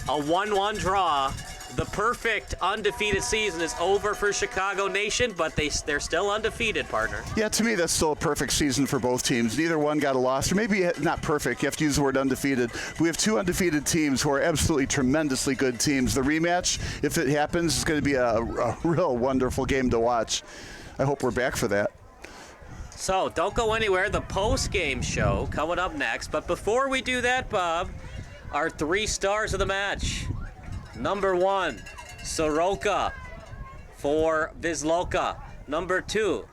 a 1-1 draw. The perfect undefeated season is over for Chicago Nation, but they're still undefeated, partner. Yeah, to me, that's still a perfect season for both teams. Neither one got a loss, or maybe not perfect. You have to use the word undefeated. We have two undefeated teams who are absolutely tremendously good teams. The rematch, if it happens, is going to be a real wonderful game to watch. I hope we're back for that. So don't go anywhere. The post-game show coming up next. But before we do that, Bob, our 3 stars of the match. Number 1, Soroka for Wisloka. Number 2,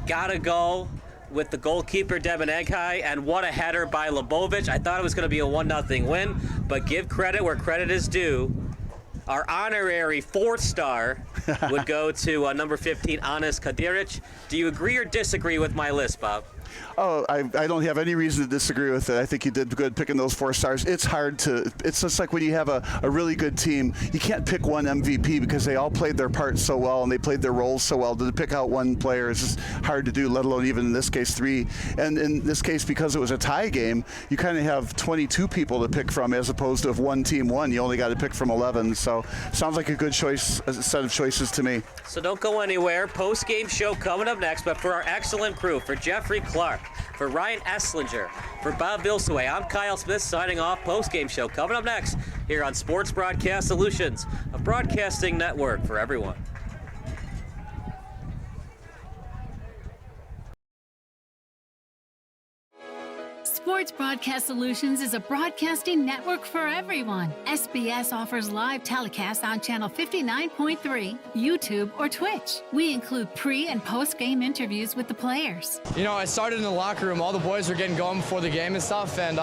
gotta go with the goalkeeper, Devin Eghai, and what a header by Lebovic. I thought it was going to be a 1-0 win, but give credit where credit is due. Our honorary 4th star would go to number 15, Anis Kadiric. Do you agree or disagree with my list, Bob? Oh, I don't have any reason to disagree with it. I think you did good picking those 4 stars. It's hard to, it's just like when you have a really good team, you can't pick one MVP because they all played their parts so well and they played their roles so well. To pick out one player is just hard to do, let alone even in this case 3. And in this case, because it was a tie game, you kind of have 22 people to pick from as opposed to if one team won, you only got to pick from 11. So sounds like a good choice, a set of choices to me. So don't go anywhere. Post-game show coming up next, but for our excellent crew, for Jeffrey Clark, for Ryan Esslinger, for Bob Vilsaway, I'm Kyle Smith signing off. Post-game show coming up next here on Sports Broadcast Solutions, a broadcasting network for everyone. Sports Broadcast Solutions is a broadcasting network for everyone. SBS offers live telecasts on Channel 59.3, YouTube, or Twitch. We include pre- and post-game interviews with the players. You know, I started in the locker room. All the boys were getting going before the game and stuff, and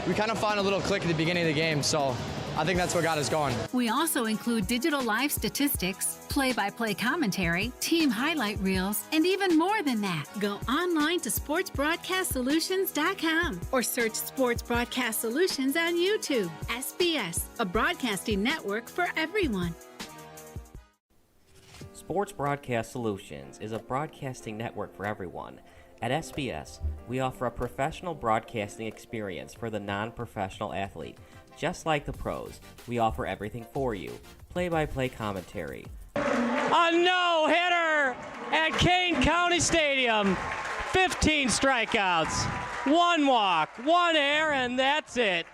we kind of found a little click at the beginning of the game, so I think that's what got us going. We also include digital live statistics, play-by-play commentary, team highlight reels, and even more than that. Go online to sportsbroadcastsolutions.com or search Sports Broadcast Solutions on YouTube. SBS, a broadcasting network for everyone. Sports Broadcast Solutions is a broadcasting network for everyone. At SBS, we offer a professional broadcasting experience for the non-professional athlete. Just like the pros, we offer everything for you. Play-by-play commentary. A no-hitter at Kane County Stadium. 15 strikeouts, 1 walk, 1 error, and that's it.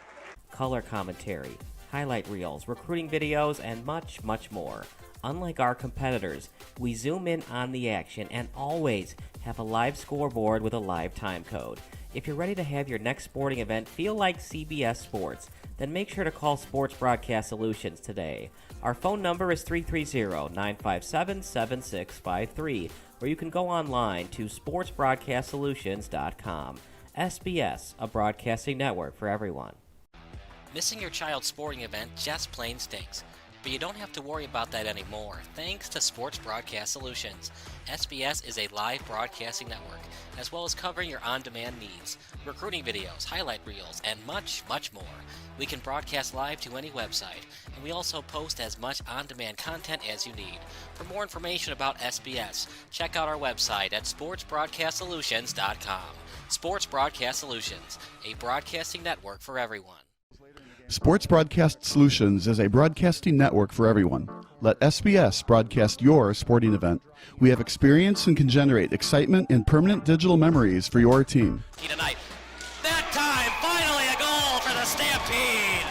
Color commentary, highlight reels, recruiting videos, and much, much more. Unlike our competitors, we zoom in on the action and always have a live scoreboard with a live time code. If you're ready to have your next sporting event feel like CBS Sports, then make sure to call Sports Broadcast Solutions today. Our phone number is 330-957-7653, or you can go online to sportsbroadcastsolutions.com. SBS, a broadcasting network for everyone. Missing your child's sporting event just plain stinks. But you don't have to worry about that anymore, thanks to Sports Broadcast Solutions. SBS is a live broadcasting network, as well as covering your on-demand needs, recruiting videos, highlight reels, and much, much more. We can broadcast live to any website, and we also post as much on-demand content as you need. For more information about SBS, check out our website at sportsbroadcastsolutions.com. Sports Broadcast Solutions, a broadcasting network for everyone. Sports Broadcast Solutions is a broadcasting network for everyone. Let SBS broadcast your sporting event. We have experience and can generate excitement and permanent digital memories for your team. Tonight. That time, finally a goal for the Stampede!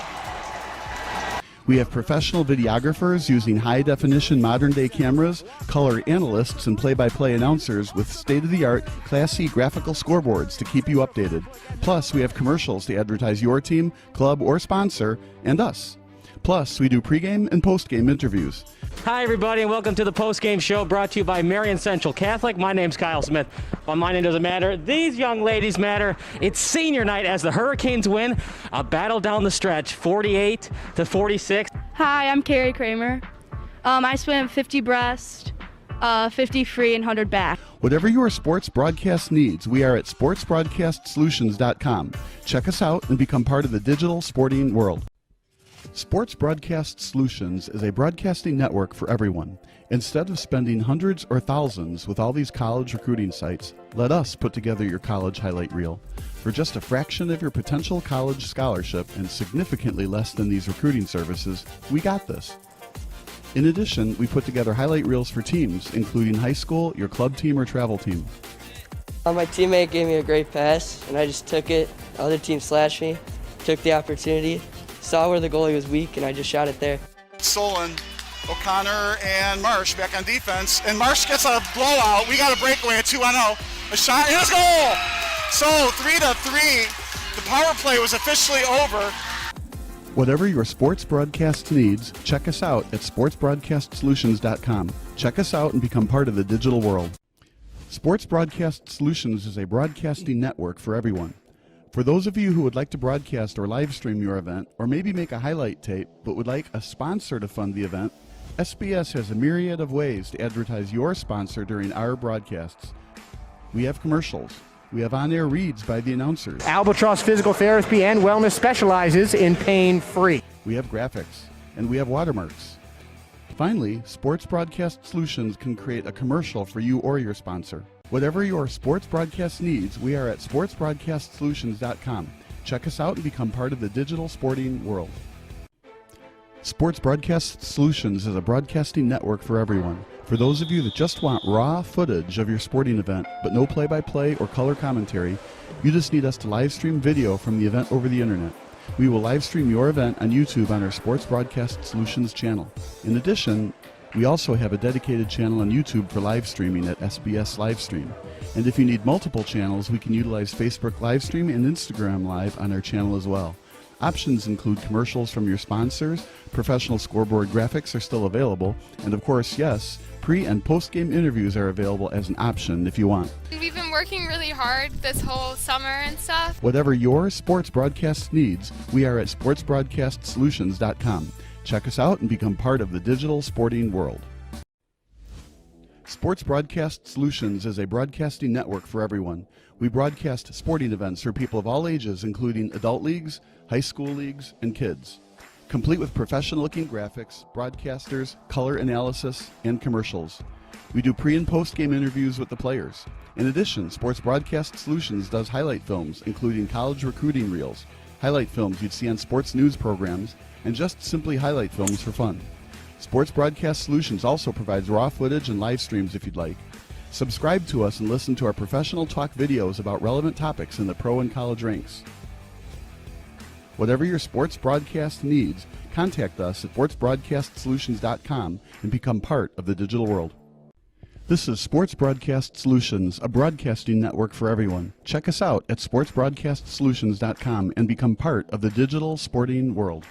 We have professional videographers using high-definition modern-day cameras, color analysts, and play-by-play announcers with state-of-the-art, classy graphical scoreboards to keep you updated. Plus, we have commercials to advertise your team, club, or sponsor, and us. Plus, we do pregame and postgame interviews. Hi, everybody, and welcome to the post-game show brought to you by Marion Central Catholic. My name's Kyle Smith, but my name doesn't matter. These young ladies matter. It's senior night as the Hurricanes win a battle down the stretch, 48-46. Hi, I'm Carrie Kramer. I swam 50 breast, 50 free and 100 back. Whatever your sports broadcast needs, we are at sportsbroadcastsolutions.com. Check us out and become part of the digital sporting world. Sports Broadcast Solutions is a broadcasting network for everyone. Instead of spending hundreds or thousands with all these college recruiting sites, let us put together your college highlight reel. For just a fraction of your potential college scholarship and significantly less than these recruiting services, we got this. In addition, we put together highlight reels for teams, including high school, your club team, or travel team. My teammate gave me a great pass, and I just took it. The other team slashed me, took the opportunity, saw where the goalie was weak, and I just shot it there. Solon, O'Connor, and Marsh back on defense. And Marsh gets a blowout. We got a breakaway at 2-0. A shot, and a goal! So 3-3. The power play was officially over. Whatever your sports broadcast needs, check us out at sportsbroadcastsolutions.com. Check us out and become part of the digital world. Sports Broadcast Solutions is a broadcasting network for everyone. For those of you who would like to broadcast or live stream your event, or maybe make a highlight tape but would like a sponsor to fund the event, SBS has a myriad of ways to advertise your sponsor during our broadcasts. We have commercials. We have on-air reads by the announcers. Albatross Physical Therapy and Wellness specializes in pain-free. We have graphics, and we have watermarks. Finally, Sports Broadcast Solutions can create a commercial for you or your sponsor. Whatever your sports broadcast needs, we are at sportsbroadcastsolutions.com. Check us out and become part of the digital sporting world. Sports Broadcast Solutions is a broadcasting network for everyone. For those of you that just want raw footage of your sporting event, but no play-by-play or color commentary, you just need us to live stream video from the event over the internet. We will live stream your event on YouTube on our Sports Broadcast Solutions channel. In addition, we also have a dedicated channel on YouTube for live streaming at SBS Livestream. And if you need multiple channels, we can utilize Facebook Livestream and Instagram Live on our channel as well. Options include commercials from your sponsors, professional scoreboard graphics are still available, and of course, yes, pre- and post-game interviews are available as an option if you want. We've been working really hard this whole summer and stuff. Whatever your sports broadcast needs, we are at sportsbroadcastsolutions.com. Check us out and become part of the digital sporting world. Sports Broadcast Solutions is a broadcasting network for everyone. We broadcast sporting events for people of all ages, including adult leagues, high school leagues, and kids. Complete with professional-looking graphics, broadcasters, color analysis, and commercials. We do pre- and post-game interviews with the players. In addition, Sports Broadcast Solutions does highlight films, including college recruiting reels, highlight films you'd see on sports news programs, and just simply highlight films for fun. Sports Broadcast Solutions also provides raw footage and live streams if you'd like. Subscribe to us and listen to our professional talk videos about relevant topics in the pro and college ranks. Whatever your sports broadcast needs, contact us at sportsbroadcastsolutions.com and become part of the digital world. This is Sports Broadcast Solutions, a broadcasting network for everyone. Check us out at sportsbroadcastsolutions.com and become part of the digital sporting world.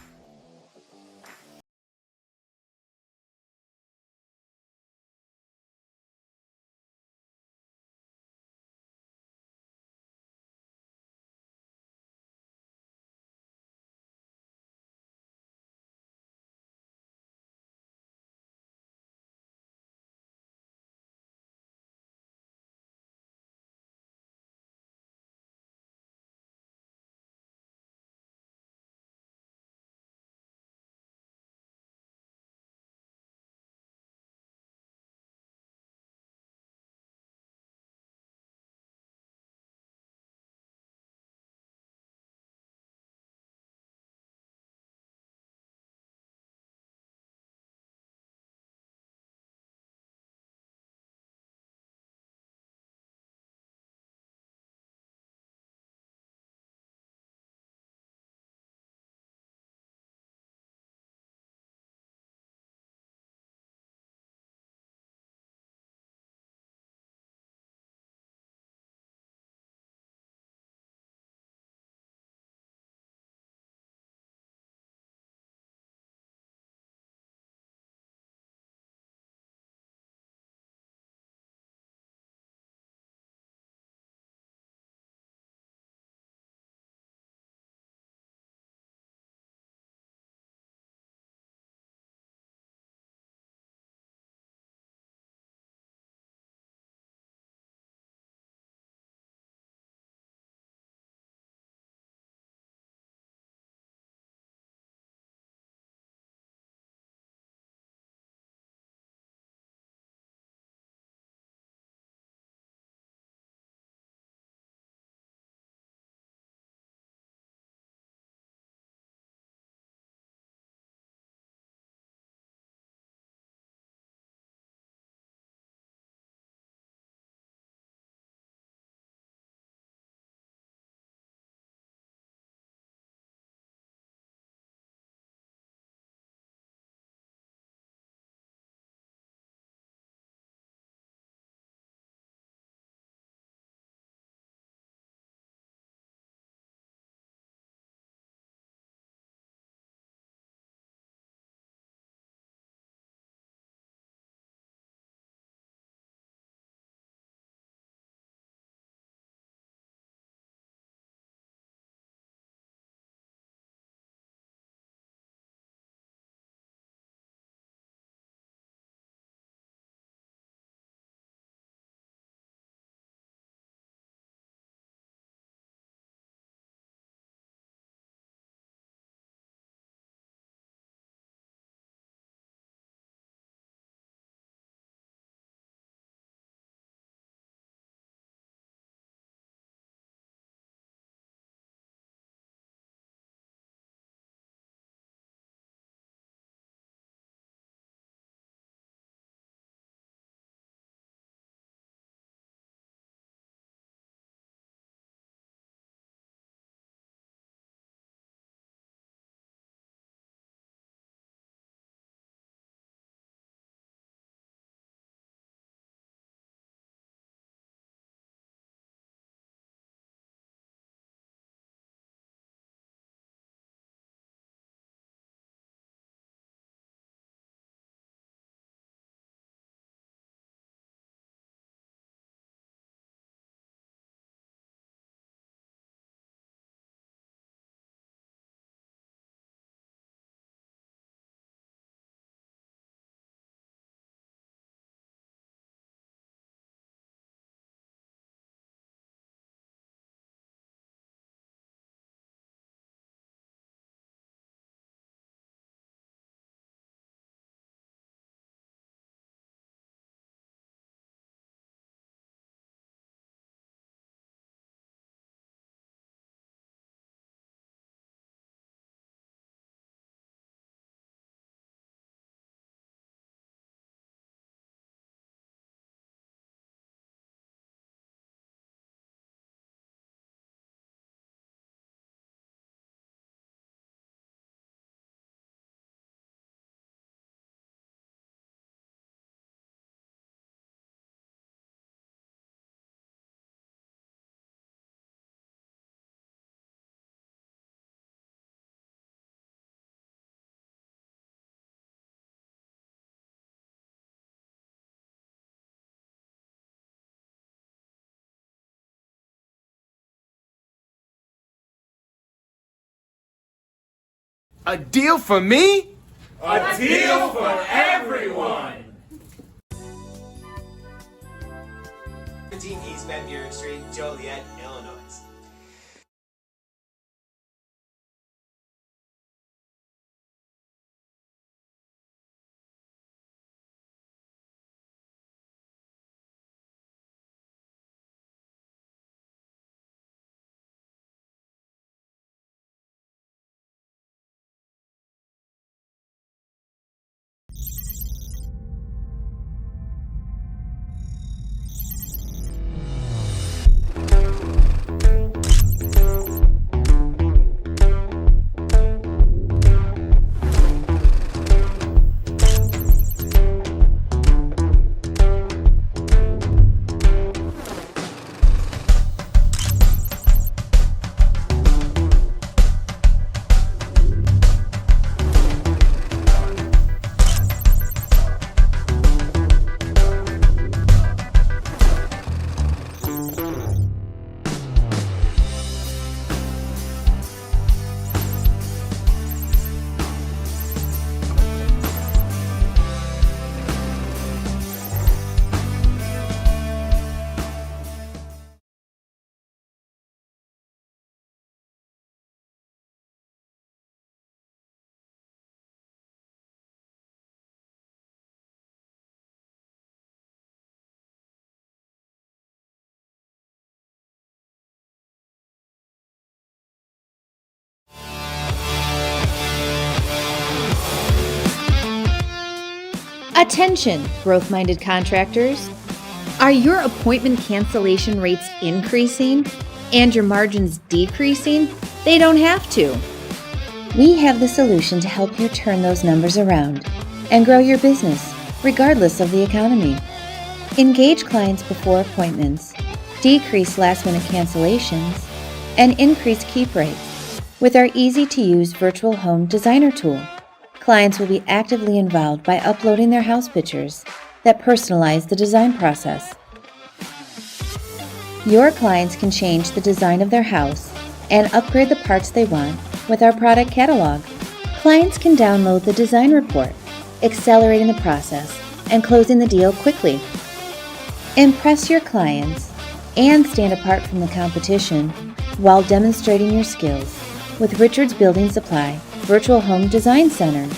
A deal for me? A deal for everyone. 17 East Van Buren Street, Joliet, Illinois. Attention, growth-minded contractors. Are your appointment cancellation rates increasing and your margins decreasing? They don't have to. We have the solution to help you turn those numbers around and grow your business, regardless of the economy. Engage clients before appointments, decrease last-minute cancellations, and increase keep rates with our easy-to-use virtual home designer tool. Clients will be actively involved by uploading their house pictures that personalize the design process. Your clients can change the design of their house and upgrade the parts they want with our product catalog. Clients can download the design report, accelerating the process and closing the deal quickly. Impress your clients and stand apart from the competition while demonstrating your skills with Richards Building Supply Virtual Home Design Center.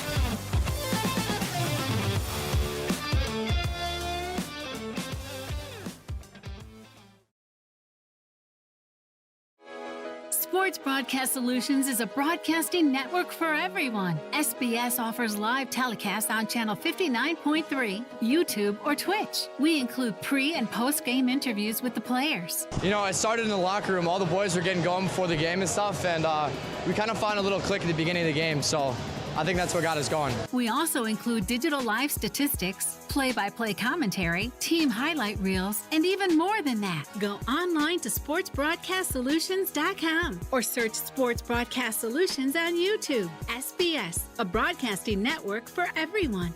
Sports Broadcast Solutions is a broadcasting network for everyone. SBS offers live telecasts on Channel 59.3, YouTube, or Twitch. We include pre- and post-game interviews with the players. You know, I started in the locker room. All the boys were getting going before the game and stuff, and we kind of found a little click at the beginning of the game, so I think that's what got us going. We also include digital live statistics, play-by-play commentary, team highlight reels, and even more than that. Go online to sportsbroadcastsolutions.com or search Sports Broadcast Solutions on YouTube. SBS, a broadcasting network for everyone.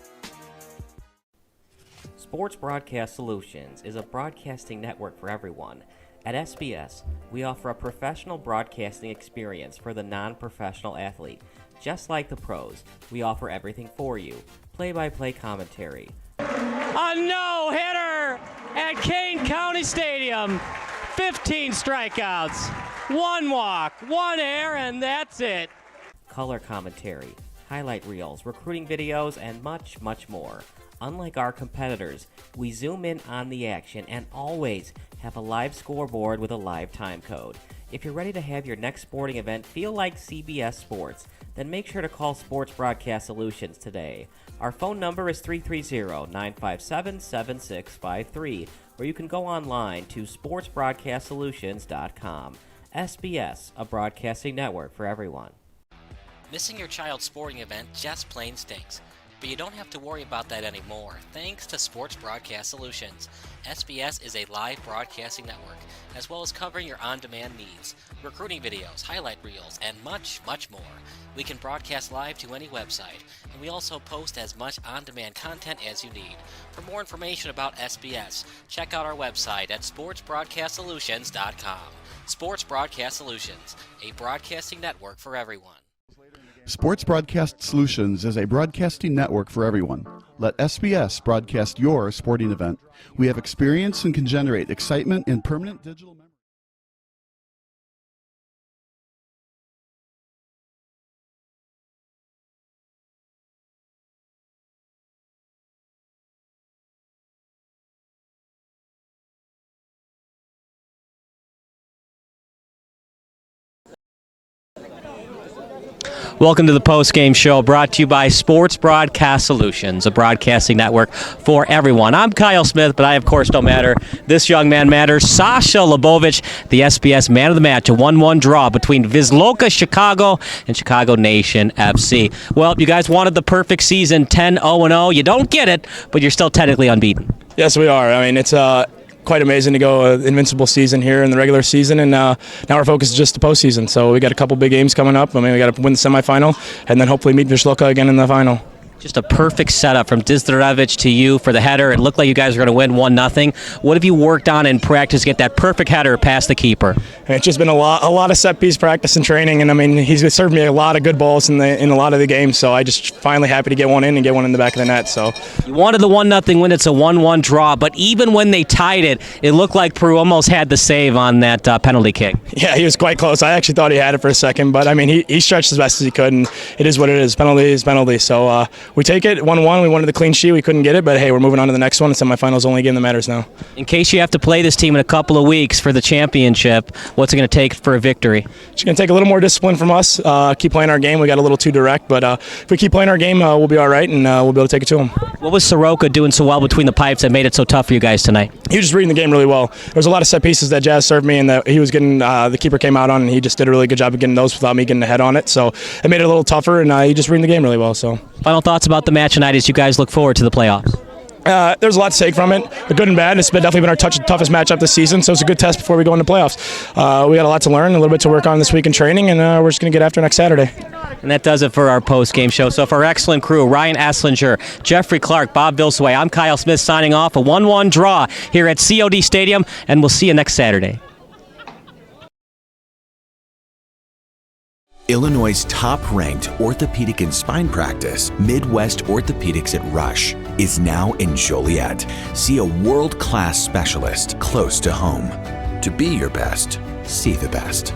Sports Broadcast Solutions is a broadcasting network for everyone. At SBS, we offer a professional broadcasting experience for the non-professional athlete. Just like the pros, we offer everything for you. Play-by-play commentary. A no-hitter at Kane County Stadium. 15 strikeouts, 1 walk, 1 error, and that's it. Color commentary, highlight reels, recruiting videos, and much, much more. Unlike our competitors, we zoom in on the action and always have a live scoreboard with a live time code. If you're ready to have your next sporting event feel like CBS Sports, then make sure to call Sports Broadcast Solutions today. Our phone number is 330-957-7653, or you can go online to sportsbroadcastsolutions.com. SBS, a broadcasting network for everyone. Missing your child's sporting event just plain stinks. But you don't have to worry about that anymore, thanks to Sports Broadcast Solutions. SBS is a live broadcasting network, as well as covering your on-demand needs, recruiting videos, highlight reels, and much, much more. We can broadcast live to any website, and we also post as much on-demand content as you need. For more information about SBS, check out our website at sportsbroadcastsolutions.com. Sports Broadcast Solutions, a broadcasting network for everyone. Sports Broadcast Solutions is a broadcasting network for everyone. Let SBS broadcast your sporting event. We have experience and can generate excitement in permanent digital memory. Welcome to the post-game show, brought to you by Sports Broadcast Solutions, a broadcasting network for everyone. I'm Kyle Smith, but I, of course, don't matter. This young man matters. Sasha Lebovich, the SBS man of the match, a 1-1 draw between Wisloka, Chicago, and Chicago Nation FC. Well, you guys wanted the perfect season, 10-0-0. You don't get it, but you're still technically unbeaten. Yes, we are. I mean, it's quite amazing to go an invincible season here in the regular season, and now our focus is just the postseason. So we got a couple big games coming up. I mean, we got to win the semifinal, and then hopefully meet Wisloka again in the final. Just a perfect setup from Dizdarevich to you for the header. It looked like you guys were going to win 1-0. What have you worked on in practice to get that perfect header past the keeper? And it's just been a lot of set piece practice and training, and I mean, he's served me a lot of good balls in a lot of the games. So I just finally happy to get one in and get one in the back of the net. So you wanted the 1-0 win. It's a 1-1 draw, but even when they tied it, it looked like Peru almost had the save on that penalty kick. Yeah, he was quite close. I actually thought he had it for a second, but I mean, he stretched as best as he could, and it is what it is. Penalty is penalty. So we take it 1-1. We wanted the clean sheet. We couldn't get it, but hey, we're moving on to the next one. The semifinals, only game that matters now. In case you have to play this team in a couple of weeks for the championship, what's it going to take for a victory? It's going to take a little more discipline from us. Keep playing our game. We got a little too direct, but if we keep playing our game, we'll be all right, and we'll be able to take it to them. What was Soroka doing so well between the pipes that made it so tough for you guys tonight? He was just reading the game really well. There was a lot of set pieces that Jazz served me, and that he was getting the keeper came out on, and he just did a really good job of getting those without me getting the head on it. So it made it a little tougher, and he just reading the game really well. So final thoughts about the match tonight as you guys look forward to the playoffs? There's a lot to take from it, but good and bad. It's definitely been our toughest matchup this season, so it's a good test before we go into playoffs. We got a lot to learn, a little bit to work on this week in training, and we're just going to get after next Saturday. And that does it for our post-game show. So for our excellent crew, Ryan Esslinger, Jeffrey Clark, Bob Vilsway, I'm Kyle Smith signing off. A 1-1 draw here at COD Stadium, and we'll see you next Saturday. Illinois' top-ranked orthopedic and spine practice, Midwest Orthopedics at Rush, is now in Joliet. See a world-class specialist close to home. To be your best, see the best.